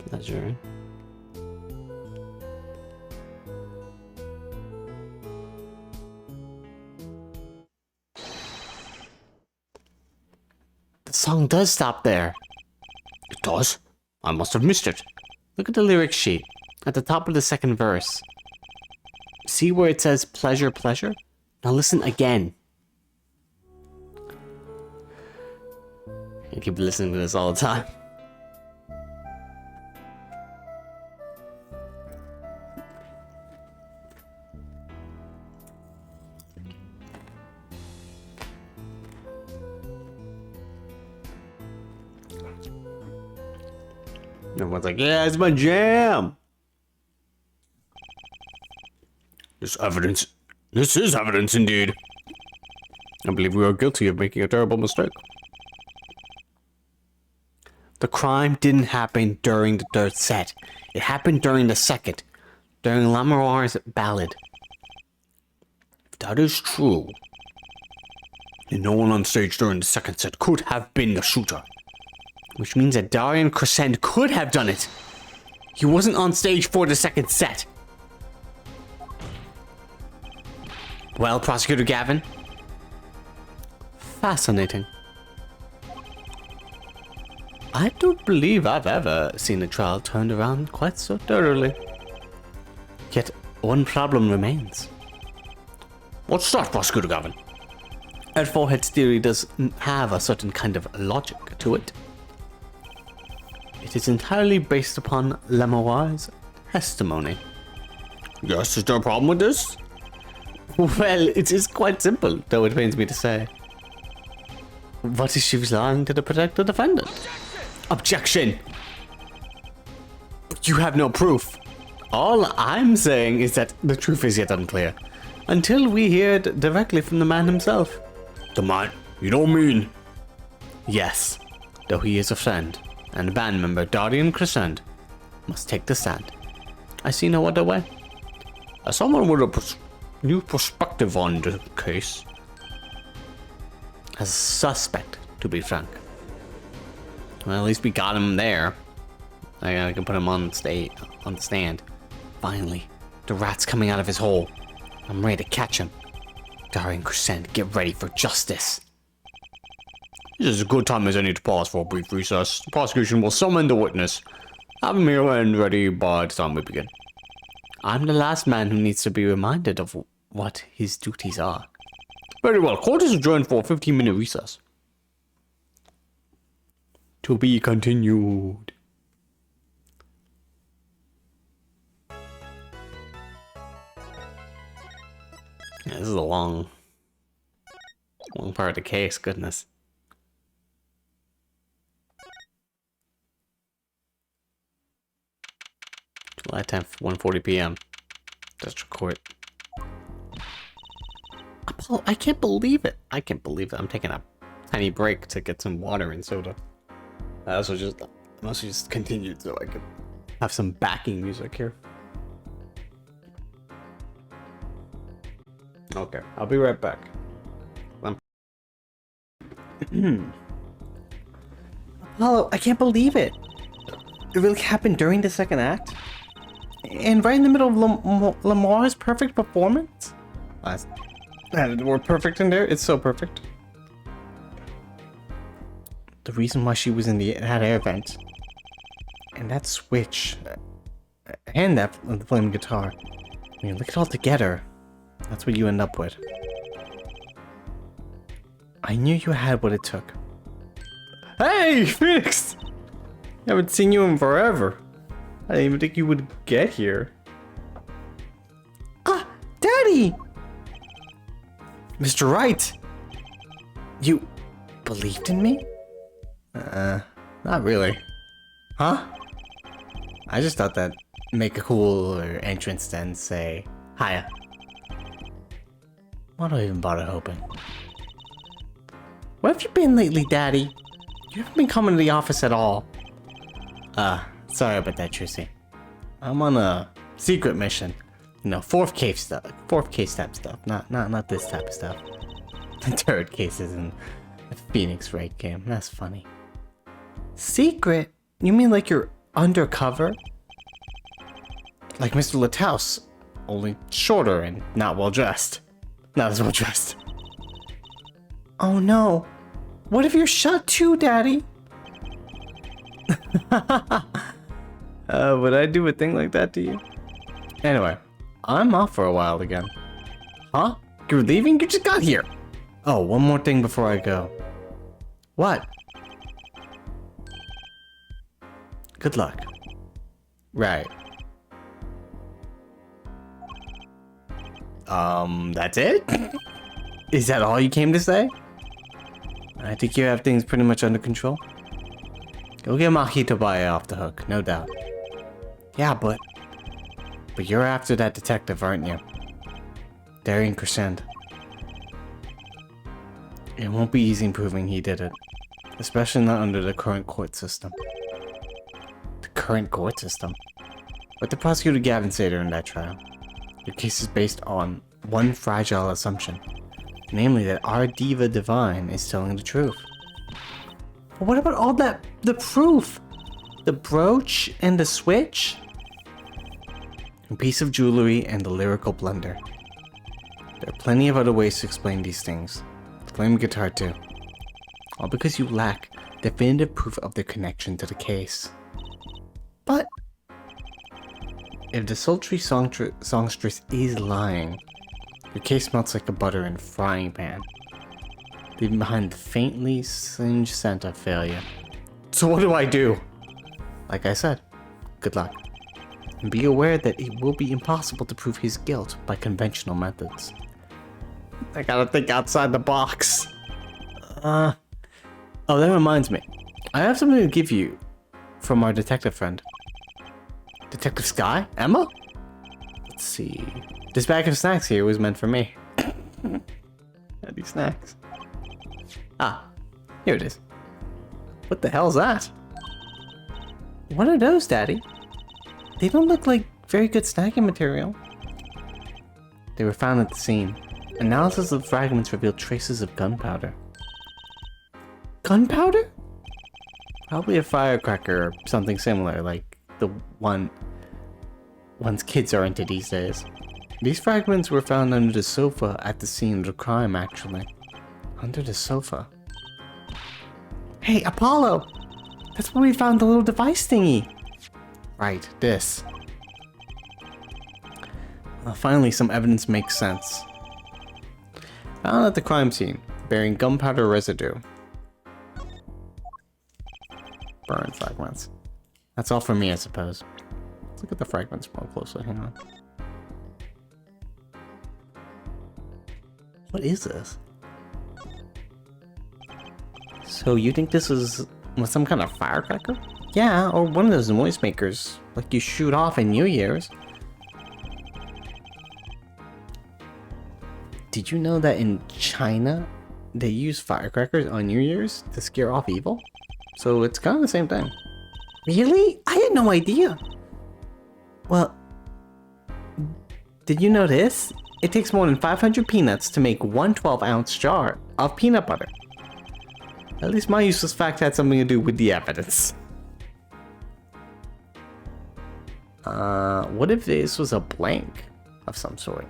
Pleasure. The song does stop there. It does? I must have missed it. Look at the lyric sheet at the top of the second verse. See where it says pleasure, pleasure? Now listen again. I keep listening to this all the time. Everyone's like, yeah, it's my jam. This is evidence indeed. I believe we are guilty of making a terrible mistake. The crime didn't happen during the third set. It happened during the second, during Lamoire's ballad. If that is true, then no one on stage during the second set could have been the shooter. Which means that Darian Crescent could have done it. He wasn't on stage for the second set. Well, Prosecutor Gavin. Fascinating. I don't believe I've ever seen a trial turned around quite so thoroughly. Yet, one problem remains. What's that, Prosecutor Gavin? Ed Forehead's theory does have a certain kind of logic to it. It is entirely based upon Lamoire's testimony. Yes, is there a problem with this? Well, it is quite simple, though it pains me to say. What if she was lying to protect the defendant? Objection! You have no proof. All I'm saying is that the truth is yet unclear, until we hear it directly from the man himself. The man? You don't mean? Yes, though he is a friend, and band member Darian Crescent must take the stand. I see no other way. As someone with a new perspective on the case. As a suspect, to be frank. Well, at least we got him there. I can put him on the stand. Finally, the rat's coming out of his hole. I'm ready to catch him. Darian Crescent, get ready for justice. This is as good time as any to pause for a brief recess. The prosecution will summon the witness. Have him here and ready by the time we begin. I'm the last man who needs to be reminded of what his duties are. Very well. Court is adjourned for a 15-minute recess. To be continued. Yeah, this is a long part of the case, goodness. July 10th, 1:40 p.m. District Court. Apollo, I can't believe it. I can't believe it. I'm taking a tiny break to get some water and soda. I also just continued so I could have some backing music here. Okay, I'll be right back. Apollo, I can't believe it. It really happened during the second act? And right in the middle of Lamoire's perfect performance? Added the word perfect in there. It's so perfect. The reason why she was in that air vent. And that switch. And that the flaming guitar. I mean, look at it all together. That's what you end up with. I knew you had what it took. Hey, Phoenix! I haven't seen you in forever. I didn't even think you would get here. Ah, Daddy! Mr. Wright! You believed in me? Not really. Huh? I just thought that make a cooler entrance then say, hiya. Why do I even bother hoping? Where have you been lately, Daddy? You haven't been coming to the office at all. Sorry about that, Trissy. I'm on a secret mission. You know, fourth case type stuff. Not this type of stuff. The third case is in the Phoenix Wright game. That's funny. Secret? You mean like you're undercover? Like Mr. Lathouse, only shorter and not well dressed. Not as well dressed. Oh no. What if you're shot too, Daddy? Would I do a thing like that to you? Anyway, I'm off for a while again. Huh? You're leaving? You just got here. Oh, one more thing before I go. What? Good luck. Right. That's it? Is that all you came to say? I think you have things pretty much under control. Go get Mahito Bae off the hook, no doubt. Yeah, but you're after that detective, aren't you? Darian Crescent. It won't be easy proving he did it. Especially not under the current court system. current court system. What did Prosecutor Gavin say during that trial? Your case is based on one fragile assumption, namely that our diva divine is telling the truth. But what about all that, the proof? The brooch and the switch? A piece of jewelry and the lyrical blender. There are plenty of other ways to explain these things. The flame guitar too. All because you lack definitive proof of their connection to the case. But if the sultry songstress is lying, your case smells like a butter in a frying pan, leaving behind the faintly singed scent of failure. So what do I do? Like I said, good luck. And be aware that it will be impossible to prove his guilt by conventional methods. I gotta think outside the box. Oh, that reminds me. I have something to give you from our detective friend. Detective Sky? Emma? Let's see. This bag of snacks here was meant for me. These snacks. Ah, here it is. What the hell's that? What are those, Daddy? They don't look like very good snacking material. They were found at the scene. Analysis of the fragments revealed traces of gunpowder. Gunpowder? Probably a firecracker or something similar, like the ones kids are into these days. These fragments were found under the sofa at the scene of the crime, actually. Under the sofa. Hey, Apollo! That's where we found the little device thingy! Right, this. Finally, some evidence makes sense. Found at the crime scene, bearing gunpowder residue. Burn fragments. That's all for me, I suppose. Let's look at the fragments more closely. Hang on. What is this? So you think this was some kind of firecracker? Yeah, or one of those noise makers, like you shoot off in New Year's. Did you know that in China, they use firecrackers on New Year's to scare off evil? So it's kind of the same thing. Really? I had no idea. Well, did you know this? It takes more than 500 peanuts to make one 12-ounce jar of peanut butter. At least my useless fact had something to do with the evidence. What if this was a blank of some sort?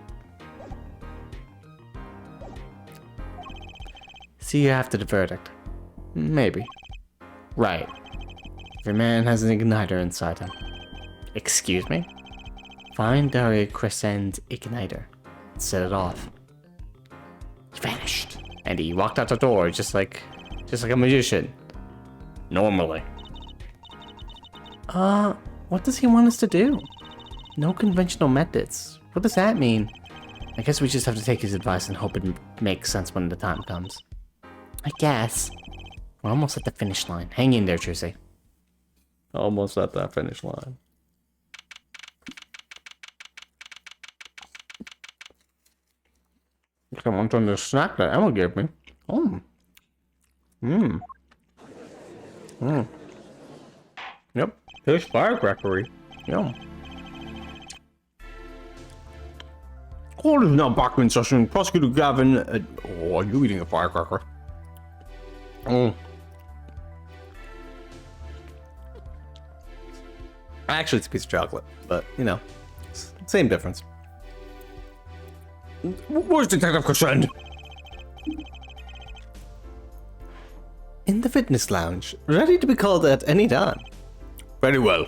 See you after the verdict. Maybe. Right. Every man has an igniter inside him. Excuse me? Find Daria Crescent's igniter. Set it off. He vanished. And he walked out the door just like a magician. Normally. What does he want us to do? No conventional methods. What does that mean? I guess we just have to take his advice and hope it makes sense when the time comes. I guess. We're almost at the finish line. Hang in there, Tracy. Almost at that finish line. Come on, turn this snack that Emma gave me. Oh. Yep. Here's firecrackery. Yum. Court is now back in session. Prosecutor Gavin. Oh, are you eating a firecracker? Oh. Actually, it's a piece of chocolate, but you know, same difference. Where's Detective Crescent? In the fitness lounge, ready to be called at any time. Very well.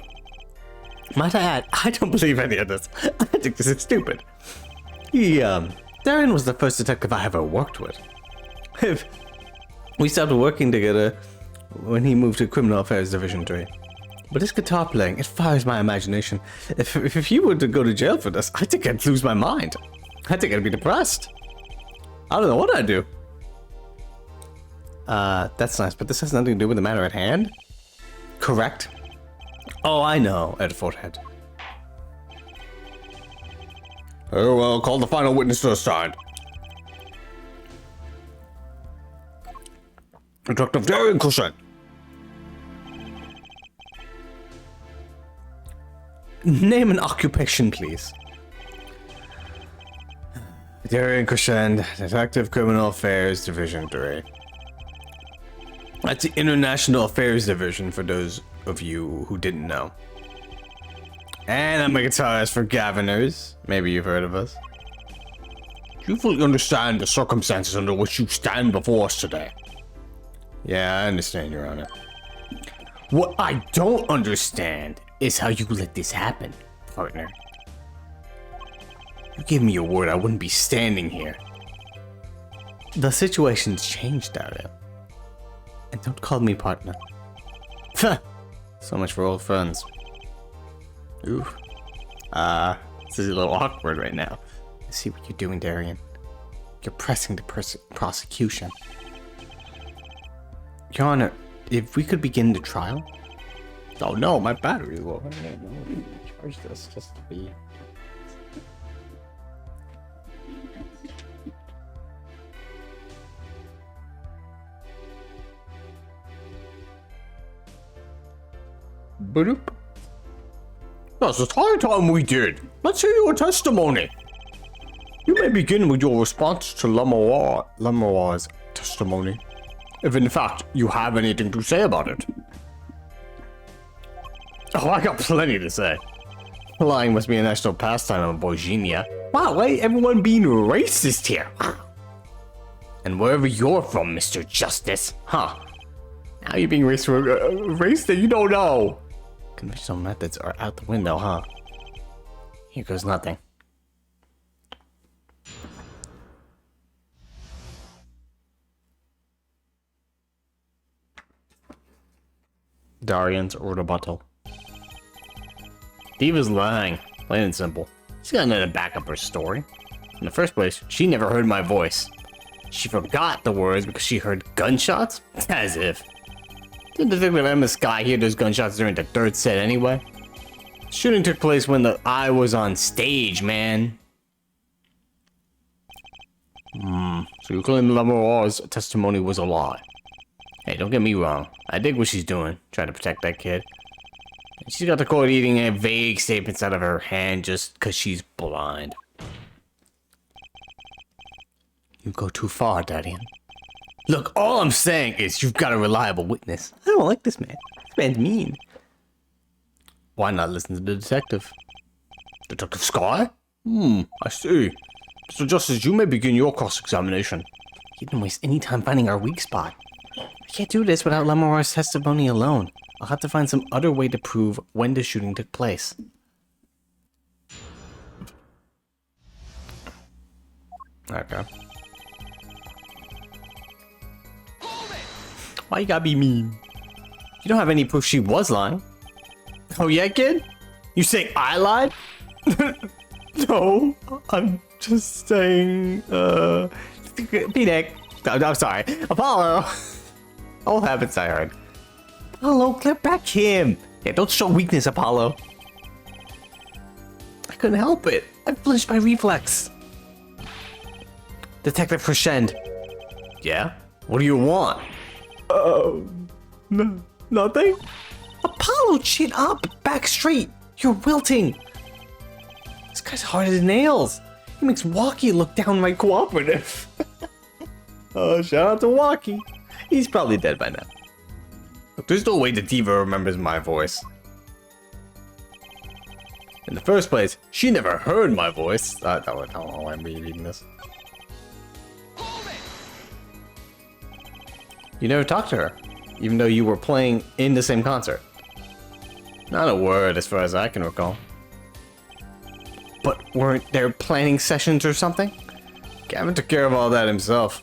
Might I add, I don't believe any of this. I think this is stupid. Darren was the first detective I ever worked with. We started working together when he moved to Criminal Affairs Division 3. But this guitar playing, it fires my imagination. If you were to go to jail for this, I think I'd lose my mind. I think I'd be depressed. I don't know what I'd do. That's nice, but this has nothing to do with the matter at hand? Correct? Oh, I know, Ed Forehead. Oh, well, call the final witness to the stand. Detective Darren Crescent. Name an occupation, please. Darian Crescend, Detective Criminal Affairs Division 3. That's the International Affairs Division, for those of you who didn't know. And I'm a guitarist for Governors. Maybe you've heard of us. Do you fully understand the circumstances under which you stand before us today? Yeah, I understand, Your Honor. What I don't understand is how you let this happen, partner. You gave me your word I wouldn't be standing here. The situation's changed, Dario. And don't call me partner. So much for old friends. Ooh. This is a little awkward right now. I see what you're doing, Darian. You're pressing the prosecution. Your Honor, if we could begin the trial? Oh no, my battery's low. Charge this just to be... Boop. Yes, it's high time we did. Let's hear your testimony. You may begin with your response to Lemoir's testimony, if in fact you have anything to say about it. Oh, I got plenty to say. Lying must be a national pastime in Bohemia. Wow, why everyone being racist here? And wherever you're from, Mr. Justice, huh? Now you're being racist for a race that you don't know. Conventional methods are out the window, huh? Here goes nothing. Darian's rebuttal. Diva's lying, plain and simple. She's got nothing to back up her story. In the first place, she never heard my voice. She forgot the words because she heard gunshots? As if. Didn't the victim of Emma Sky hear those gunshots during the third set anyway? Shooting took place when I was on stage, man. So you claim Lemoir's testimony was a lie. Hey, don't get me wrong. I dig what she's doing, trying to protect that kid. And she's got the court eating a vague statements out of her hand just because she's blind. You go too far, Darian. Look, all I'm saying is you've got a reliable witness. I don't like this man. This man's mean. Why not listen to the detective? Detective Sky? I see. Mr. Justice, you may begin your cross-examination. You didn't waste any time finding our weak spot. I can't do this without Lemoir's testimony alone. I'll have to find some other way to prove when the shooting took place. Okay. Why you gotta be mean? You don't have any proof she was lying. Oh yeah, kid? You saying I lied? No, I'm just saying, P-Deck. I'm sorry. Apollo. All habits I heard. Apollo, clip back him. Yeah, don't show weakness, Apollo. I couldn't help it. I flinched by reflex. Detective Crescend. Yeah? What do you want? Nothing? Apollo, chin up. Back straight. You're wilting. This guy's hard as nails. He makes Walkie look downright cooperative. Oh, shout out to Walkie. He's probably dead by now. Look, there's no way the diva remembers my voice. In the first place, she never heard my voice. I don't know how I'm reading this. You never talked to her, even though you were playing in the same concert. Not a word as far as I can recall. But weren't there planning sessions or something? Gavin took care of all that himself.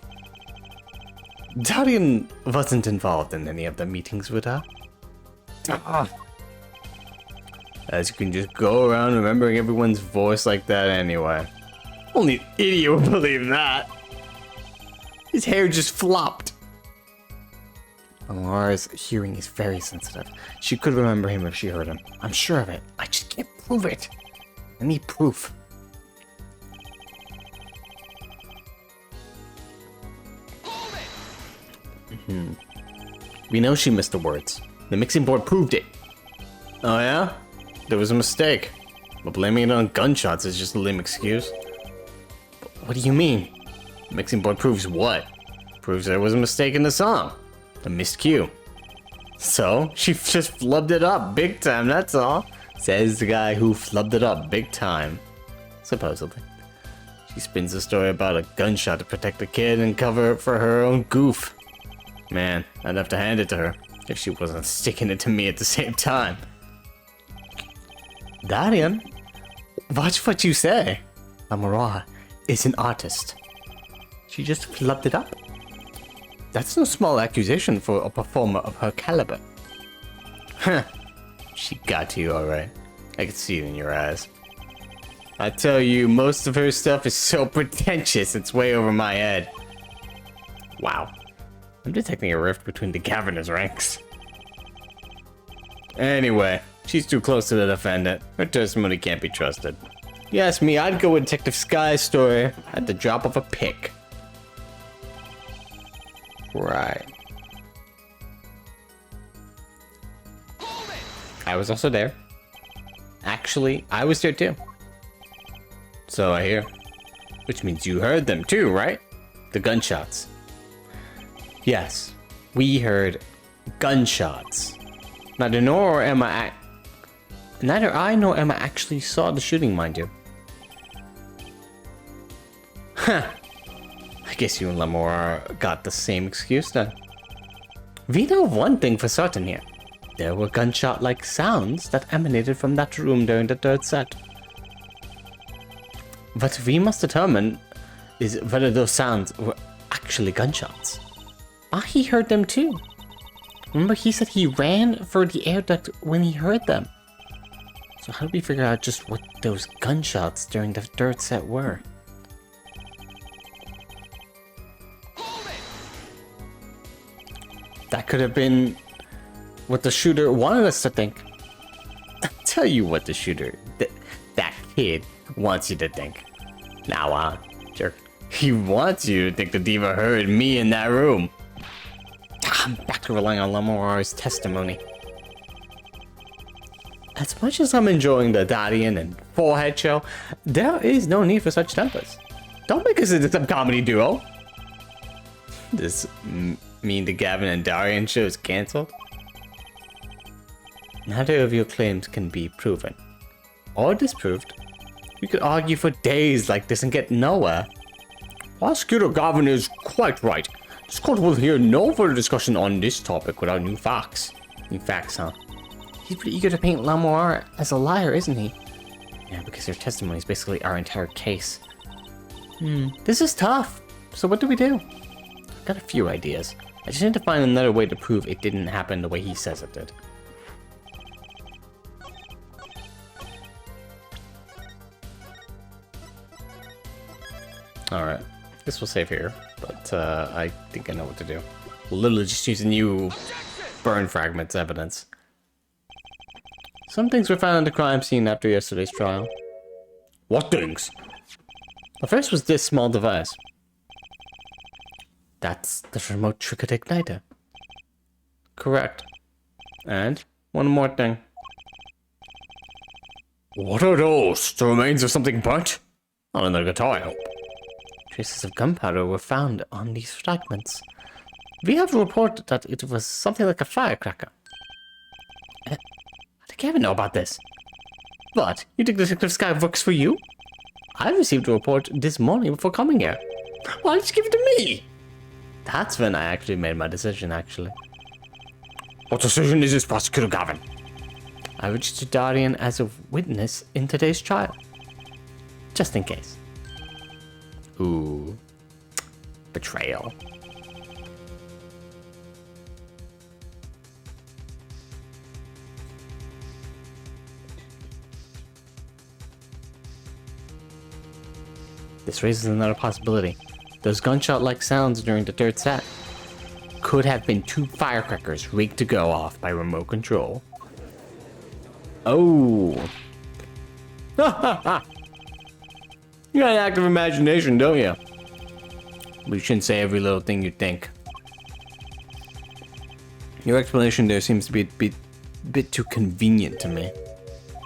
Darian wasn't involved in any of the meetings with her. As you can just go around remembering everyone's voice like that anyway. Only an idiot would believe that. His hair just flopped. Laura's hearing is very sensitive. She could remember him if she heard him. I'm sure of it. I just can't prove it. I need proof. We know she missed the words. The mixing board proved it. Oh yeah? there was a mistake. But blaming it on gunshots is just a lame excuse. What do you mean? The mixing board proves what? Proves there was a mistake in the song. A missed cue. So, she just flubbed it up big time, that's all. Says the guy who flubbed it up big time. Supposedly. She spins a story about a gunshot to protect the kid and cover it for her own goof. Man, I'd have to hand it to her if she wasn't sticking it to me at the same time. Darian, watch what you say. Amara is an artist. She just flubbed it up. That's no small accusation for a performer of her caliber. Huh. She got to you alright. I can see it in your eyes. I tell you, most of her stuff is so pretentious, it's way over my head. Wow. I'm detecting a rift between the Cavernous ranks. Anyway, she's too close to the defendant. Her testimony can't be trusted. You ask me, I'd go with Detective Sky's story at the drop of a pick. Right. I was also there. Actually, I was there too. So I hear. Which means you heard them too, right? The gunshots. Yes, we heard gunshots. Neither I nor Emma actually saw the shooting, mind you. Huh. I guess you and Lamora got the same excuse then. We know one thing for certain here. There were gunshot-like sounds that emanated from that room during the third set. What we must determine is whether those sounds were actually gunshots. He heard them too. Remember, he said he ran for the air duct when he heard them. So how do we figure out just what those gunshots during the third set were? That could have been what the shooter wanted us to think. I'll tell you what the shooter, that kid, wants you to think. Now, jerk. He wants you to think the diva heard me in that room. I'm back to relying on Lamora's testimony. As much as I'm enjoying the Darian and Forehead show, there is no need for such tempers. Don't make us into some comedy duo. This mean the Gavin and Darian show is cancelled? Neither of your claims can be proven or disproved. We could argue for days like this and get nowhere. Prosecutor Gavin is quite right. This court will hear no further discussion on this topic without new facts. New facts, huh? He's pretty eager to paint Lamora as a liar, isn't he? Yeah, because their testimony is basically our entire case. This is tough. So what do we do? I've got a few ideas. I just need to find another way to prove it didn't happen the way he says it did. Alright, guess we'll save here, but I think I know what to do. We'll literally just use a new burn fragments evidence. Some things were found at the crime scene after yesterday's trial. What things? The first was this small device. That's the remote triggered igniter. Correct. And one more thing. What are those? The remains of something burnt? Not another guitar, I hope. Traces of gunpowder were found on these fragments. We have reported that it was something like a firecracker. How did Gavin know about this? What? You think Detective Sky works for you? I received a report this morning before coming here. Why did you give it to me? That's when I actually made my decision, actually. What decision is this, Prosecutor Gavin? I registered Darian as a witness in today's trial. Just in case. Ooh. Betrayal. This raises another possibility. Those gunshot-like sounds during the third set could have been two firecrackers rigged to go off by remote control. Oh. Ha ha ha! You got an active imagination, don't you? But you shouldn't say every little thing you think. Your explanation there seems to be a bit too convenient to me.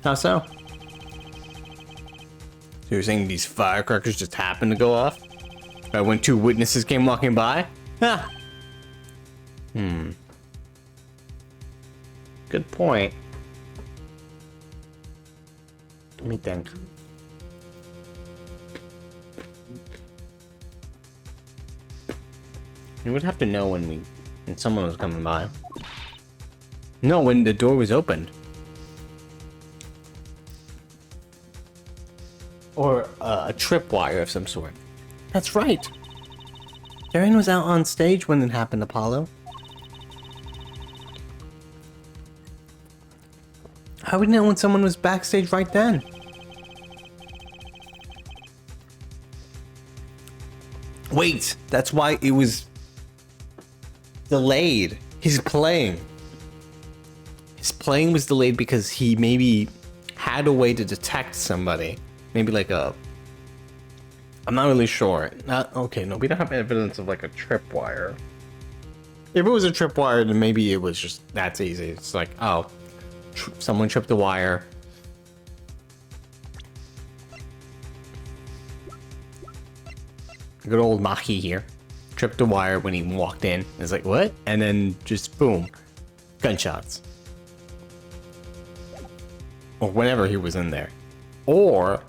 How so? So you're saying these firecrackers just happened to go off? When two witnesses came walking by? Huh. Good point. Let me think. You would have to know when someone was coming by. No, when the door was opened. Or a tripwire of some sort. That's right. Darren was out on stage when it happened, Apollo. How would you know when someone was backstage right then? Wait, that's why it was delayed. His playing was delayed because he maybe had a way to detect somebody. Maybe like a... I'm not really sure. Okay, no, we don't have evidence of like a tripwire. If it was a tripwire, then maybe it was just that's easy. It's like, oh, someone tripped the wire. Good old Mahi here. Tripped the wire when he walked in. It's like, what? And then just boom. Gunshots. Or whenever he was in there. Or...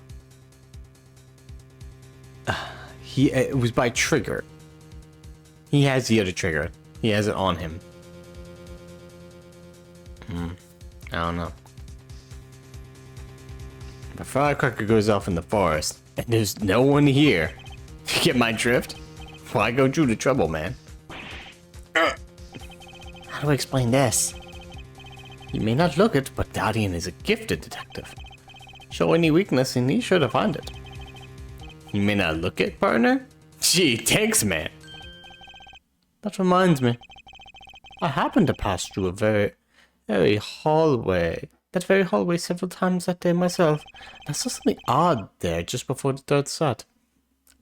it was by trigger. He has the other trigger. He has it on him. I don't know. If a firecracker goes off in the forest, and there's no one here, you get my drift? Why go through the trouble, man? How do I explain this? You may not look it, but Guardian is a gifted detective. Show any weakness and he's sure to find it. You may not look it, partner? Gee, thanks, man. That reminds me. I happened to pass through a very hallway. That very hallway several times that day myself. I saw something odd there just before the third set.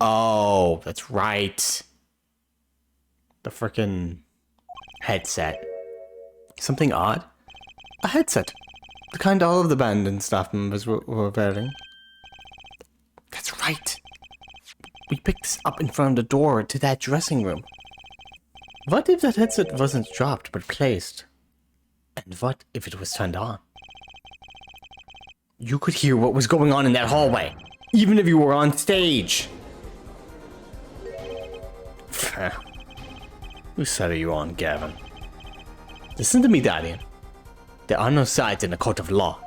Oh, that's right. The frickin' headset. Something odd? A headset. The kind all of the band and staff members were wearing. That's right. We picked this up in front of the door to that dressing room. What if that headset wasn't dropped but placed? And what if it was turned on? You could hear what was going on in that hallway, even if you were on stage. Whose side are you on, Gavin? Listen to me, Guardian. There are no sides in a court of law.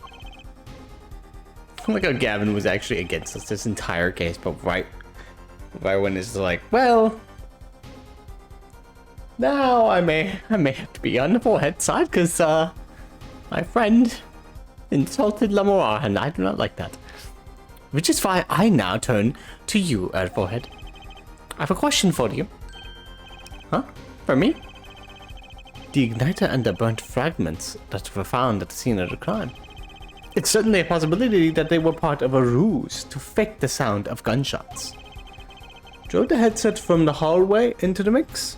I like how Gavin was actually against us this entire case, but right when it's like, well, now I may have to be on the forehead side because my friend insulted Lamour, and I do not like that. Which is why I now turn to you, forehead. I have a question for you. Huh? For me? The igniter and the burnt fragments that were found at the scene of the crime. It's certainly a possibility that they were part of a ruse to fake the sound of gunshots. Throw the headset from the hallway into the mix,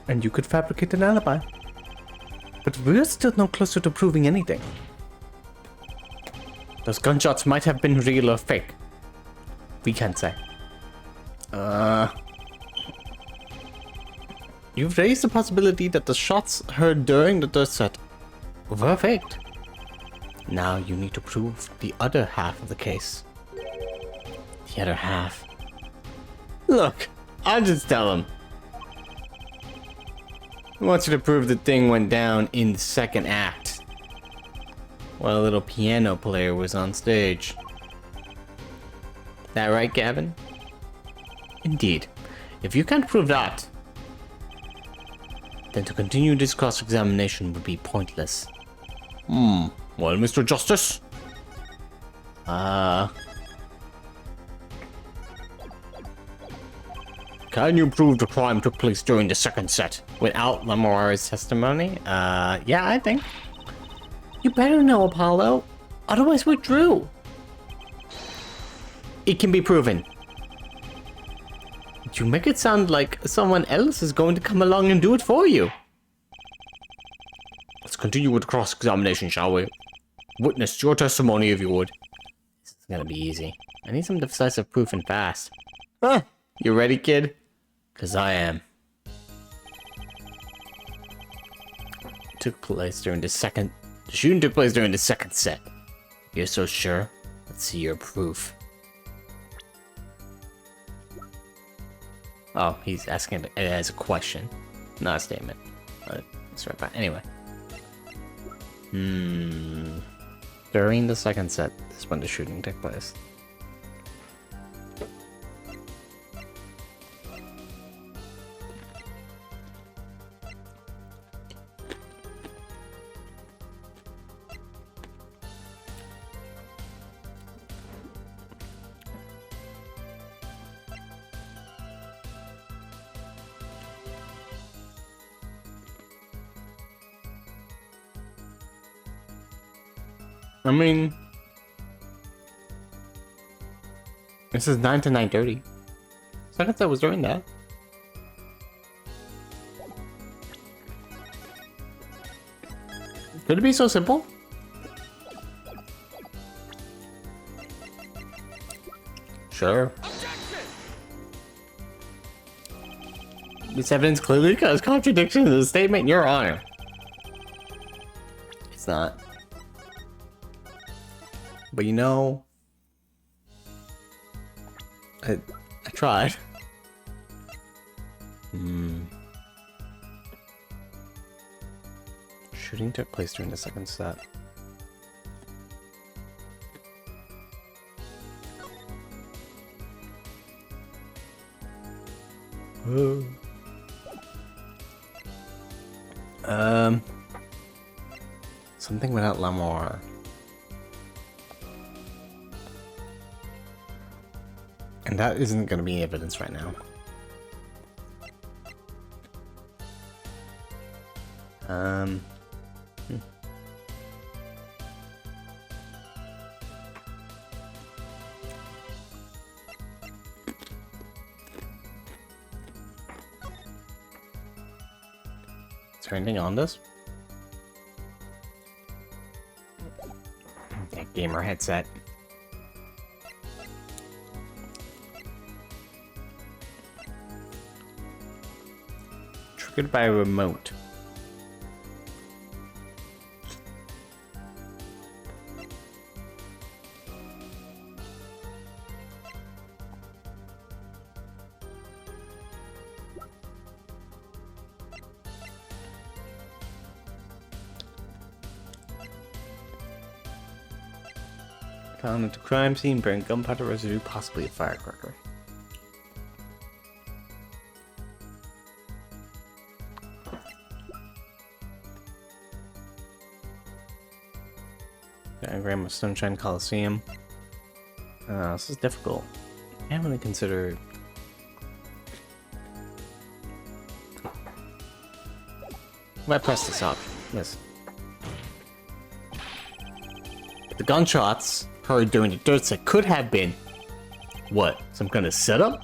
and you could fabricate an alibi. But we're still no closer to proving anything. Those gunshots might have been real or fake. We can't say. You've raised the possibility that the shots heard during the third set were faked. Now you need to prove the other half of the case. The other half. Look, I'll just tell him. I want you to prove the thing went down in the second act, while a little piano player was on stage. That right, Gavin? Indeed. If you can't prove that, then to continue this cross-examination would be pointless. Well, Mr. Justice? Can you prove the crime took place during the second set? Without Lamour's testimony? Yeah, I think. You better know, Apollo. Otherwise we're through. It can be proven. You make it sound like someone else is going to come along and do it for you. Let's continue with cross-examination, shall we? witnessed your testimony if you would. This is gonna be easy. I need some decisive proof and fast. Huh? You ready, kid? 'Cause I am. The shooting took place during the second set. You're so sure? Let's see your proof. Oh, he's asking it as a question, not a statement. That's right. But anyway. During the second set is when the shooting took place. I mean, this is 9 to 9:30. Second set was during that. Could it be so simple? Sure. This evidence clearly causes contradiction to the statement, Your Honor. It's not. But you know, I tried. Shooting took place during the second set. Something without Lamar. And that isn't going to be evidence right now. Is there anything on this? That gamer headset. Triggered by a remote. Found at the crime scene, burning gunpowder residue, possibly a firecracker. Diagram of Sunshine Coliseum. This is difficult. I haven't really considered. If I press this up, listen. The gunshots heard during the dirt set could have been what? Some kind of setup?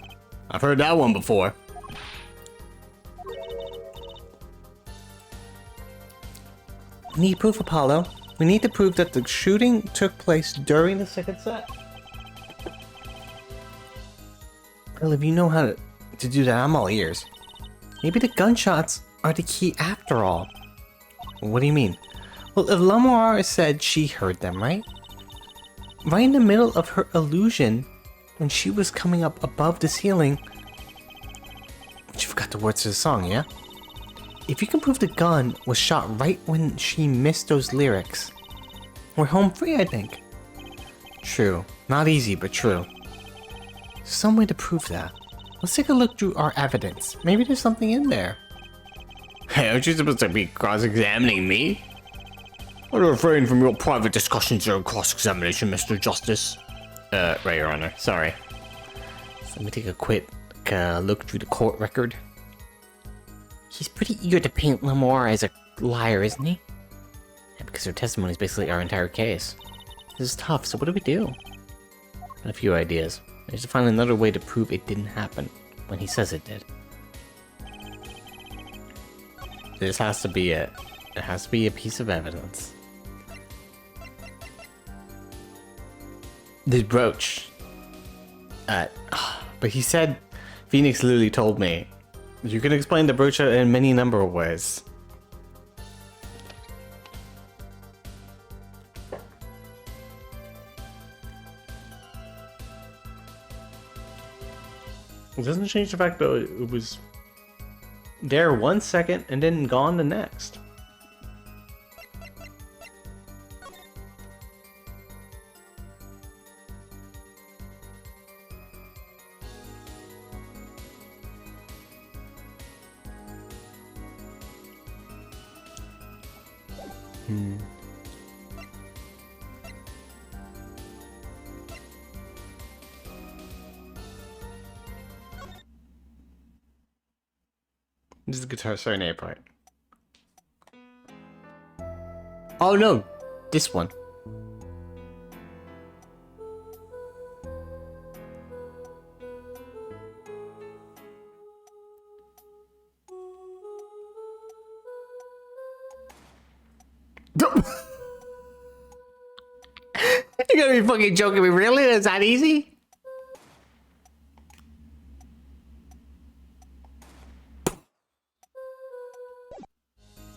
I've heard that one before. We need proof, Apollo. We need to prove that the shooting took place during the second set. Well, if you know how to do that, I'm all ears. Maybe the gunshots are the key after all. What do you mean? Well, if Lamar said she heard them, right? Right in the middle of her illusion, when she was coming up above the ceiling. She forgot the words to the song, yeah? If you can prove the gun was shot right when she missed those lyrics, we're home free, I think. True. Not easy, but true. Some way to prove that. Let's take a look through our evidence. Maybe there's something in there. Hey, aren't you supposed to be cross-examining me? I refrain from your private discussions during cross-examination, Mr. Justice. Right, Your Honor. Sorry. So let me take a quick look through the court record. He's pretty eager to paint Lamar as a liar, isn't he? Yeah, because her testimony is basically our entire case. This is tough, so what do we do? Got a few ideas. I need to find another way to prove it didn't happen when he says it did. This has to be it. It has to be a piece of evidence. the brooch. But he said, Phoenix literally told me, you can explain the brooch in many number of ways. It doesn't change the fact that it was there 1 second and then gone the next. This is the guitar serenade part. Oh no, this one. You gotta be fucking joking me, really? Is that easy?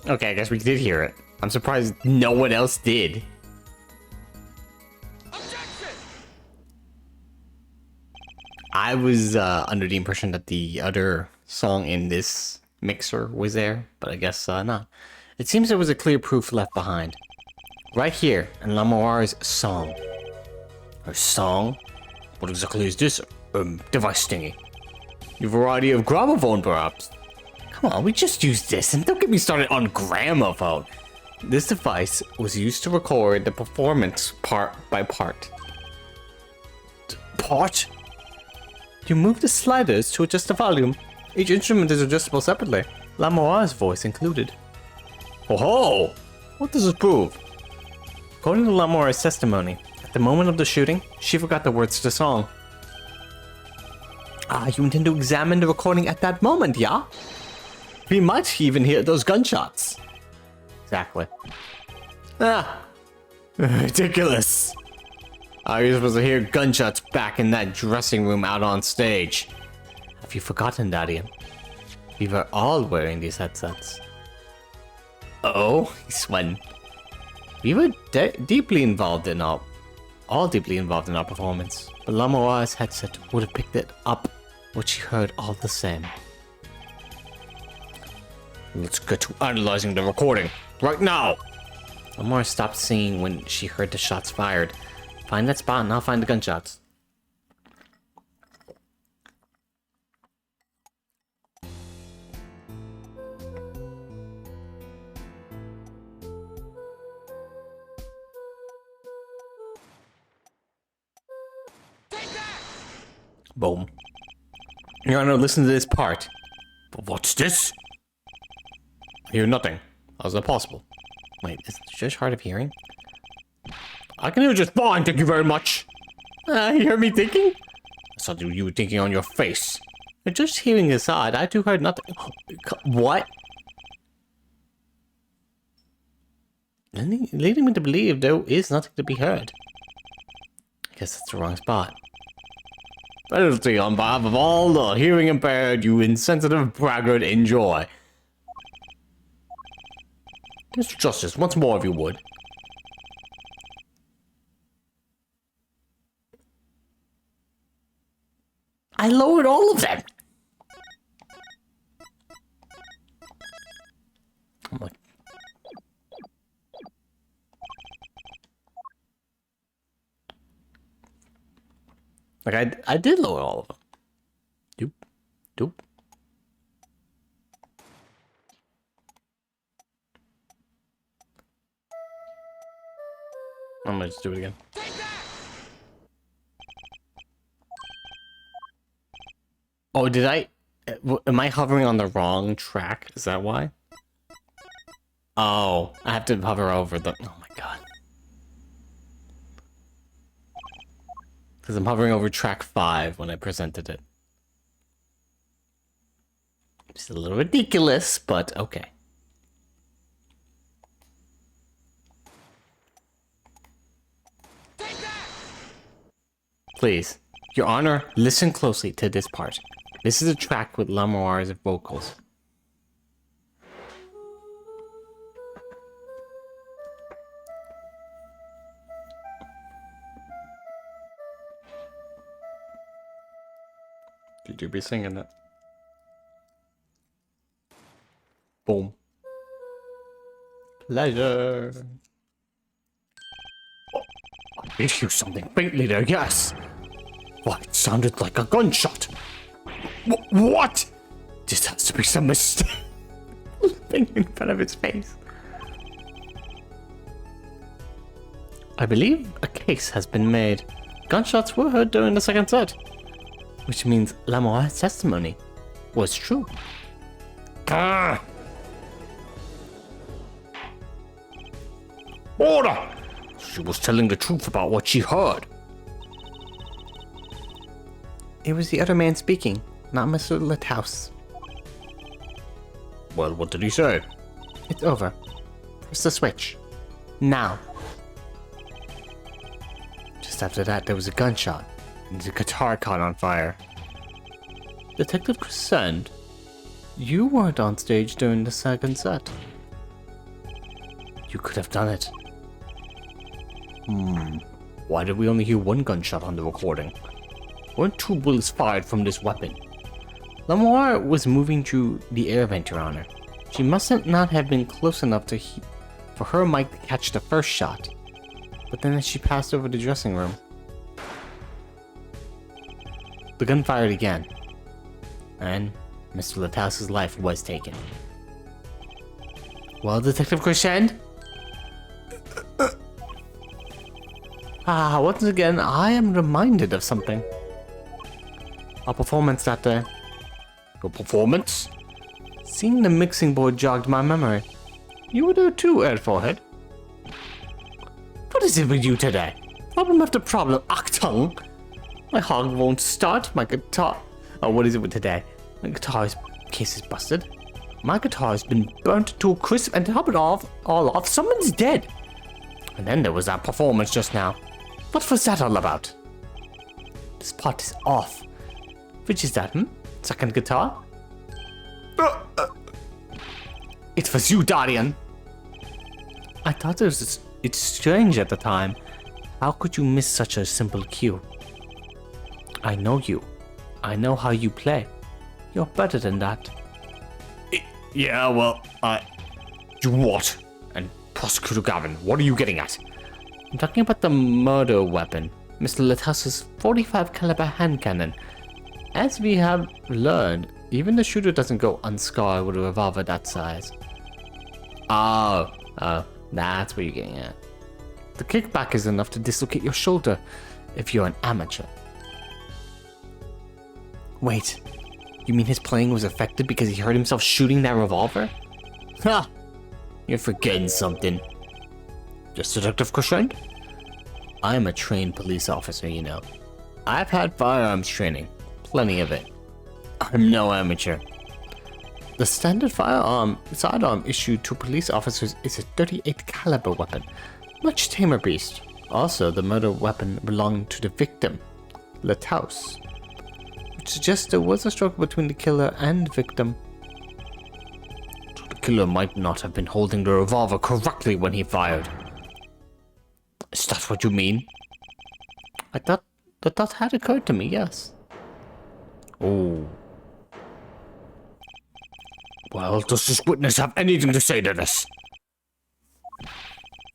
Okay, I guess we did hear it. I'm surprised no one else did. Objection! I was under the impression that the other song in this mixer was there, but I guess not. It seems there was a clear proof left behind. Right here in Lamoire's song. Her song? What exactly is this device thingy? A variety of gramophone, perhaps? Come on, we just used this, and don't get me started on gramophone. This device was used to record the performance part by part. Part? You move the sliders to adjust the volume. Each instrument is adjustable separately, Lamoire's voice included. Oh ho! What does this prove? According to Lamoire's testimony, at the moment of the shooting, she forgot the words to the song. Ah, you intend to examine the recording at that moment, yeah? We might even hear those gunshots. Exactly. Ah, ridiculous. How are you supposed to hear gunshots back in that dressing room out on stage? Have you forgotten, Dadian? We were all wearing these headsets. Oh, he's sweating. We were deeply involved in our performance. But Lamoire's headset would have picked it up, what she heard all the same. Let's get to analyzing the recording right now. Lamoire stopped singing when she heard the shots fired. Find that spot and I'll find the gunshots. Boom. Your Honor, listen to this part. But what's this? I hear nothing. How's that possible? Wait, is the judge hard of hearing? I can hear just fine, thank you very much. You heard me thinking? I saw you were thinking on your face. Just hearing aside, I too heard nothing. What? Leading me to believe there is nothing to be heard. I guess that's the wrong spot. Penalty on behalf of all the hearing impaired, you insensitive braggart, enjoy. Mr. Justice, once more if you would. I lowered all of them. I'm like, I did lower all of them. Doop, doop. I'm gonna just do it again. Oh, did I? Am I hovering on the wrong track? Is that why? Oh, I have to hover over the... Oh my god. Because I'm hovering over track 5 when I presented it. It's a little ridiculous, but okay. Please, Your Honor, listen closely to this part. This is a track with Lamoire's vocals. Did you be singing it? Boom. Pleasure. I did hear something faintly there, yes. Why, it sounded like a gunshot. What? This has to be some mistake. Thing in front of his face. I believe a case has been made. Gunshots were heard during the second set, which means Lamoire's testimony was true. Ah! Order! She was telling the truth about what she heard. It was the other man speaking, not Mr. Lithouse. Well, what did he say? It's over. Press the switch. Now. Just after that, there was a gunshot, and the guitar caught on fire. Detective Crescent, you weren't on stage during the second set. You could have done it. Why did we only hear one gunshot on the recording? Weren't two bullets fired from this weapon? Lamoire was moving through the air vent, Your Honor. She mustn't not have been close enough for her mic to catch the first shot. But then as she passed over the dressing room, the gun fired again. And Mr. Lithouse's life was taken. Well, Detective Crescent? Once again, I am reminded of something. Our performance that day. Your performance? Seeing the mixing board jogged my memory. You were there too, Ed Forehead. What is it with you today? Problem after problem, Achtung! My hog won't start, my guitar... Oh, what is it with today? My guitar's case is busted. My guitar has been burnt to a crisp, and to top it all off, someone's dead. And then there was that performance just now. What was that all about? This part is off. Which is that, Second guitar? It was you, Darian. I thought it's strange at the time. How could you miss such a simple cue? I know you. I know how you play. You're better than that. Yeah, well, You what? And Prosecutor Gavin, what are you getting at? I'm talking about the murder weapon. Mr. Lithouse's 45 caliber hand cannon. As we have learned, even the shooter doesn't go unscarred with a revolver that size. Oh, that's what you're getting at. The kickback is enough to dislocate your shoulder if you're an amateur. Wait, you mean his playing was affected because he heard himself shooting that revolver? Ha! You're forgetting something. Just Detective Crescent? I'm a trained police officer, you know. I've had firearms training. Plenty of it. I'm no amateur. The standard sidearm issued to police officers is a 38 caliber weapon. Much tamer beast. Also, the murder weapon belonged to the victim, Lithouse. Which suggests there was a struggle between the killer and victim. So the killer might not have been holding the revolver correctly when he fired. Is that what you mean? I thought the thought had occurred to me, yes. Oh. Well, does this witness have anything to say to this?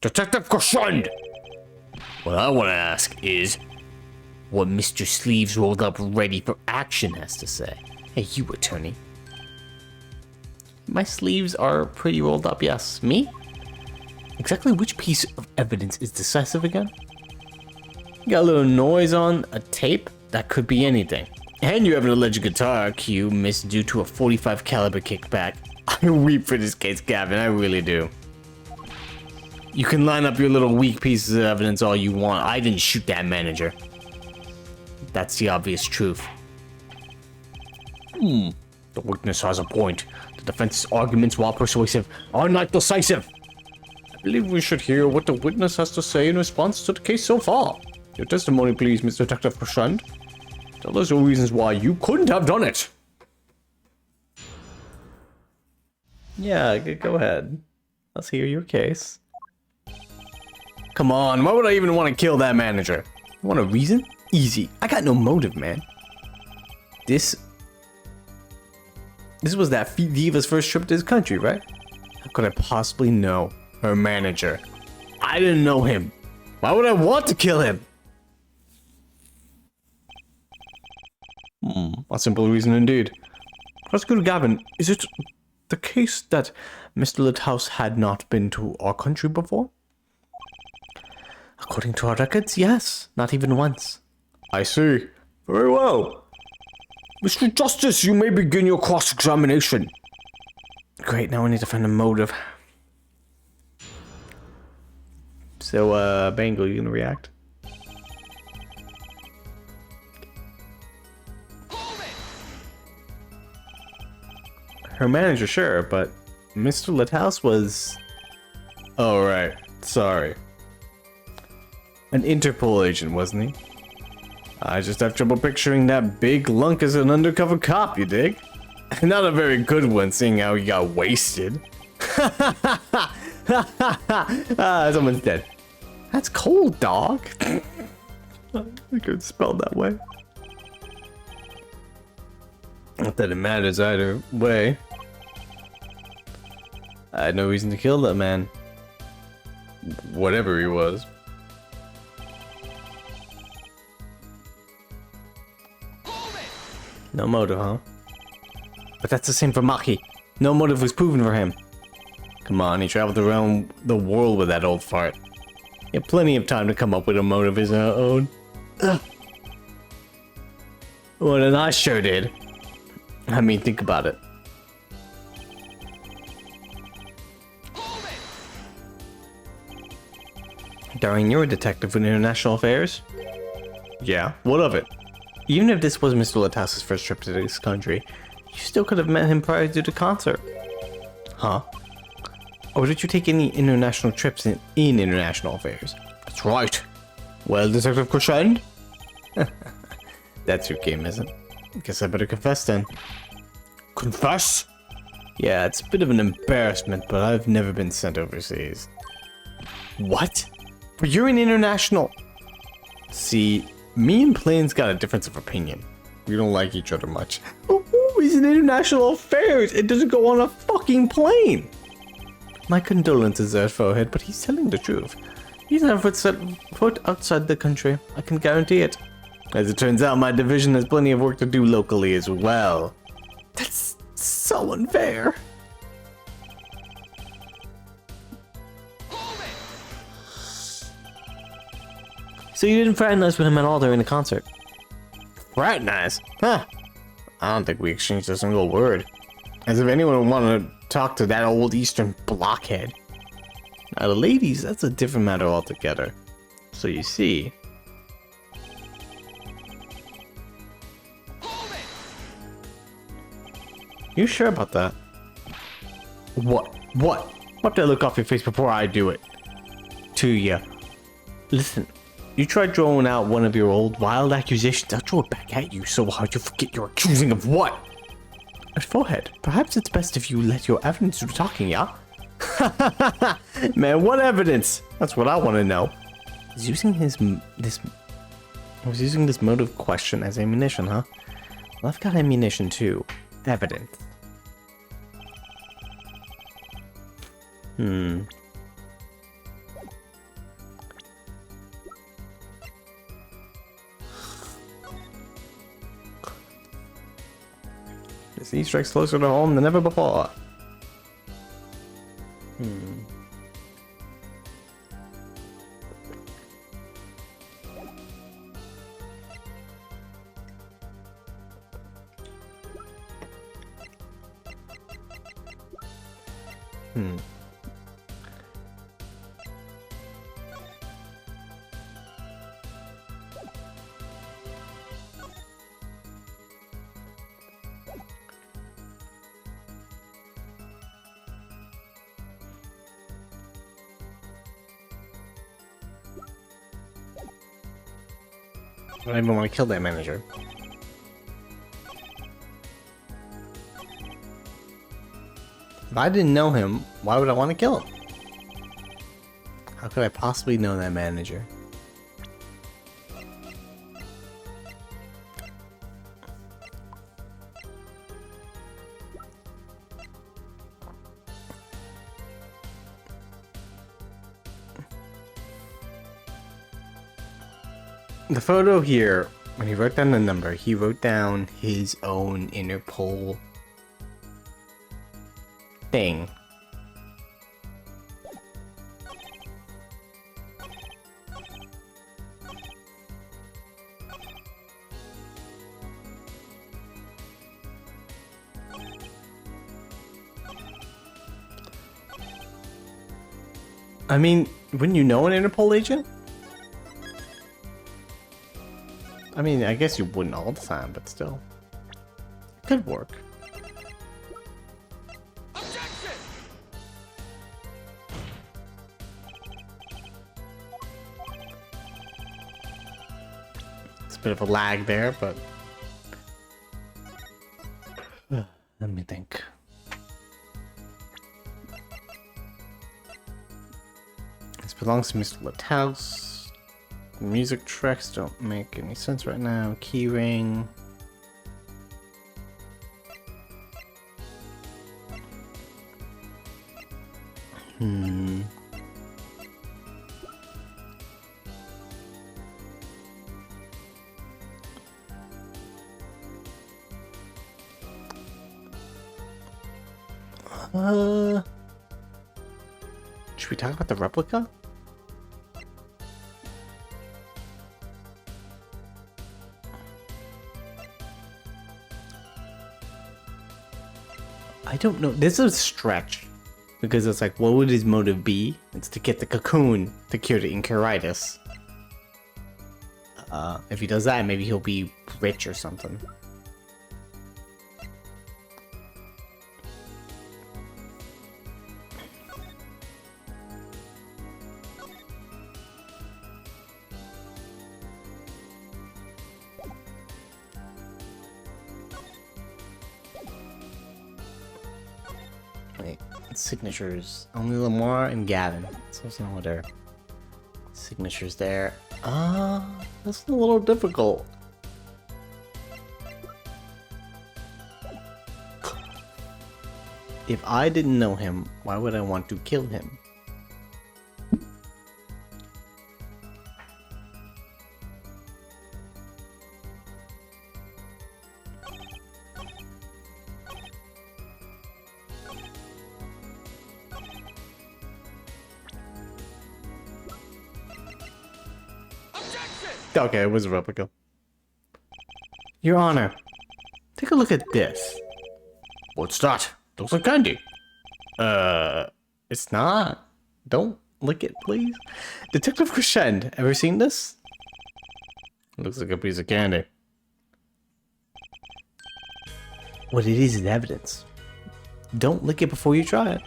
Detective Crescent! What I want to ask is what Mr. Sleeves rolled up ready for action has to say. Hey, you attorney. My sleeves are pretty rolled up, yes. Me? Exactly which piece of evidence is decisive again? You got a little noise on a tape? That could be anything. And you have an alleged guitar cue missed due to a 45 caliber kickback. I weep for this case, Gavin, I really do. You can line up your little weak pieces of evidence all you want. I didn't shoot that manager. That's the obvious truth. The witness has a point. The defense's arguments, while persuasive, are not decisive. I believe we should hear what the witness has to say in response to the case so far. Your testimony, please, Mr. Detective Crescent. Tell us your reasons why you couldn't have done it. Yeah, go ahead. Let's hear your case. Come on, why would I even want to kill that manager? You want a reason? Easy. I got no motive, man. This was that diva's first trip to this country, right? How could I possibly know her manager? I didn't know him. Why would I want to kill him? A simple reason indeed. Prosecutor Gavin, is it the case that Mr. Litthouse had not been to our country before? According to our records, yes. Not even once. I see. Very well. Mr. Justice, you may begin your cross-examination. Great, now I need to find a motive. So, Bangle, you gonna react? Her manager, sure, but Mr. Litthouse was... Oh, right. Sorry. an Interpol agent, wasn't he? I just have trouble picturing that big lunk as an undercover cop, you dig? Not a very good one, seeing how he got wasted. Someone's dead. That's cold, dog. I think it's spelled that way. Not that it matters either way. I had no reason to kill that man. Whatever he was. No motive, huh? But that's the same for Maki. No motive was proven for him. Come on, he traveled around the world with that old fart. He had plenty of time to come up with a motive of his own. Ugh. Well, then I sure did. I mean, think about it. Darren, you're a detective in international affairs? Yeah, what of it? Even if this was Mr. Littouse's first trip to this country, you still could have met him prior to the concert. Huh? Or did you take any international trips in international affairs? That's right. Well, Detective Crescent? That's your game, isn't it? Guess I better confess then. Confess? Yeah, it's a bit of an embarrassment, but I've never been sent overseas. What? But you're an international... See, me and Plane's got a difference of opinion. We don't like each other much. Oh, he's in international affairs. It doesn't go on a fucking plane. My condolences there, Forehead, but he's telling the truth. He's never set foot outside the country. I can guarantee it. As it turns out, my division has plenty of work to do locally as well. That's so unfair. So you didn't fraternize with him at all during the concert? Fraternize? Huh. I don't think we exchanged a single word. As if anyone would want to talk to that old Eastern blockhead. Now the ladies, that's a different matter altogether. So you see... You sure about that? What? What? Wipe that look off your face before I do it. To ya. Listen, you tried throwing out one of your old wild accusations. I'll throw it back at you so hard you forget you're accusing of what? Forehead, perhaps it's best if you let your evidence do the talking, yeah? Man, what evidence? That's what I want to know. He's using this motive question as ammunition, huh? Well, I've got ammunition too. Evidence. This Easter egg's closer to home than ever before. I don't even want to kill that manager. If I didn't know him, why would I want to kill him? How could I possibly know that manager? The photo here, when he wrote down the number, he wrote down his own Interpol thing. I mean, wouldn't you know an Interpol agent? I mean, I guess you wouldn't all the time, but still. Could work. Objection! It's a bit of a lag there, but... Let me think. This belongs to Mr. Litthouse. Music tracks don't make any sense right now. Keyring. Should we talk about the replica? I don't know. This is a stretch. Because it's like, what would his motive be? It's to get the cocoon to cure the Incuritis. If he does that, maybe he'll be rich or something. Wait, signatures. Only Lamar and Gavin. So there's no other signatures there. That's a little difficult. If I didn't know him, why would I want to kill him? Okay, it was a replica. Your Honor, take a look at this. What's that? Looks like candy. It's not. Don't lick it, please. Detective Crescend, ever seen this? Looks like a piece of candy. What it is evidence. Don't lick it before you try it.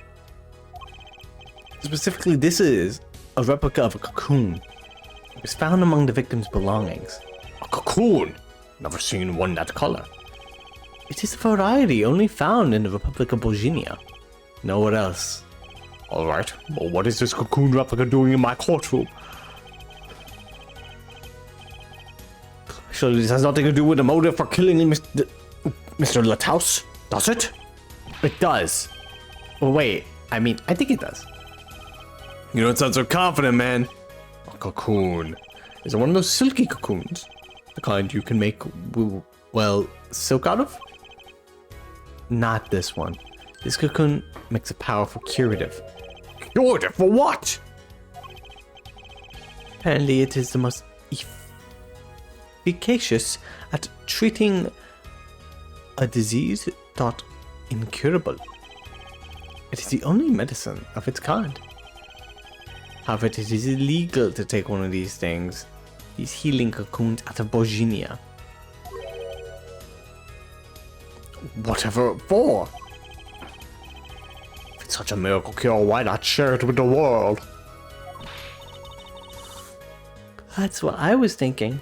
Specifically, this is a replica of a cocoon. It was found among the victim's belongings. A cocoon? Never seen one that color. It is a variety only found in the Republic of Boginia. Nowhere else. Alright, well what is this cocoon replica doing in my courtroom? Surely this has nothing to do with the motive for killing Mr. Litthouse, does it? It does. Well, wait. I mean, I think it does. You don't sound so confident, man. A cocoon. Is it one of those silky cocoons? The kind you can make, well, silk out of? Not this one. This cocoon makes a powerful curative. Curative for what? Apparently it is the most efficacious at treating a disease thought incurable. It is the only medicine of its kind. However, it is illegal to take one of these things, these healing cocoons out of Boginia. Whatever for? If it's such a miracle cure, why not share it with the world? That's what I was thinking.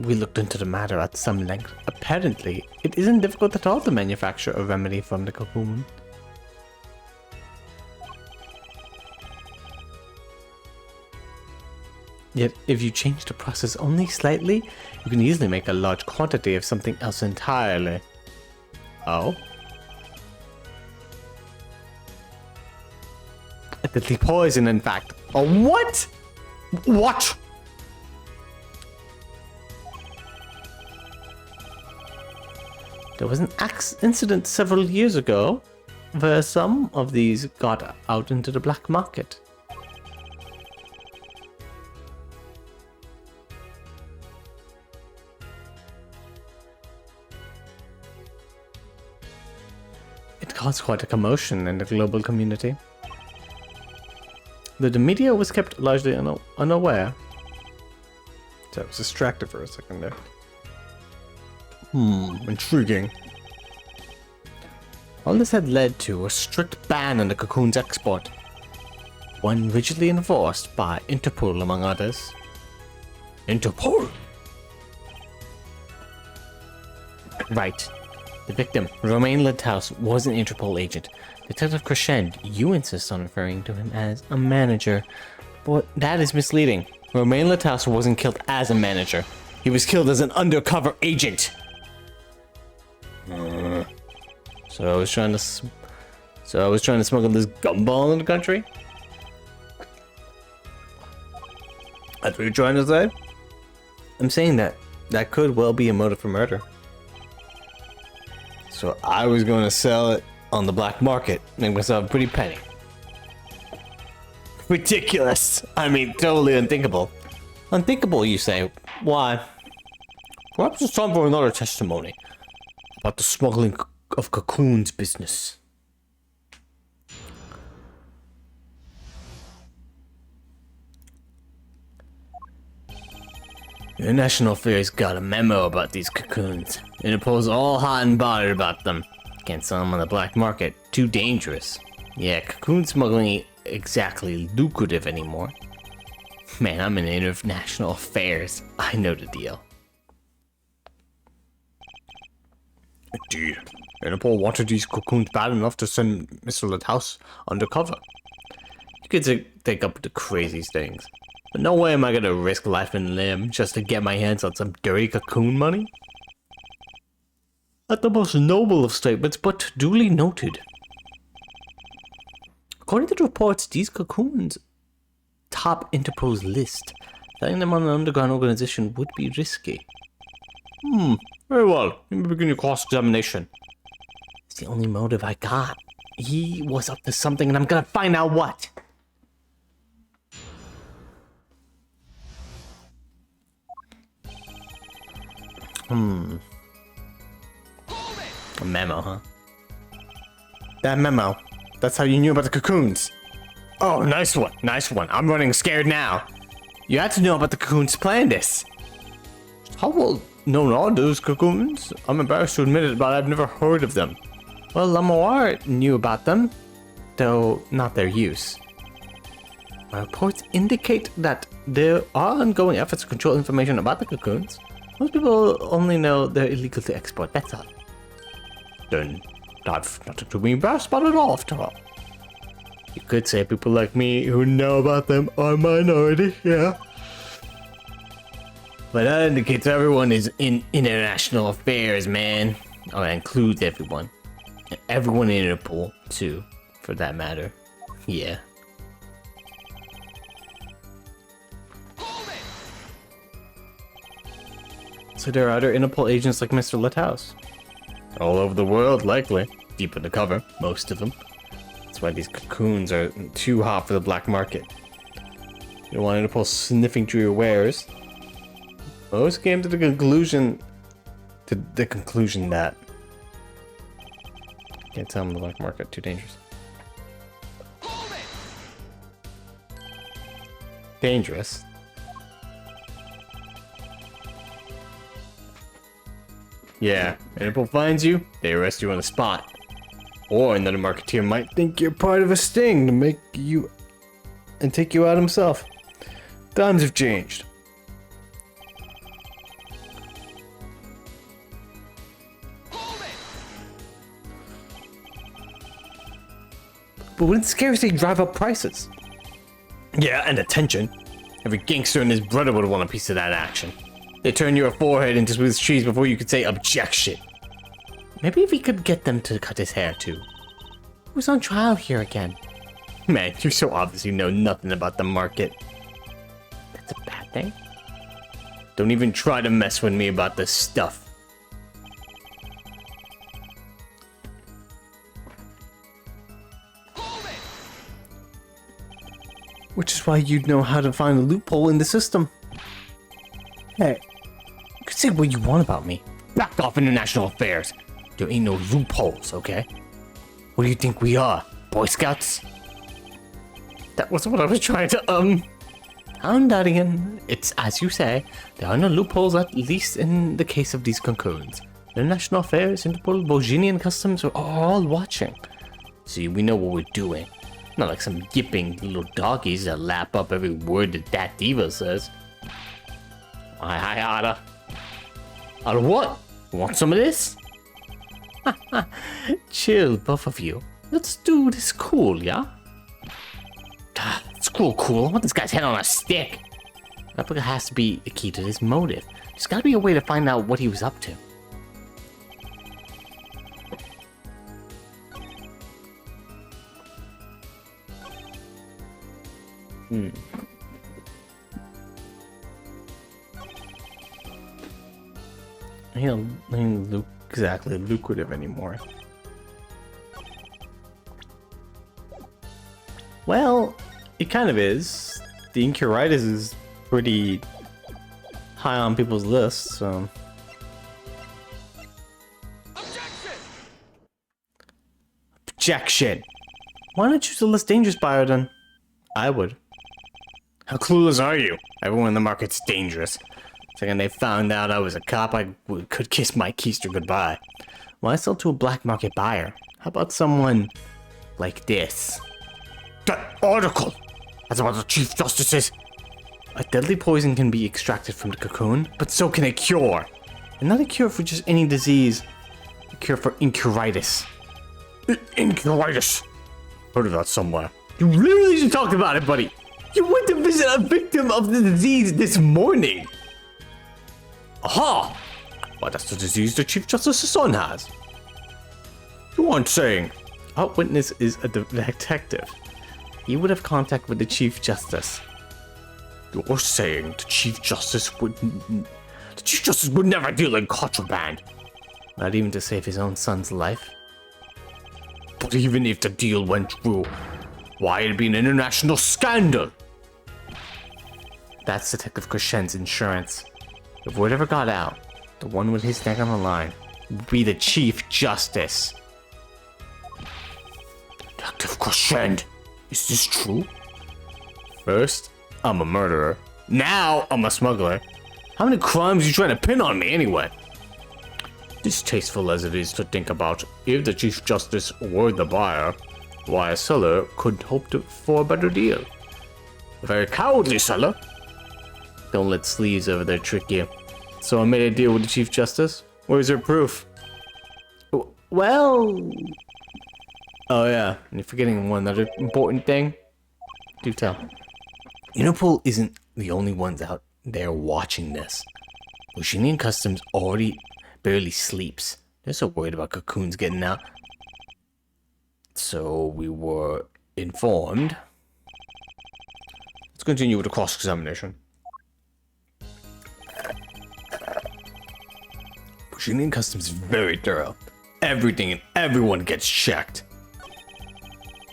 We looked into the matter at some length. Apparently, it isn't difficult at all to manufacture a remedy from the cocoon. Yet, if you change the process only slightly, you can easily make a large quantity of something else entirely. Oh? A deadly poison, in fact. Oh, what? What? There was an incident several years ago where some of these got out into the black market. It caused quite a commotion in the global community. Though the media was kept largely unaware. So I was distracted for a second there. Intriguing. All this had led to a strict ban on the cocoon's export. One rigidly enforced by Interpol, among others. Interpol? Right. The victim, Romain Lithouse, was an Interpol agent. Detective Crescend, you insist on referring to him as a manager. But that is misleading. Romain Lithouse wasn't killed as a manager. He was killed as an undercover agent. So I was trying to smuggle this gumball in the country? That's what you're trying to say? I'm saying that could well be a motive for murder. So I was going to sell it on the black market, make myself a pretty penny. Ridiculous. I mean, totally unthinkable. Unthinkable, you say? Why? Perhaps it's time for another testimony about the smuggling of cocoons business. International Affairs got a memo about these cocoons. Interpol's all hot and bothered about them. Can't sell them on the black market. Too dangerous. Yeah, cocoon smuggling ain't exactly lucrative anymore. Man, I'm in international affairs. I know the deal. Indeed. Interpol wanted these cocoons bad enough to send Mr. Lithouse undercover. You could take up the craziest things. But no way am I gonna risk life and limb just to get my hands on some dirty cocoon money. Not the most noble of statements, but duly noted. According to the reports, these cocoons top Interpol's list. Selling them on an underground organization would be risky. Very well. You may begin your cross-examination. It's the only motive I got. He was up to something and I'm gonna find out what. A memo, huh? That memo. That's how you knew about the cocoons. Oh, nice one. Nice one. I'm running scared now. You had to know about the cocoons to plan this. How well known are those cocoons? I'm embarrassed to admit it, but I've never heard of them. Well, Lamoire knew about them, though not their use. My reports indicate that there are ongoing efforts to control information about the cocoons. Most people only know they're illegal to export, that's all. Then I've nothing to be embarrassed about at all, after all. You could say people like me who know about them are a minority, yeah. But that indicates everyone is in international affairs, man. Oh, that includes everyone. Everyone in Interpol, too, for that matter. Yeah. So there are other Interpol agents like Mr. Lithouse. All over the world, likely. Deep undercover, most of them. That's why these cocoons are too hot for the black market. You don't want Interpol sniffing through your wares. Most came to the conclusion that can't sell them the black market, too dangerous. Dangerous. Yeah, Interpol finds you, they arrest you on the spot. Or another marketeer might think you're part of a sting to make you and take you out himself. Times have changed. But wouldn't scarcity drive up prices? Yeah, and attention. Every gangster and his brother would want a piece of that action. They turn your forehead into smooth cheese before you could say objection. Maybe if we could get them to cut his hair too. Who's on trial here again? Man, you so obviously know nothing about the market. That's a bad thing. Don't even try to mess with me about this stuff. Hold it! Which is why you'd know how to find a loophole in the system. Hey, you can say what you want about me. Back off international affairs. There ain't no loopholes, okay? What do you think we are? Boy Scouts? That was what I was trying to, Dadigan, it's as you say, there are no loopholes, at least in the case of these cocoons. International affairs, Interpol, Bojinian customs are all watching. See, we know what we're doing. Not like some yipping little doggies that lap up every word that diva says. Hi, Otta. Otta what? Want some of this? Chill, both of you. Let's do this cool, yeah? It's cool. I want this guy's head on a stick. Replica has to be the key to his motive. There's gotta be a way to find out what he was up to. He don't look exactly lucrative anymore. Well, it kind of is. The Incuritis is pretty high on people's lists, so... Objection! Why not choose a less dangerous buyer then? I would. How clueless are you? Everyone in the market's dangerous. Second they found out I was a cop, I could kiss my keister goodbye. Why sell to a black market buyer? How about someone like this? That article! That's about the Chief Justice's. A deadly poison can be extracted from the cocoon, but so can a cure. And not a cure for just any disease. A cure for Incuritis. Incuritis! Heard of that somewhere. You literally just talked about it, buddy! You went to visit a victim of the disease this morning! Aha! Why, that's the disease the Chief Justice's son has. You aren't saying. Our witness is a detective. He would have contact with the Chief Justice. You're saying the Chief Justice would... The Chief Justice would never deal in contraband. Not even to save his own son's life. But even if the deal went through, why it'd be an international scandal? That's Detective Crescen's insurance. If word ever got out, the one with his neck on the line would be the Chief Justice. Detective Crescent, is this true? First, I'm a murderer. Now, I'm a smuggler. How many crimes are you trying to pin on me anyway? Distasteful as it is to think about, if the Chief Justice were the buyer, why a seller could hope for a better deal. A very cowardly seller. Don't let sleeves over there trick you. So I made a deal with the Chief Justice? Where's your proof? Well... Oh yeah, and you're forgetting one other important thing. Do tell. Interpol isn't the only ones out there watching this. Oceanian Customs already barely sleeps. They're so worried about cocoons getting out. So we were informed. Let's continue with the cross-examination. Oceanian Customs is very thorough. Everything and everyone gets checked.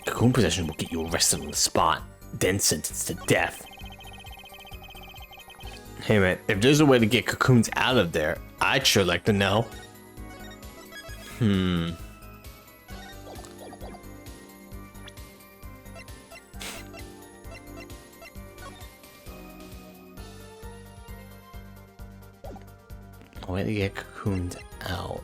Cocoon possession will get you arrested on the spot, then sentenced to death. Hey man, if there's a way to get cocoons out of there, I'd sure like to know. A way to get cocoons out.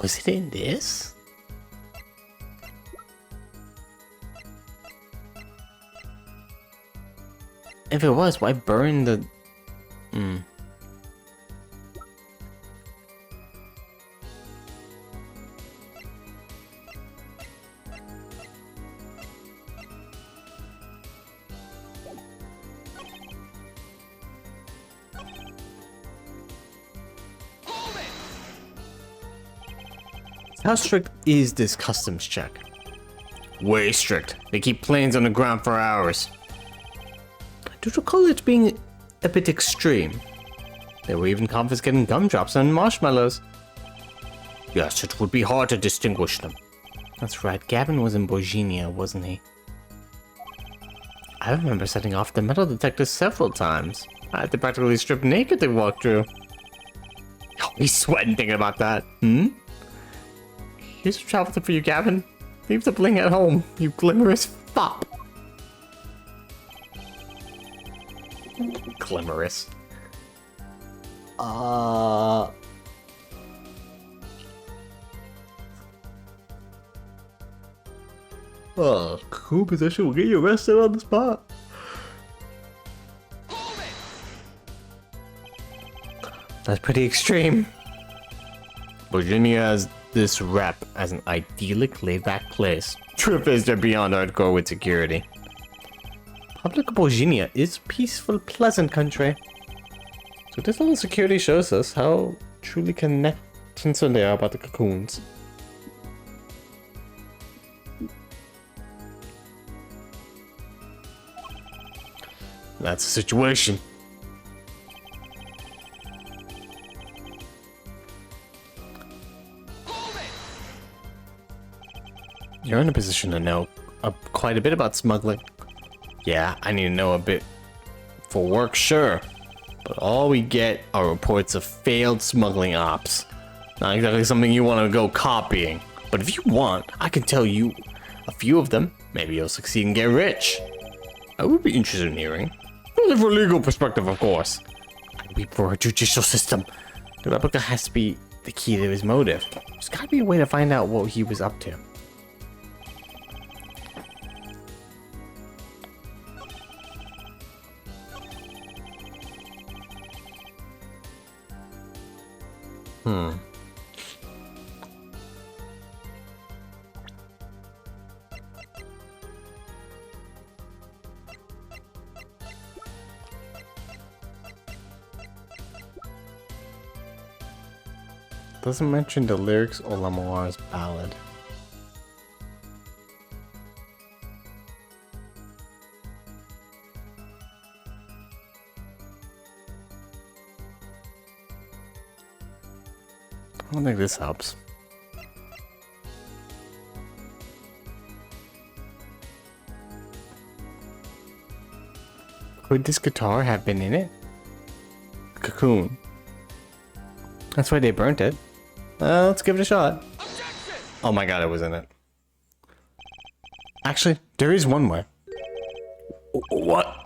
Was it in this? If it was, why burn the... How strict is this customs check? Way strict. They keep planes on the ground for hours. I do recall it being a bit extreme. They were even confiscating gumdrops and marshmallows. Yes, it would be hard to distinguish them. That's right, Gavin was in Borginia, wasn't he? I remember setting off the metal detector several times. I had to practically strip naked to walk through. Oh, he's sweating thinking about that. Here's a travel tip for you, Gavin. Leave the bling at home, you glimmerous fop. Glimmerous. Oh, cool position will get you arrested on the spot. That's pretty extreme. Virginia has this rep as an idyllic, laid-back place. Truth is, they're beyond hardcore with security. Public Virginia is peaceful, pleasant country. So this little security shows us how truly concerned they are about the cocoons. That's the situation. You're in a position to know quite a bit about smuggling. Yeah, I need to know a bit for work, sure. But all we get are reports of failed smuggling ops. Not exactly something you want to go copying. But if you want, I can tell you a few of them. Maybe you'll succeed and get rich. I would be interested in hearing. Only from a legal perspective, of course. I weep for a judicial system. The replica has to be the key to his motive. There's gotta be a way to find out what he was up to. Doesn't mention the lyrics or Lamoir's ballad. I don't think this helps. Could this guitar have been in it? Cocoon. That's why they burnt it. Let's give it a shot. Oh my god, it was in it. Actually, there is one way. What?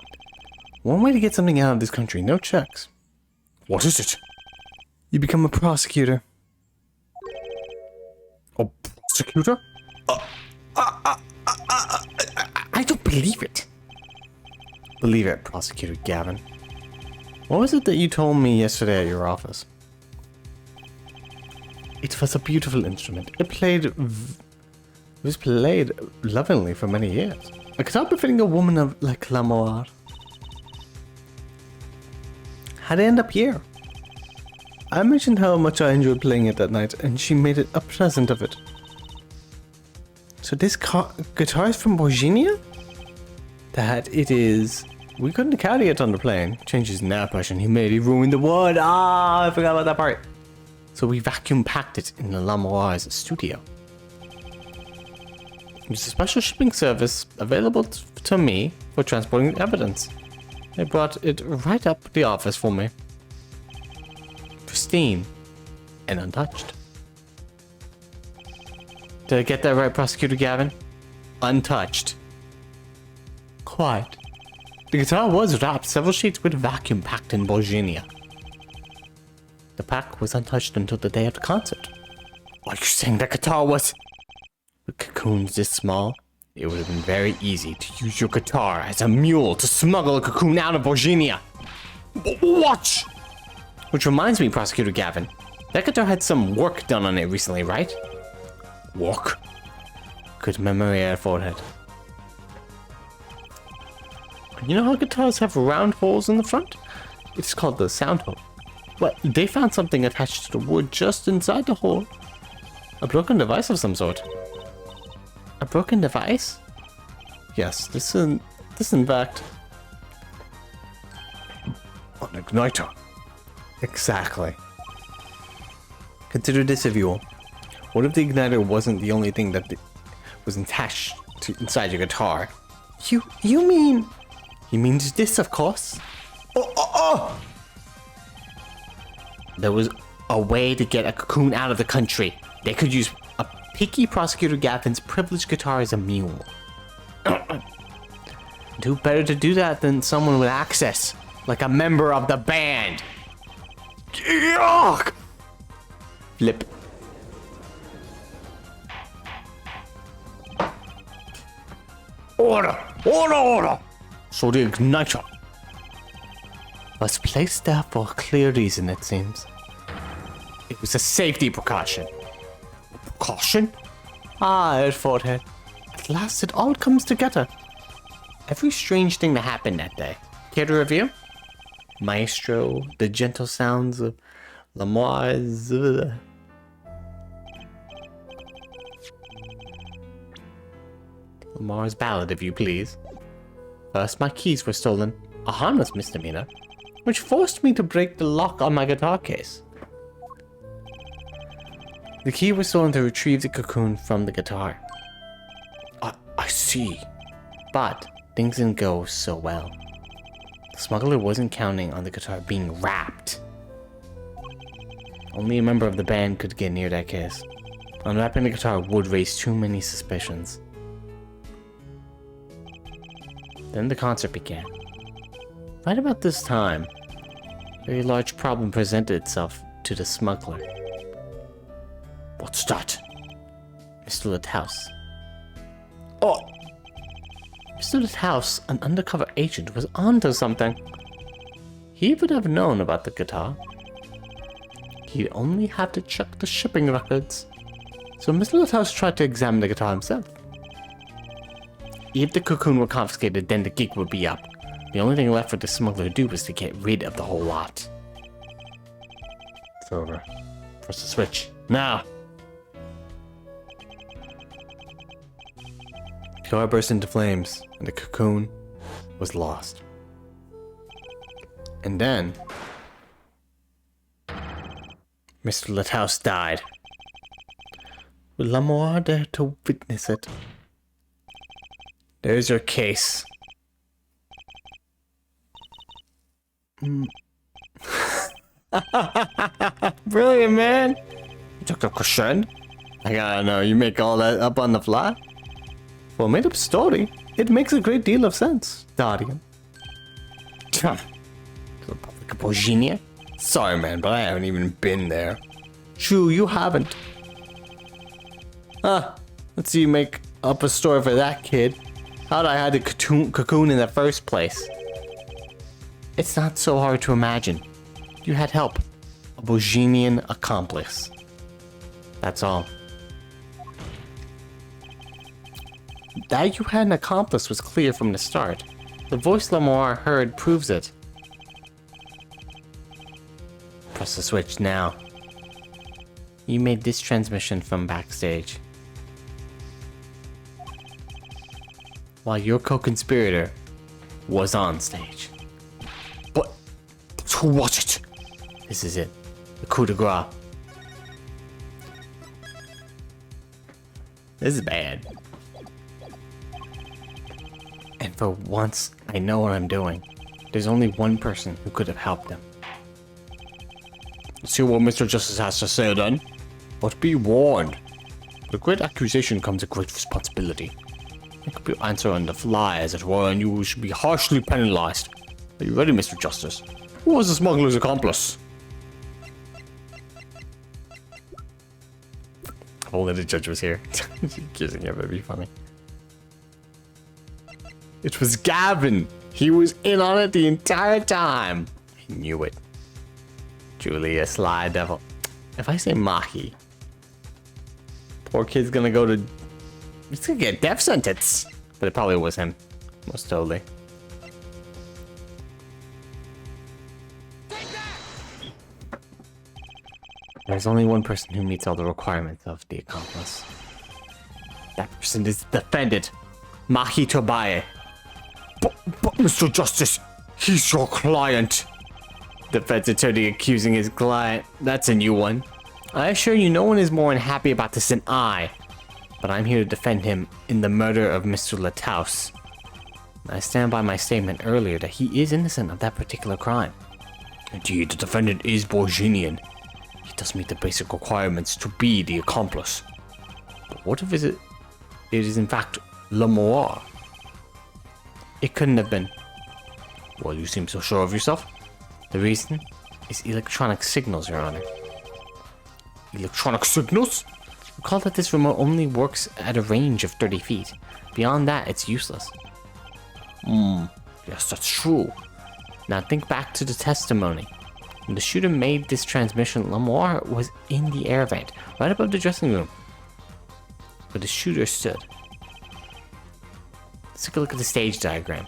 One way to get something out of this country, no checks. What is it? You become a prosecutor. A prosecutor? I don't believe it. Believe it, Prosecutor Gavin. What was it that you told me yesterday at your office? It was a beautiful instrument. It was played lovingly for many years. A guitar befitting a woman like Lamoir. How'd it end up here? I mentioned how much I enjoyed playing it that night, and she made it a present of it. So this guitar is from Borginia? That it is. We couldn't carry it on the plane. Changes in air pressure, and he ruined the wood. I forgot about that part. So we vacuum packed it in the Lamoir's studio. It's a special shipping service available to me for transporting evidence. They brought it right up the office for me. Pristine and untouched. Did I get that right, Prosecutor Gavin? Untouched. Quite. The guitar was wrapped several sheets with vacuum packed in Borginia. The pack was untouched until the day of the concert. Are you saying that guitar was... The cocoon's this small? It would have been very easy to use your guitar as a mule to smuggle a cocoon out of Virginia. What? Which reminds me, Prosecutor Gavin, that guitar had some work done on it recently, right? Work? Good memory at forehead. You know how guitars have round holes in the front? It's called the sound hole. Well, they found something attached to the wood just inside the hole. A broken device of some sort. A broken device? Yes, this in fact. An igniter. Exactly. Consider this, if you will. What if the igniter wasn't the only thing that was attached to inside your guitar? You mean? He means this, of course. Oh! There was a way to get a cocoon out of the country. They could use a picky Prosecutor Gavin's privileged guitar as a mule. Do better to do that than someone with access, like a member of the band. Yuck! Flip. Order! Order! Order! So the igniter. Was placed there for a clear reason, it seems. It was a safety precaution. Caution? Ah, forehead. At last it all comes together. Every strange thing that happened that day. Care to review? Maestro, the gentle sounds of Lamoire's... Lamar's ballad, if you please. First, my keys were stolen, a harmless misdemeanor, which forced me to break the lock on my guitar case. The key was stolen to retrieve the cocoon from the guitar. I see. But things didn't go so well. The smuggler wasn't counting on the guitar being wrapped. Only a member of the band could get near that case. Unwrapping the guitar would raise too many suspicions. Then the concert began. Right about this time, a very large problem presented itself to the smuggler. What's that? Mr. Litthouse. Oh! Mr. Litthouse, an undercover agent, was onto something. He would have known about the guitar. He'd only have to check the shipping records. So Mr. Litthouse tried to examine the guitar himself. If the cocoon were confiscated, then the gig would be up. The only thing left for the smuggler to do was to get rid of the whole lot. It's over. Press the switch. Now! The car burst into flames, and the cocoon was lost. And then... Mr. Litthouse died. Will Lamoire dare to witness it? There's your case. Brilliant, man. You took the cushion? I gotta know, you make all that up on the fly? For a made-up story, it makes a great deal of sense, Dardian. The Republic of Virginia? Sorry, man, but I haven't even been there. True, you haven't. Let's see you make up a story for that kid. How'd I hide the cocoon in the first place? It's not so hard to imagine. You had help. A Virginian accomplice. That's all. That you had an accomplice was clear from the start. The voice Lamoire heard proves it. Press the switch now. You made this transmission from backstage. While your co-conspirator was on stage. But who was it? This is it. The coup de grace. This is bad. And for once, I know what I'm doing. There's only one person who could have helped them. Let's see what Mr. Justice has to say then. But be warned. With a great accusation comes a great responsibility. Make up your answer on the fly, as it were, and you should be harshly penalized. Are you ready, Mr. Justice? Who was the smuggler's accomplice? If only the judge was here. Accusing him, it'd be funny. It was Gavin. He was in on it the entire time. He knew it. Julia, sly devil. If I say Mahi, poor kid's gonna go to... He's gonna get a death sentence. But it probably was him. Most totally. There's only one person who meets all the requirements of the accomplice. That person is defended. Mahi Tobaye. But Mr. Justice, he's your client. Defense attorney accusing his client. That's a new one. I assure you no one is more unhappy about this than I. But I'm here to defend him in the murder of Mr. Lataus. I stand by my statement earlier that he is innocent of that particular crime. Indeed, the defendant is Borginian. He does meet the basic requirements to be the accomplice. But what if it is in fact Lamoire? It couldn't have been. Well, you seem so sure of yourself. The reason is electronic signals, Your Honor. Electronic signals? Recall that this remote only works at a range of 30 feet. Beyond that, it's useless. Yes, that's true. Now think back to the testimony. When the shooter made this transmission, Lamoire was in the air vent, right above the dressing room, where the shooter stood. Let's take a look at the stage diagram.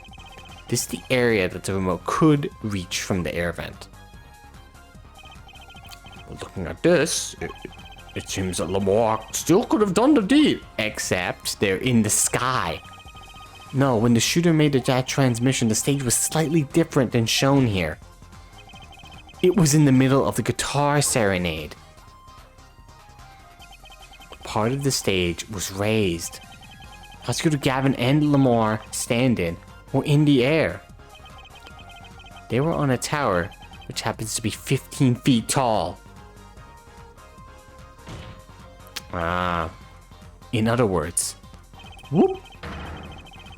This is the area that the remote could reach from the air vent. Well, looking at this, it seems that Lamoire still could have done the deed. Except they're in the sky. No, when the shooter made the jet transmission, the stage was slightly different than shown here. It was in the middle of the guitar serenade. Part of the stage was raised. Prosecutor Gavin and Lamoire stand-in were in the air. They were on a tower which happens to be 15 feet tall. In other words, whoop,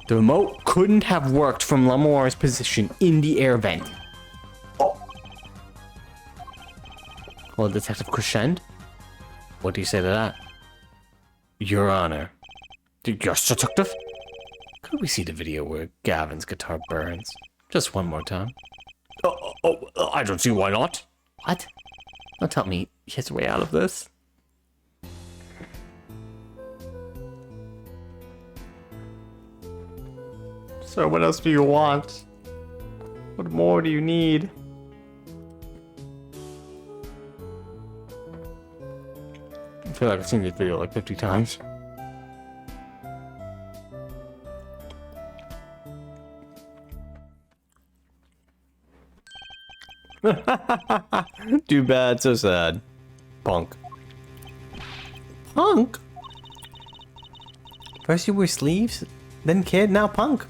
the remote couldn't have worked from Lamoire's position in the air vent. Well, Detective Crescend, what do you say to that? Your Honor. Yes, Detective? Could we see the video where Gavin's guitar burns? Just one more time. I don't see why not. What? Don't tell me he has a way out of this. So what else do you want? What more do you need? I feel like I've seen this video like 50 times. Too bad, so sad. Punk. Punk? First you wear sleeves, then kid, now punk.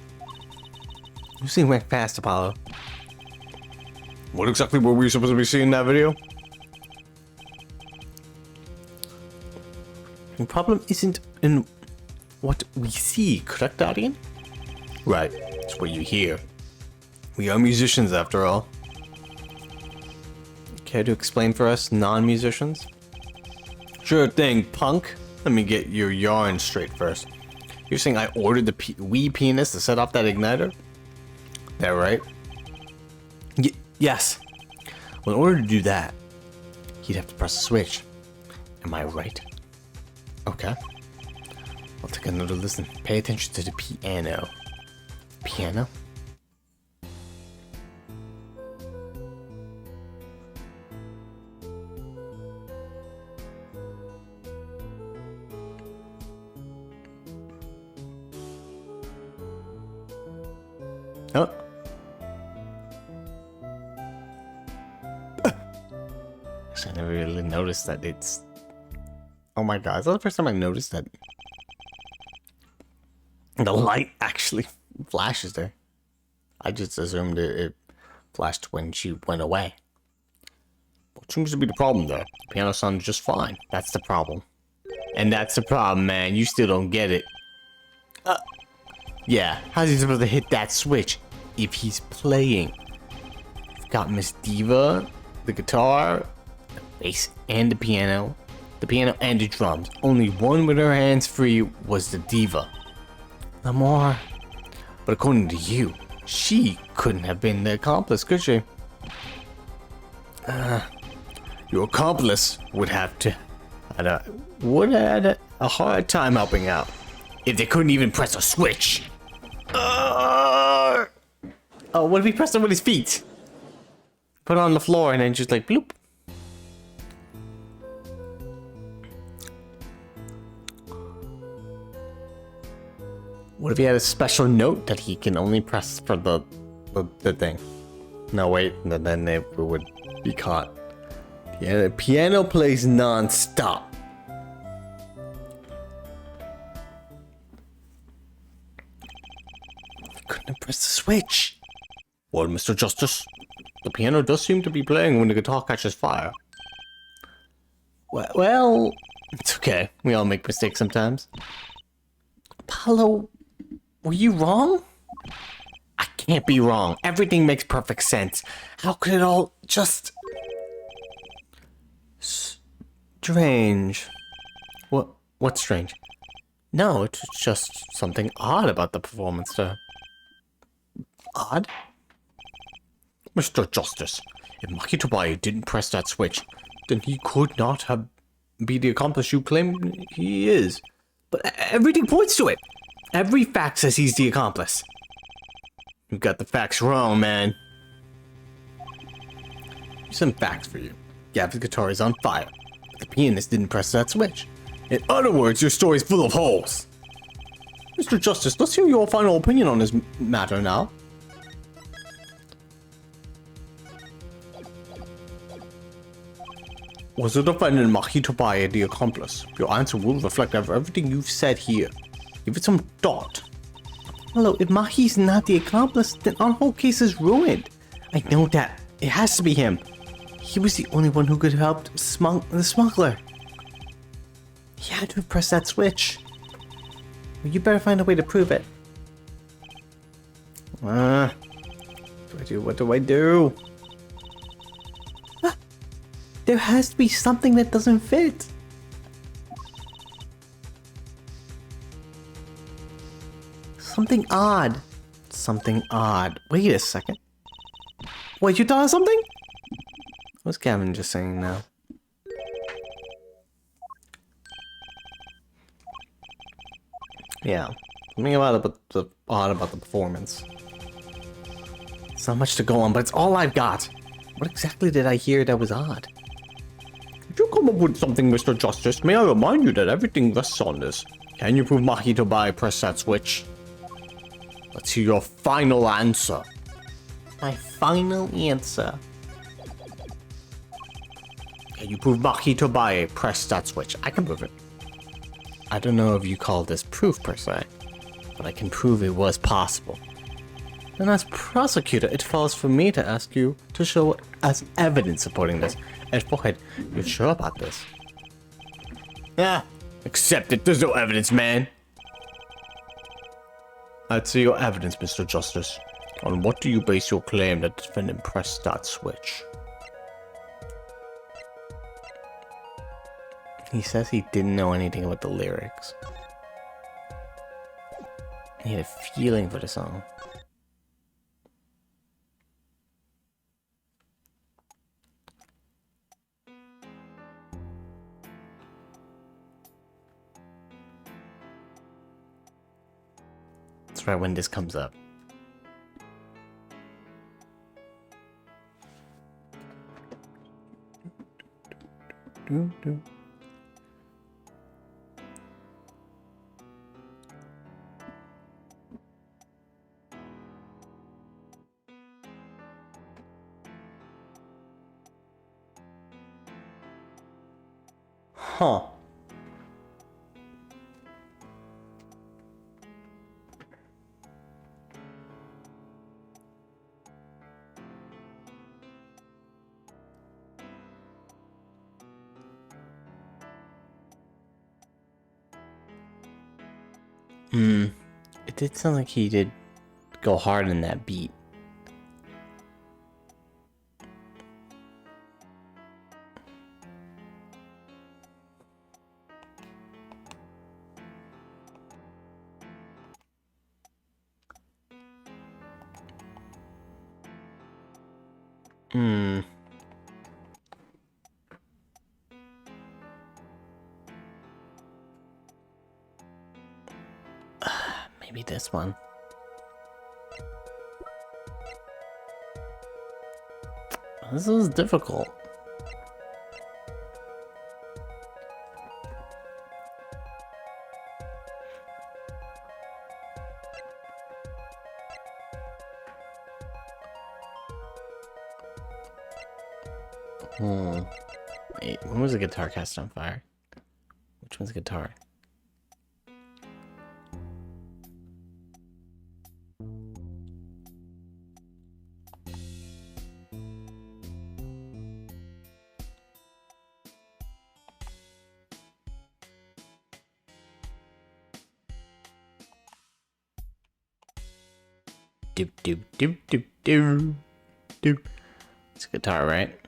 You seem went fast, Apollo. What exactly were we supposed to be seeing in that video? The problem isn't in what we see, correct, Guardian? Right, it's what you hear. We are musicians, after all. Care to explain for us non-musicians? Sure thing, punk. Let me get your yarn straight first. You're saying I ordered the Wii pianist to set off that igniter? That right? Yes. Well, in order to do that, he'd have to press a switch. Am I right? Okay. I'll take another listen. Pay attention to the piano. Piano? Oh. I never really noticed that it's... Oh my god, is that the first time I noticed that the light actually flashes there? I just assumed it flashed when she went away. What seems to be the problem there? The piano sounds just fine. That's the problem. And that's the problem, man. You still don't get it. Yeah, how's he supposed to hit that switch if he's playing? You've got Miss Diva, the guitar, the bass, and the piano and the drums. Only one with her hands free was the Diva. Lamar, But according to you, she couldn't have been the accomplice, could she? Your accomplice would have had a hard time helping out if they couldn't even press a switch. Oh, what if he pressed it with his feet? Put it on the floor and then just like bloop. What if he had a special note that he can only press for the thing? No, wait, then they would be caught. Yeah, the piano plays non-stop. Couldn't have pressed the switch. Well, Mr. Justice, the piano does seem to be playing when the guitar catches fire. Well, it's okay. We all make mistakes sometimes. Apollo, were you wrong? I can't be wrong. Everything makes perfect sense. How could it all just... Strange. What's strange? No, it's just something odd about the performance there. Odd? Mr. Justice, if Maki Tobai didn't press that switch, then he could not have be the accomplice you claim he is. But everything points to it. Every fact says he's the accomplice. You got the facts wrong, man. Here's some facts for you. Gav's guitar is on fire, but the pianist didn't press that switch. In other words, your story's full of holes. Mr. Justice, let's hear your final opinion on this matter now. Was the defendant Maki Tobai the accomplice? Your answer will reflect everything you've said here. Give it some thought. Hello, if Mahi's not the accomplice, then our whole case is ruined. I know that. It has to be him. He was the only one who could have helped the smuggler. He had to have pressed that switch. Well, you better find a way to prove it. What do I do? There has to be something that doesn't fit. Something odd. Something odd. Wait a second. Wait, you thought of something? What's Gavin just saying now? Yeah. Something about the odd about the performance. It's not much to go on, but it's all I've got. What exactly did I hear that was odd? Did you come up with something, Mr. Justice? May I remind you that everything rests on this. Can you prove Maki Tobai pressed that switch? Let's hear your final answer. My final answer. Can you prove Maki Tobai pressed that switch? I can prove it. I don't know if you call this proof per se, but I can prove it was possible. And as prosecutor, it falls for me to ask you to show us evidence supporting this. And Forehead, you're sure about this? Yeah, accept it. There's no evidence, man. I'd see your evidence, Mr. Justice. On what do you base your claim that the defendant pressed that switch? He says he didn't know anything about the lyrics. He had a feeling for the song. That's right when this comes up. Huh. It did sound like he did go hard in that beat. Maybe this one. This is difficult. Wait, when was the guitar cast on fire? Which one's guitar? Doop doop doop doop doop doop. It's a guitar, right?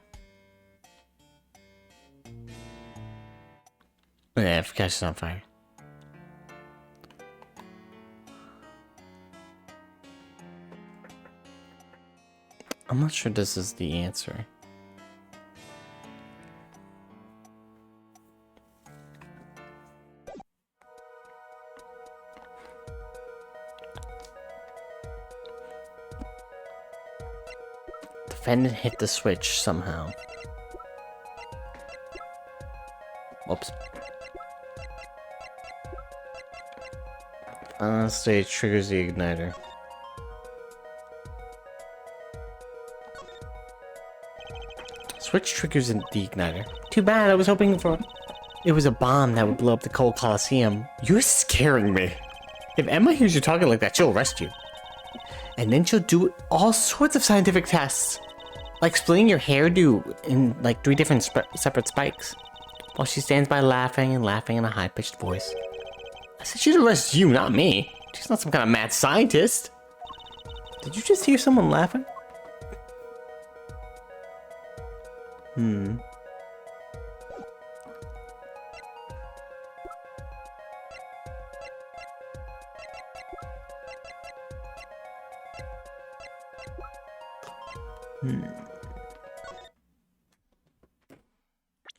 Yeah, if catches on fire. I'm not sure this is the answer. Defendant hit the switch somehow. Whoops. Stage triggers the igniter. Switch triggers the igniter. Too bad, I was hoping for... It was a bomb that would blow up the cold Coliseum. You're scaring me. If Emma hears you talking like that, she'll arrest you. And then she'll do all sorts of scientific tests. Like splitting your hairdo in like 3 different separate spikes. While she stands by laughing and laughing in a high-pitched voice. I said she'd arrest you, not me. She's not some kind of mad scientist. Did you just hear someone laughing?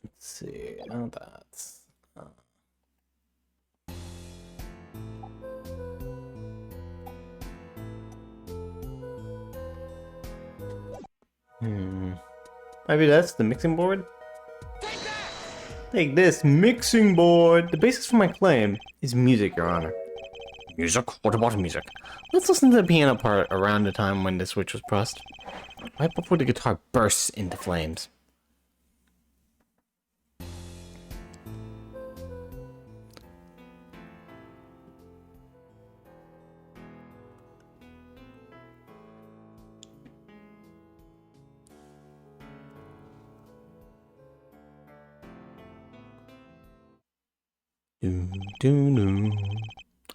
Let's see. Now that's... Maybe that's the mixing board? Take this, mixing board! The basis for my claim is music, Your Honor. Music? What about music? Let's listen to the piano part around the time when the switch was pressed. Right before the guitar bursts into flames.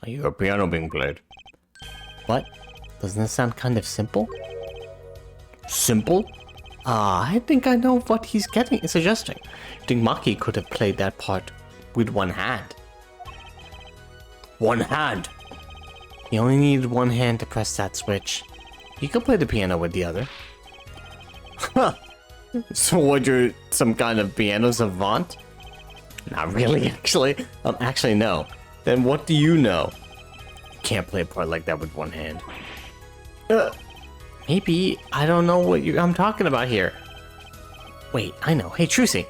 I hear a piano being played. What? Doesn't that sound kind of simple? Simple? I think I know what he's suggesting. I think Maki could have played that part with one hand. One hand? He only needed one hand to press that switch. You could play the piano with the other. Huh. So what, you're some kind of piano savant? Not really, actually. Actually, no. Then what do you know? You can't play a part like that with one hand. Maybe. I don't know what I'm talking about here. Wait, I know. Hey, Trucy.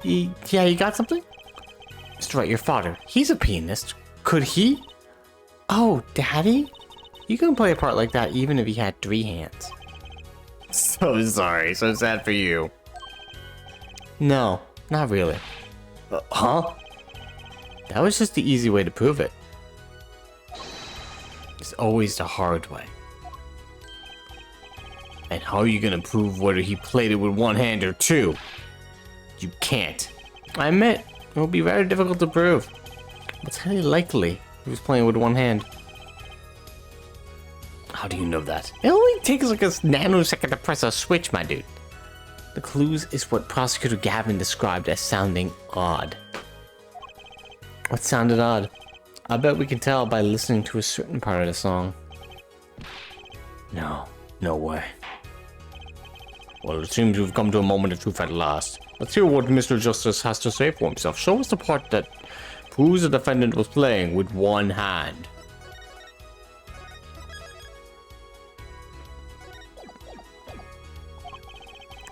Yeah, you got something? Mr. Wright, your father. He's a pianist. Could he? Oh, Daddy? You can play a part like that even if he had 3 hands. So sorry. So sad for you. No, not really. Huh? That was just the easy way to prove it. It's always the hard way. And how are you gonna prove whether he played it with one hand or 2? You can't. I admit, it will be very difficult to prove. But it's highly likely he was playing with one hand. How do you know that? It only takes like a nanosecond to press a switch, my dude. The clues is what Prosecutor Gavin described as sounding odd. What sounded odd? I bet we can tell by listening to a certain part of the song. No way. Well, it seems we've come to a moment of truth at last. Let's hear what Mr. Justice has to say for himself. Show us the part that proves the defendant was playing with one hand.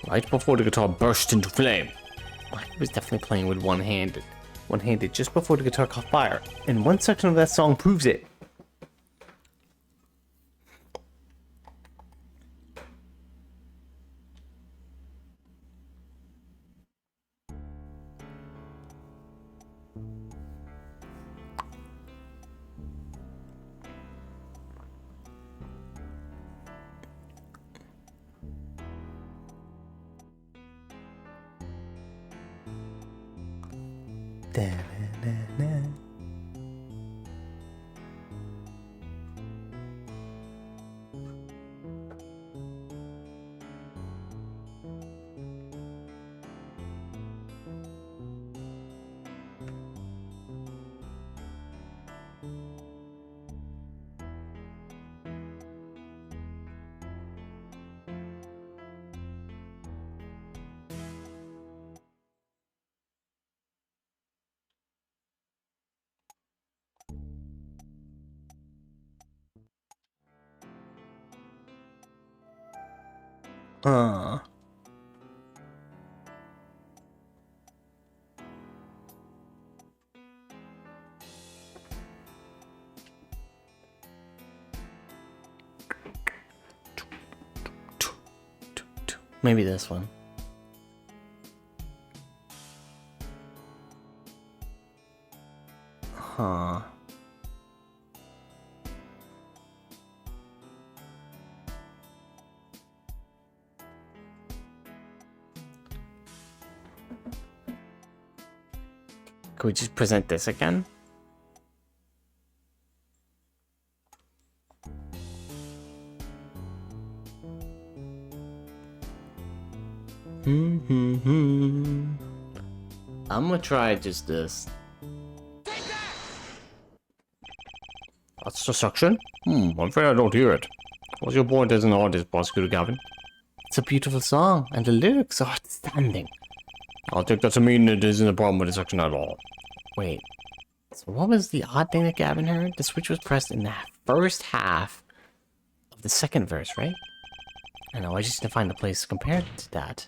Right before the guitar burst into flame. He was definitely playing with one-handed. One-handed just before the guitar caught fire. And one section of that song proves it. Da-na-na-na. Huh. Maybe this one. Huh. Could we just present this again? I'm gonna try just this. That's the section? I'm afraid I don't hear it. What's your point as an artist, Prosecutor Gavin? It's a beautiful song, and the lyrics are outstanding. I'll take that to mean it isn't a problem with the section at all. Wait, so what was the odd thing that Gavin heard? The switch was pressed in the first half of the second verse, right? I know, I just need to find the place compared to that.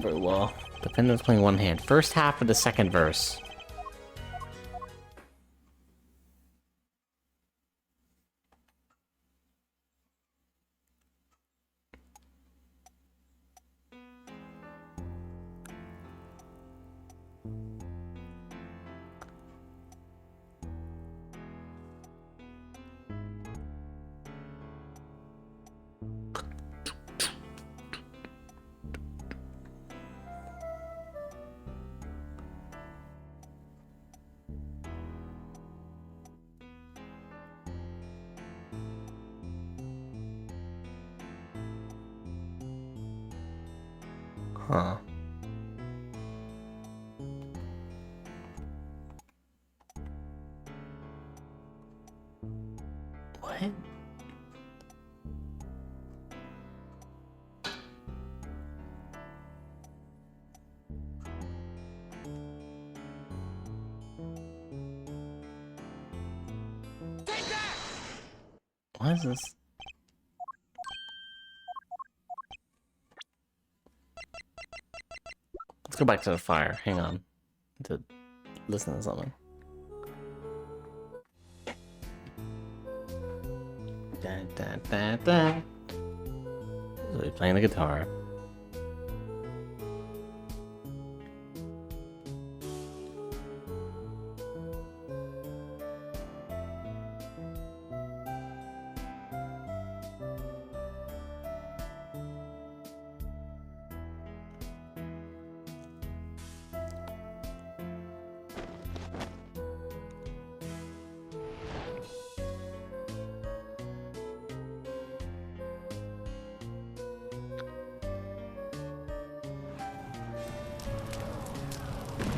Very well. Defendant's playing one hand. First half of the second verse. Huh. What? What is this? Let's go back to the fire. Hang on. To listen to something. Da, da, da, da. So he's playing the guitar.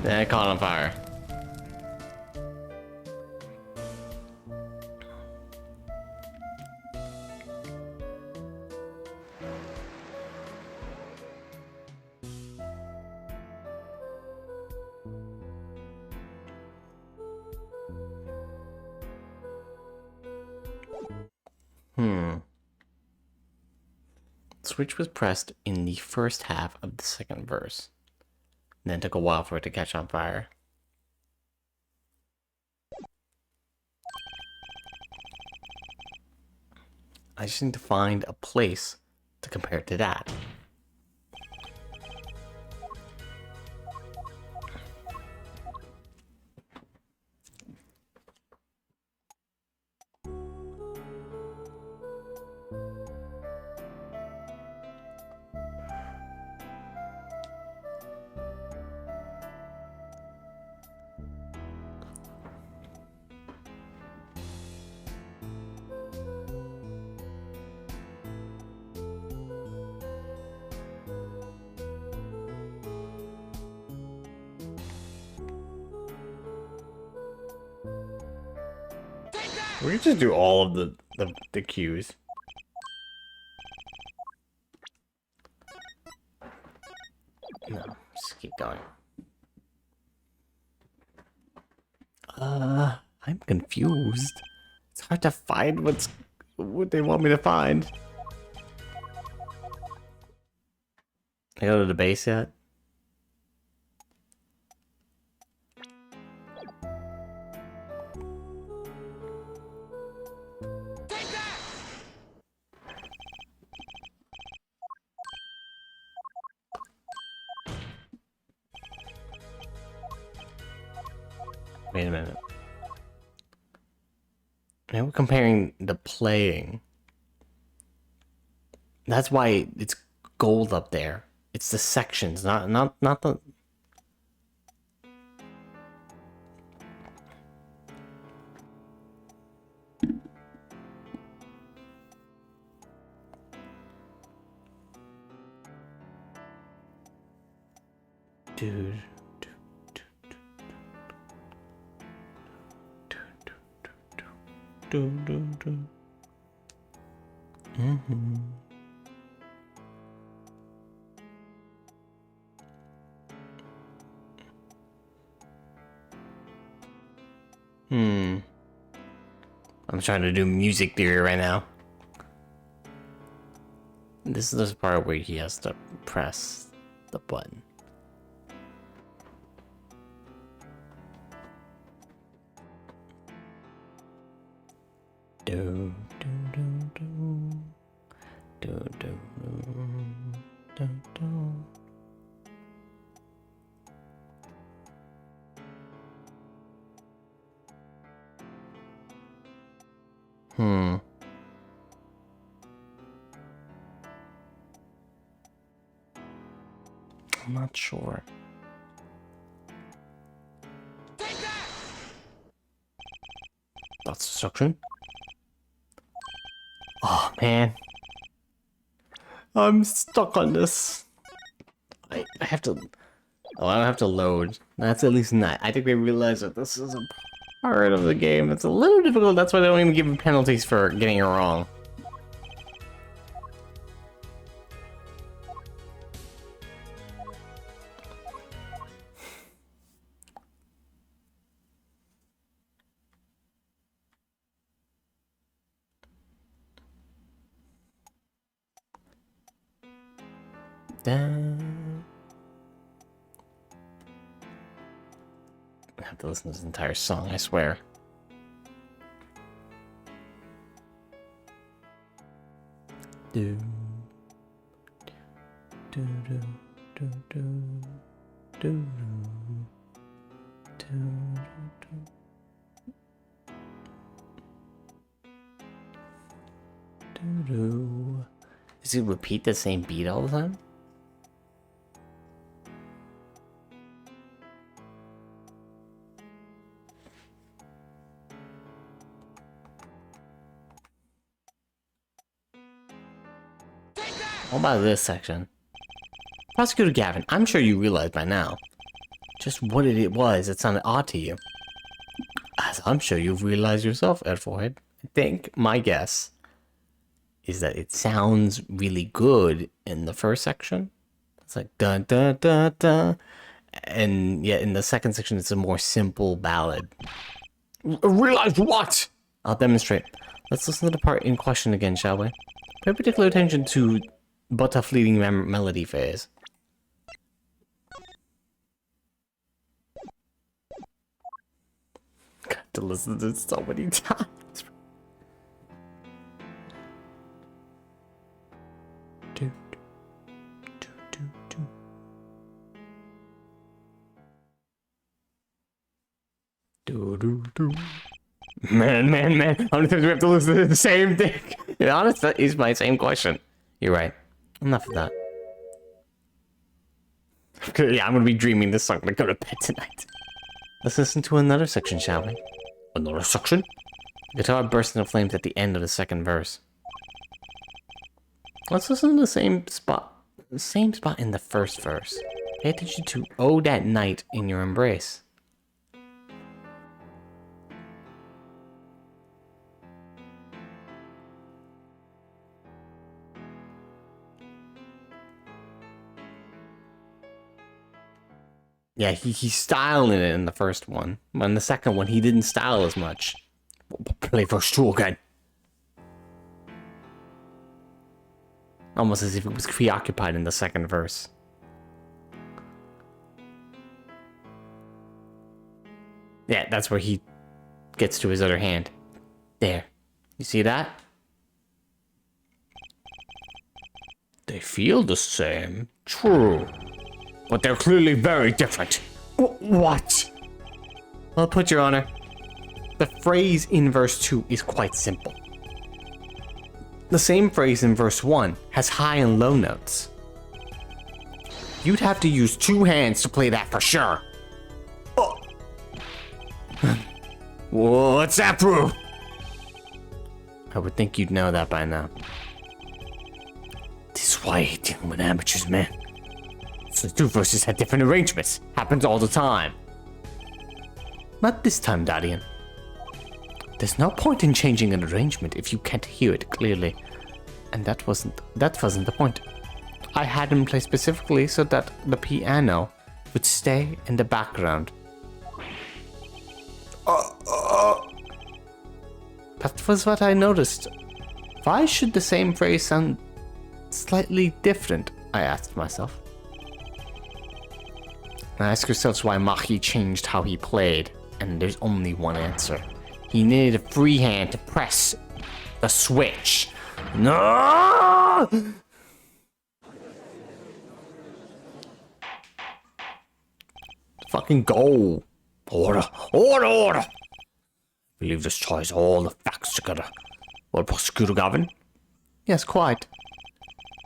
Yeah, I caught on fire. Switch was pressed in the first half of the second verse. Then it took a while for it to catch on fire. I just need to find a place to compare it to that. We could just do all of the cues. No, just keep going. I'm confused. It's hard to find what they want me to find. I go to the base yet? Wait a minute. Now we're comparing the playing. That's why it's gold up there. It's the sections, not the. Dude. I'm trying to do music theory right now. This is the part where he has to press the button. Do do do do do do do do. I'm not sure. That's the section. Oh man, I'm stuck on this. I have to. Oh, I don't have to load. That's at least not. I think they realize that this is a part of the game. It's a little difficult. That's why they don't even give you penalties for getting it wrong. I have to listen to this entire song, I swear. Do do do do do do do do do. Does he repeat the same beat all the time? What about this section? Prosecutor Gavin, I'm sure you realize by now just what it was that sounded odd to you. As I'm sure you've realized yourself, Edward. I think my guess is that it sounds really good in the first section. It's like dun dun dun dun, and yet in the second section it's a more simple ballad. Realize what? I'll demonstrate. Let's listen to the part in question again, shall we? Pay particular attention to but a fleeting melody phase. Got to listen to this so many times. Do, do, do, do. Do, do, do. Man. How many times do we have to listen to the same thing? To be honest, that is my same question. You're right. Enough of that. Yeah, I'm gonna be dreaming this song when I go to bed tonight. Let's listen to another section, shall we? Another section? Guitar bursts into flames at the end of the second verse. Let's listen to the same spot in the first verse. Pay attention to "Oh, that night in your embrace." Yeah, he's styling it in the first one. But in the second one, he didn't style as much. Play verse 2 again. Almost as if it was preoccupied in the second verse. Yeah, that's where he gets to his other hand. There. You see that? They feel the same. True. But they're clearly very different. What? Well put, Your Honor. The phrase in verse 2 is quite simple. The same phrase in verse 1 has high and low notes. You'd have to use two hands to play that for sure. Oh. What's that prove? I would think you'd know that by now. This is why I hate dealing with amateurs, man. So the two verses had different arrangements. Happens all the time. Not this time, Dadian. There's no point in changing an arrangement if you can't hear it clearly. And that wasn't the point. I had him play specifically so that the piano would stay in the background. That was what I noticed. Why should the same phrase sound slightly different? I asked myself. Now ask yourselves why Mahi changed how he played, and there's only one answer. He needed a free hand to press the switch. No! Fucking go. Order, order, order! I believe this ties all the facts together. Well, Prosecutor Gavin? Yes, quite.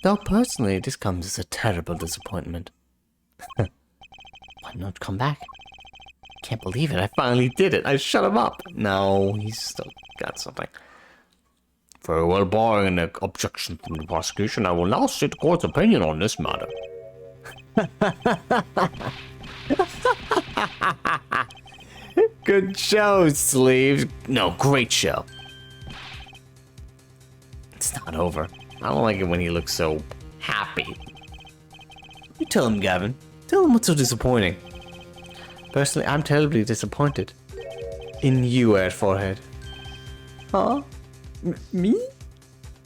Though personally, this comes as a terrible disappointment. Why not come back? Can't believe it, I finally did it. I shut him up. No, he's still got something. Very well, barring an objection from the prosecution, I will now state the court's opinion on this matter. Good show, Sleeves. No, great show. It's not over. I don't like it when he looks so happy. You tell him, Gavin. Tell him what's so disappointing. Personally, I'm terribly disappointed. In you, Air Forehead. Huh? Me?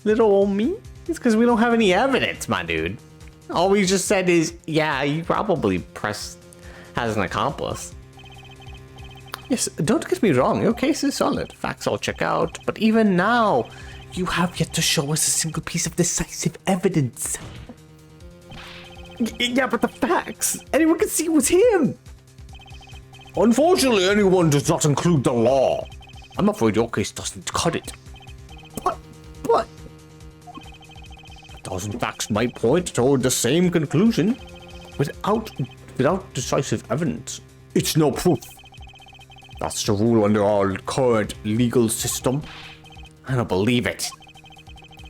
Little old me? It's because we don't have any evidence, my dude. All we just said is, yeah, you probably pressed as an accomplice. Yes, don't get me wrong, your case is solid. Facts all check out, but even now, you have yet to show us a single piece of decisive evidence. Yeah, but the facts, anyone can see it was him. Unfortunately, anyone does not include the law. I'm afraid your case doesn't cut it. But... A dozen facts might point toward the same conclusion. Without decisive evidence, it's no proof. That's the rule under our current legal system. I don't believe it.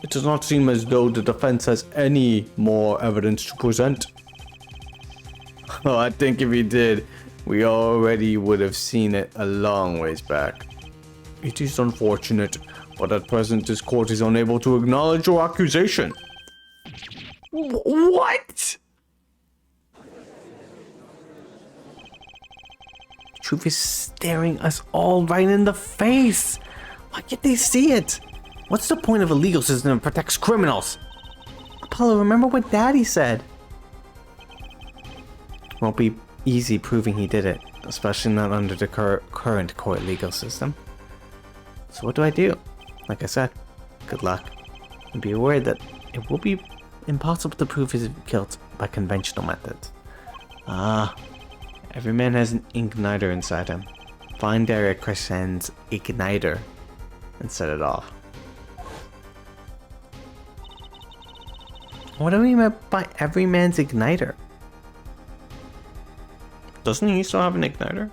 It does not seem as though the defense has any more evidence to present. Oh, I think if he did, we already would have seen it a long ways back. It is unfortunate, but at present this court is unable to acknowledge your accusation. What? Truth is staring us all right in the face. Why can't they see it? What's the point of a legal system that protects criminals? Apollo, remember what Daddy said. Won't be easy proving he did it, especially not under the current court legal system. So what do I do? Like I said, good luck. And be aware that it will be impossible to prove his guilt by conventional methods. Every man has an igniter inside him. Find Derek Crescent's igniter and set it off. What do we mean by every man's igniter? Doesn't he still have an igniter?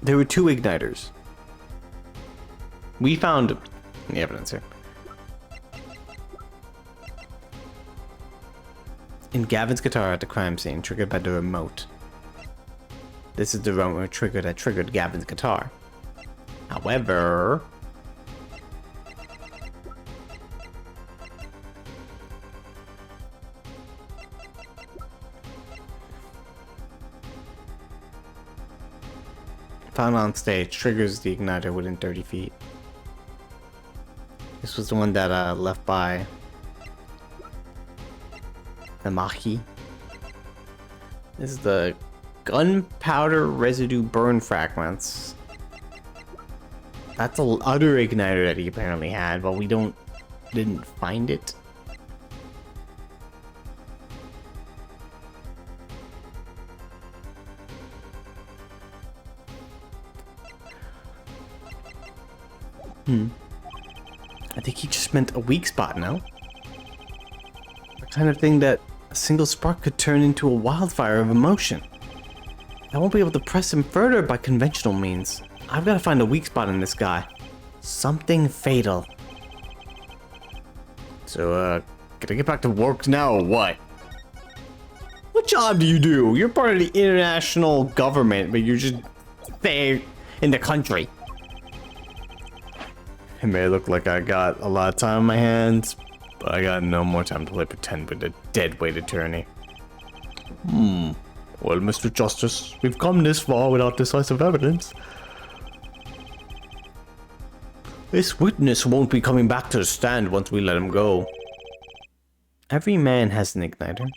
There were 2 igniters. We found the evidence here. In Gavin's guitar at the crime scene, triggered by the remote. This is the remote trigger that triggered Gavin's guitar. However, found on stage triggers the igniter within 30 feet. This was the one that left by the Mahi. This is the gunpowder residue burn fragments. That's the other igniter that he apparently had, but we didn't find it. I think he just meant a weak spot now. The kind of thing that a single spark could turn into a wildfire of emotion. I won't be able to press him further by conventional means. I've got to find a weak spot in this guy. Something fatal. So, can I get back to work now or what? What job do you do? You're part of the international government, but you're just there in the country. It may look like I got a lot of time on my hands, but I got no more time to play pretend with a deadweight attorney. Well, Mr. Justice, we've come this far without decisive evidence. This witness won't be coming back to the stand once we let him go. Every man has an igniter.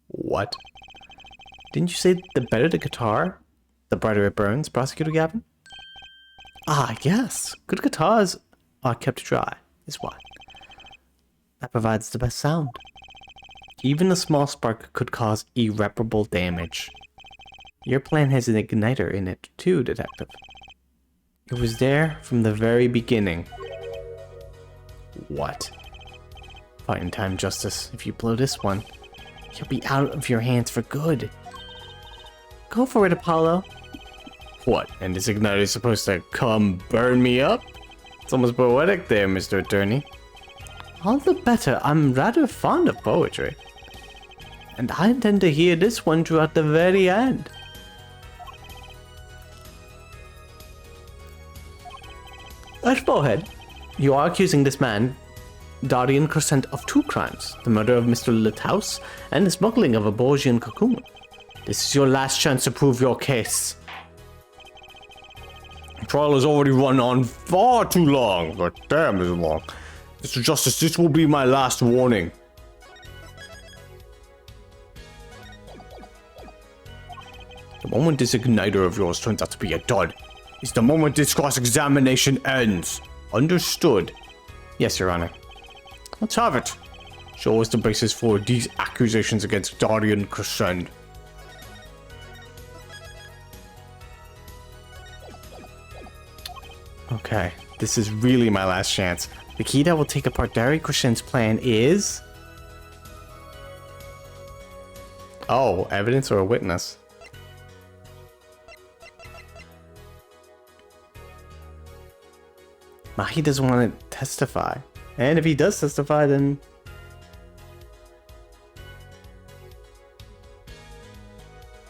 What? Didn't you say the better the guitar, the brighter it burns, Prosecutor Gavin? Ah, yes. Good guitars are kept dry, is why. That provides the best sound. Even a small spark could cause irreparable damage. Your plan has an igniter in it too, Detective. It was there from the very beginning. What? Fighting time, Justice. If you blow this one, you'll be out of your hands for good. Go for it, Apollo. What? And this igniter is supposed to come burn me up? It's almost poetic there, Mr. Attorney. All the better. I'm rather fond of poetry. And I intend to hear this one throughout the very end. Let's go ahead. You are accusing this man, Darian Crescent, of 2 crimes. The murder of Mr. Lithouse and the smuggling of a Borgian cocoon. This is your last chance to prove your case. The trial has already run on far too long. But damn is long. Mr. Justice, this will be my last warning. The moment this igniter of yours turns out to be a dud is the moment this cross-examination ends. Understood? Yes, Your Honor. Let's have it. Show us the basis for these accusations against Darian Crescent. Okay, this is really my last chance. The key that will take apart Darian Crescent's plan is... Oh, evidence or a witness? Mahi doesn't want to testify. And if he does testify, then...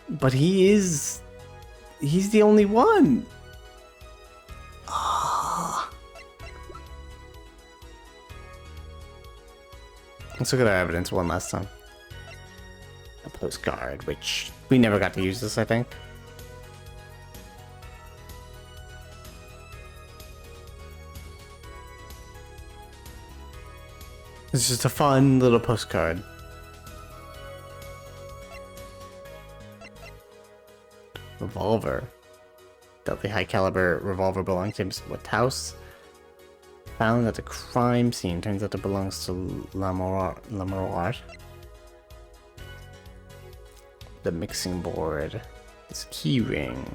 But he's the only one. Let's look at our evidence one last time. A postcard, which we never got to use this, I think. It's just a fun little postcard. Revolver. Deadly high caliber revolver belongs to Mr. House. Found at the crime scene. Turns out it belongs to Lamourard. The mixing board. This key ring.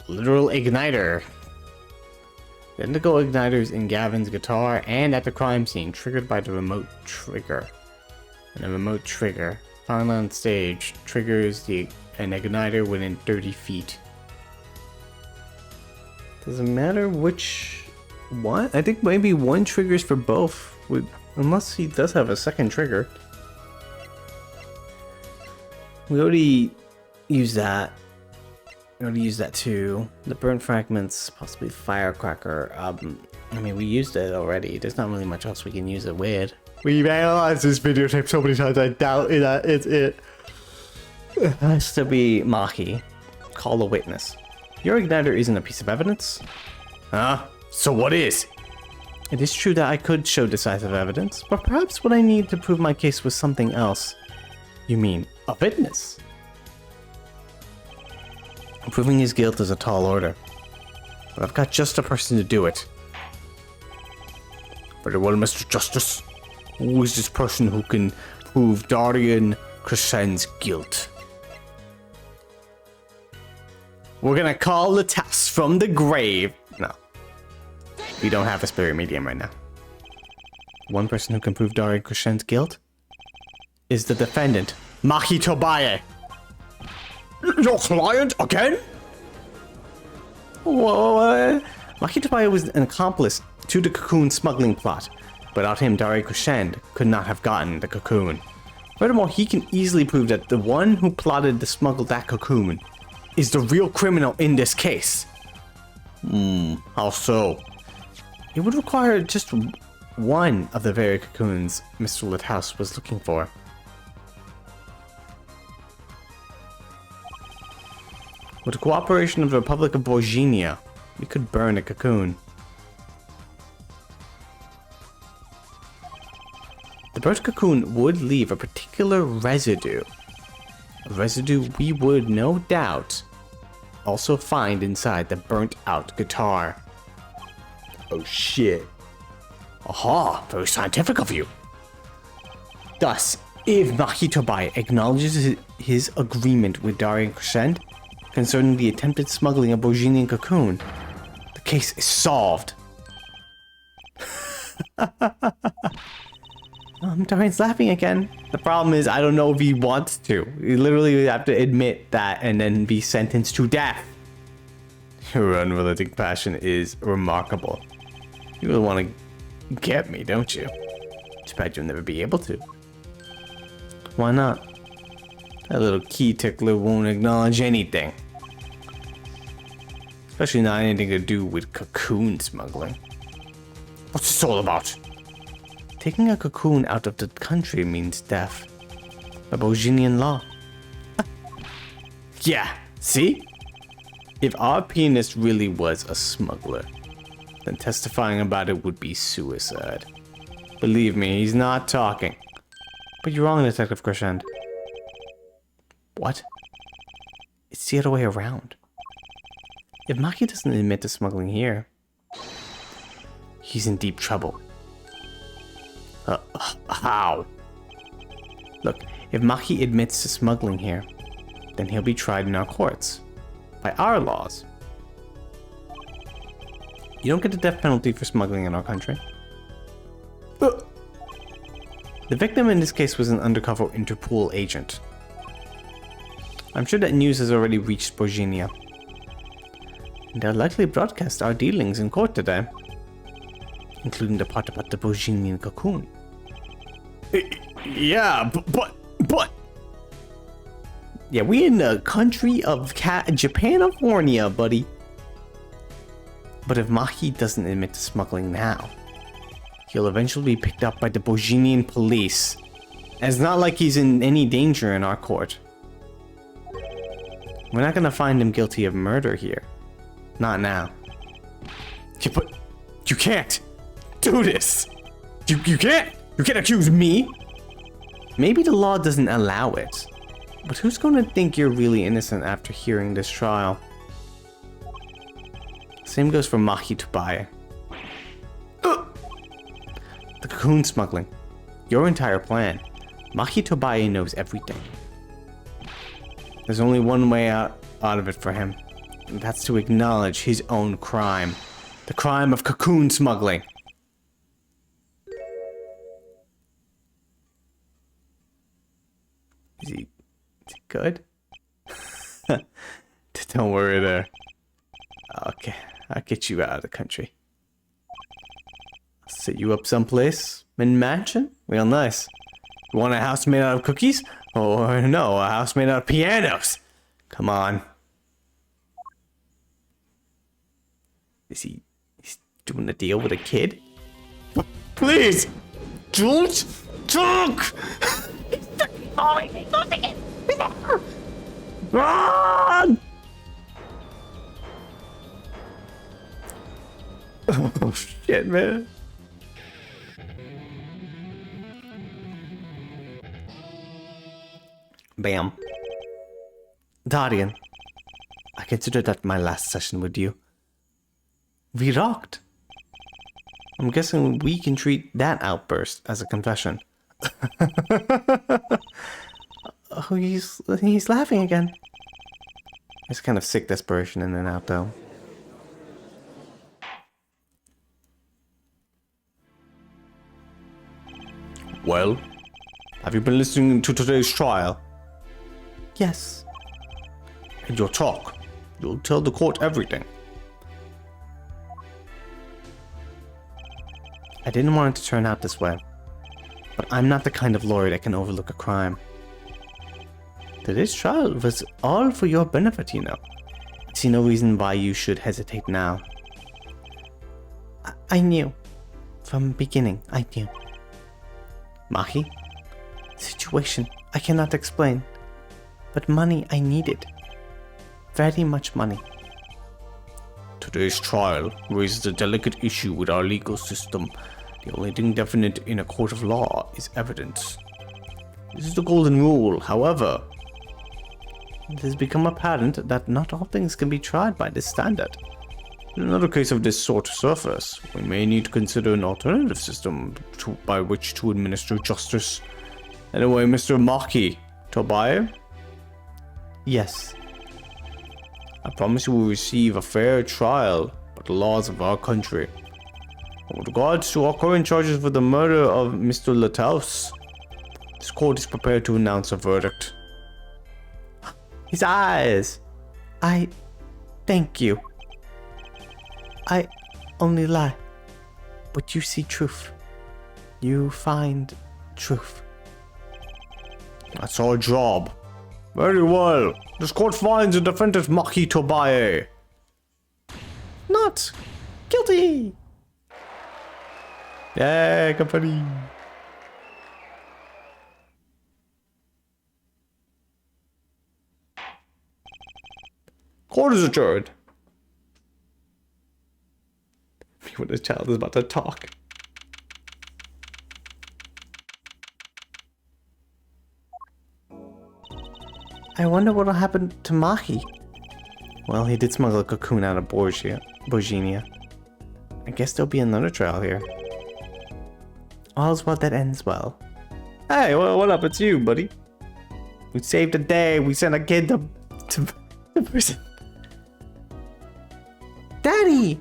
Literal igniter. The indigo igniters in Gavin's guitar and at the crime scene, triggered by the remote trigger. And the remote trigger, found on stage, triggers an igniter within 30 feet. Doesn't matter which one. I think maybe one triggers for both, unless he does have a second trigger. We already used that. We already used that too. The burnt fragments, possibly firecracker. I mean, we used it already. There's not really much else we can use it with. We've analyzed this videotape so many times, I doubt that it's it. It has to be Maki. Call a witness. Your igniter isn't a piece of evidence. Huh? So what is? It is true that I could show decisive evidence, but perhaps what I need to prove my case was something else. You mean a witness? Proving his guilt is a tall order, but I've got just a person to do it. Very well, Mr. Justice. Who is this person who can prove Darian Crescen's guilt? We're gonna call the test from the grave. No. We don't have a spirit medium right now. One person who can prove Darian Crescen's guilt is the defendant, Maki Tobaye. Your client again? Whoa. Maki Tobaye was an accomplice to the cocoon smuggling plot. Without him, Darian Crescent could not have gotten the cocoon. Furthermore, he can easily prove that the one who plotted to smuggle that cocoon is the real criminal in this case. How so? It would require just one of the very cocoons Mr. Lithouse was looking for. With the cooperation of the Republic of Borginia, we could burn a cocoon. The burnt cocoon would leave a particular residue. A residue we would, no doubt, also find inside the burnt out guitar. Oh shit. Aha, very scientific of you. Thus, if Maki Tobaye acknowledges his agreement with Darian Crescent concerning the attempted smuggling of Borginian cocoon, the case is solved. Darian's laughing again. The problem is, I don't know if he wants to. You literally would have to admit that and then be sentenced to death. Your unrelenting passion is remarkable. You really want to get me, don't you? Too bad you'll never be able to. Why not? That little key tickler won't acknowledge anything. Especially not anything to do with cocoon smuggling. What's this all about? Taking a cocoon out of the country means death. By Borginian law. Yeah, see? If our pianist really was a smuggler, then testifying about it would be suicide. Believe me, he's not talking. But you're wrong, Detective Crescent. What? It's the other way around. If Maki doesn't admit to smuggling here, he's in deep trouble. How? Look, if Maki admits to smuggling here, then he'll be tried in our courts. By our laws. You don't get the death penalty for smuggling in our country. The victim in this case was an undercover Interpol agent. I'm sure that news has already reached Borginia. And they'll likely broadcast our dealings in court today. Including the part about the Borginian cocoon. Yeah, but... Yeah, we in the country of Japanifornia, buddy. But if Maki doesn't admit to smuggling now, he'll eventually be picked up by the Borginian police. And it's not like he's in any danger in our court. We're not gonna find him guilty of murder here. Not now. Yeah, but you can't do this. You can't accuse me. Maybe the law doesn't allow it. But who's gonna think you're really innocent after hearing this trial? Same goes for Maki Tobaye. The cocoon smuggling. Your entire plan. Maki Tobaye knows everything. There's only one way out of it for him. And that's to acknowledge his own crime. The crime of cocoon smuggling. Is he good? Don't worry there. Okay, I'll get you out of the country. I'll set you up someplace. In mansion? Real nice. You want a house made out of cookies? Or no, a house made out of pianos? Come on. He's doing a deal with a kid? Please! Don't talk! Run! Oh shit, man. Bam. Darian, I consider that my last session with you. We rocked. I'm guessing we can treat that outburst as a confession. Oh, he's laughing again. It's kind of sick desperation in and out, though. Well, have you been listening to today's trial? Yes. In your talk, you'll tell the court everything. I didn't want it to turn out this way, but I'm not the kind of lawyer that can overlook a crime. Today's trial was all for your benefit, you know. I see no reason why you should hesitate now. I knew. From the beginning, I knew. Maki? Situation I cannot explain. But money I needed. Very much money. Today's trial raises a delicate issue with our legal system. The only thing definite in a court of law is evidence. This is the golden rule, however. It has become apparent that not all things can be tried by this standard. In another case of this sort surface, we may need to consider an alternative system by which to administer justice. Anyway, Mr. Maki Tobaye? Yes. I promise you will receive a fair trial by the laws of our country. With regards to our current charges for the murder of Mr. Lataus, this court is prepared to announce a verdict. His eyes! Thank you. I only lie, but you see truth. You find truth. That's our job. Very well. This court finds the defendant Maki Tobaye not guilty. Yeah, company. Court is adjourned. When the child is about to talk. I wonder what'll happen to Maki. Well, he did smuggle a cocoon out of Borginia. I guess there'll be another trial here. All's well that ends well. Hey, what up? It's you, buddy. We saved the day. We sent a kid to prison. Daddy!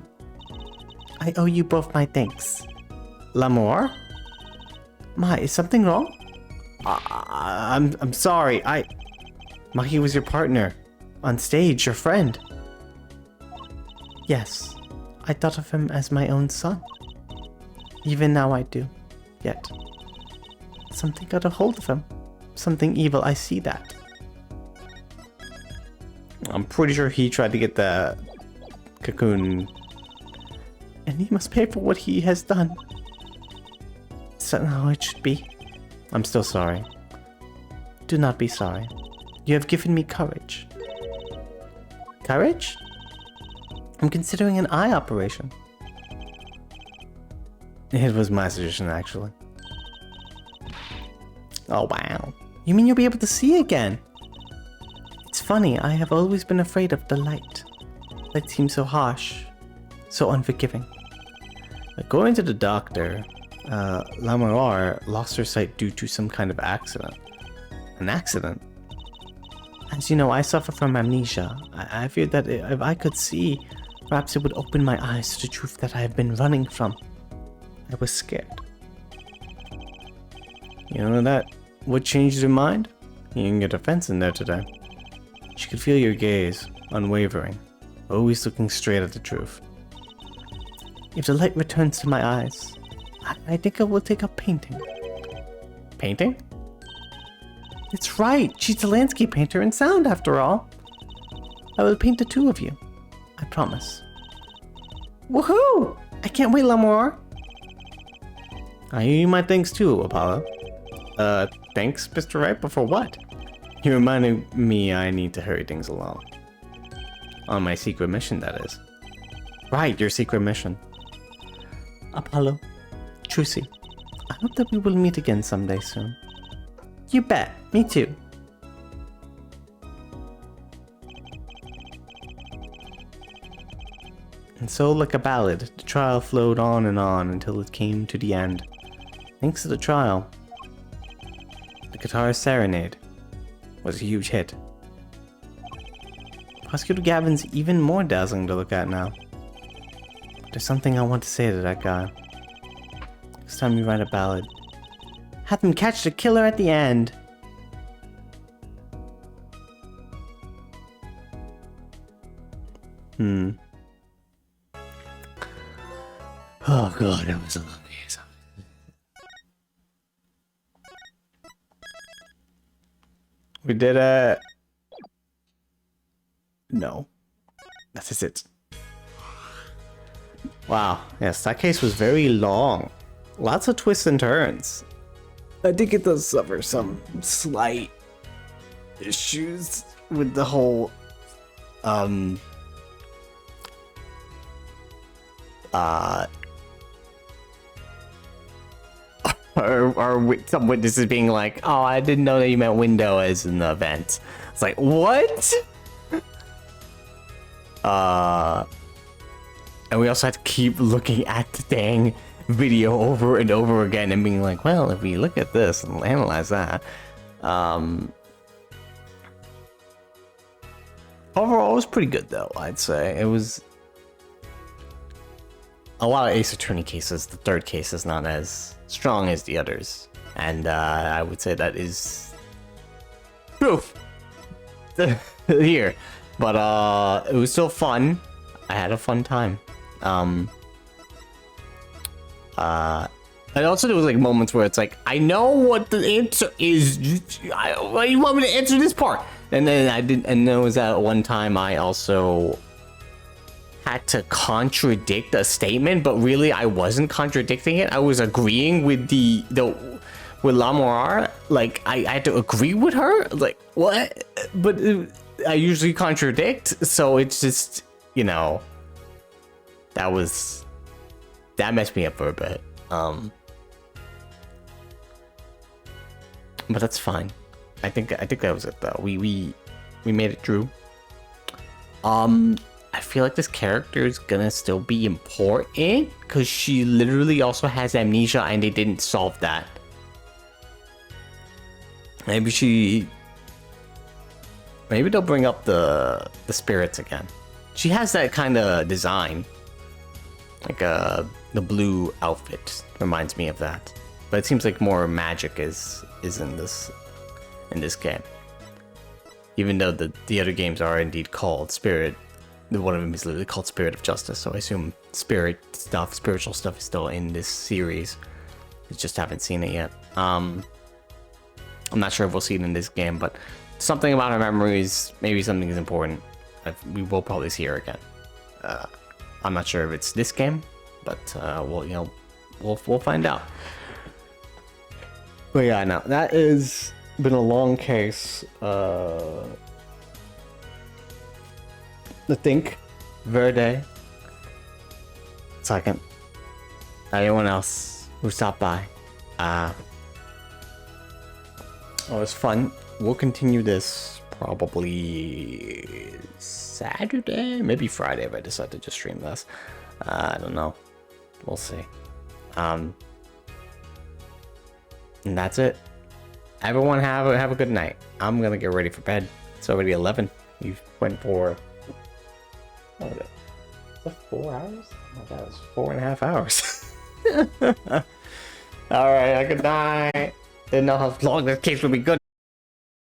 I owe you both my thanks. L'amour? Ma, is something wrong? I'm sorry. Maki was your partner. On stage, your friend. Yes, I thought of him as my own son. Even now I do. Yet, something got a hold of him. Something evil, I see that. I'm pretty sure he tried to get the cocoon. And he must pay for what he has done. Is that how it should be? I'm still sorry. Do not be sorry. You have given me courage. Courage? I'm considering an eye operation. It was my suggestion, actually. Oh, wow. You mean you'll be able to see again? It's funny, I have always been afraid of the light. Light seems so harsh, so unforgiving. According to the doctor, Lamar lost her sight due to some kind of accident. An accident? As you know, I suffer from amnesia. I feared that if I could see, perhaps it would open my eyes to the truth that I have been running from. I was scared. You know that? What changed your mind? You didn't get a fence in there today. She could feel your gaze, unwavering, always looking straight at the truth. If the light returns to my eyes, I think I will take up painting. Painting? It's right. She's a landscape painter and sound, after all. I will paint the two of you. I promise. Woohoo! I can't wait, Lamar. I owe you my thanks too, Apollo. Thanks, Mr. Right, but for what? You reminded me I need to hurry things along. On my secret mission, that is. Right, your secret mission. Apollo, Trucy, I hope that we will meet again someday soon. You bet, me too. And so, like a ballad, the trial flowed on and on until it came to the end. Thanks to the trial, the guitar serenade was a huge hit. Prosecutor Gavin's even more dazzling to look at now. There's something I want to say to that guy. Next time you write a ballad, have them catch the killer at the end. Oh god, that was a long day. We did it. No. That is it. Wow. Yes, that case was very long. Lots of twists and turns. I think it does suffer some slight issues with the whole or some witnesses being like, oh, I didn't know that you meant window as an event. It's like, what? And we also had to keep looking at the dang video over and over again and being like, well, if we look at this and analyze that. Overall, it was pretty good, though, I'd say. It was a lot of Ace Attorney cases. The third case is not as strong as the others. And I would say that is proof here. But it was still fun. I had a fun time. And also there was like moments where it's like, I know what the answer is. Why do you want me to answer this part? And then I didn't. And there was that one time I also had to contradict a statement, but really I wasn't contradicting it. I was agreeing with with Lamar. Like I had to agree with her. Like what? But I usually contradict, so it's just, you know, that messed me up for a bit. But that's fine. I think that was it though. We made it through. I feel like this character is gonna still be important because she literally also has amnesia and they didn't solve that. Maybe they'll bring up the spirits again. She has that kind of design, like the blue outfit reminds me of that. But it seems like more magic is in this game. Even though the other games are indeed called Spirit, one of them is literally called Spirit of Justice. So I assume spiritual stuff is still in this series. I just haven't seen it yet. I'm not sure if we'll see it in this game, but something about her memories, maybe something is important. We will probably see her again. I'm not sure if it's this game, but we'll find out. But yeah, no, that has been a long case. I think Verde second. anyone else who stopped by. It was fun. We'll continue this probably Saturday, maybe Friday if I decide to just stream this. I don't know. We'll see. And that's it. Everyone have a good night. I'm gonna get ready for bed. It's already 11. We went for what was it? Is that 4 hours? Oh my god, it's 4.5 hours. All right, good night. Didn't know how long this case would be good.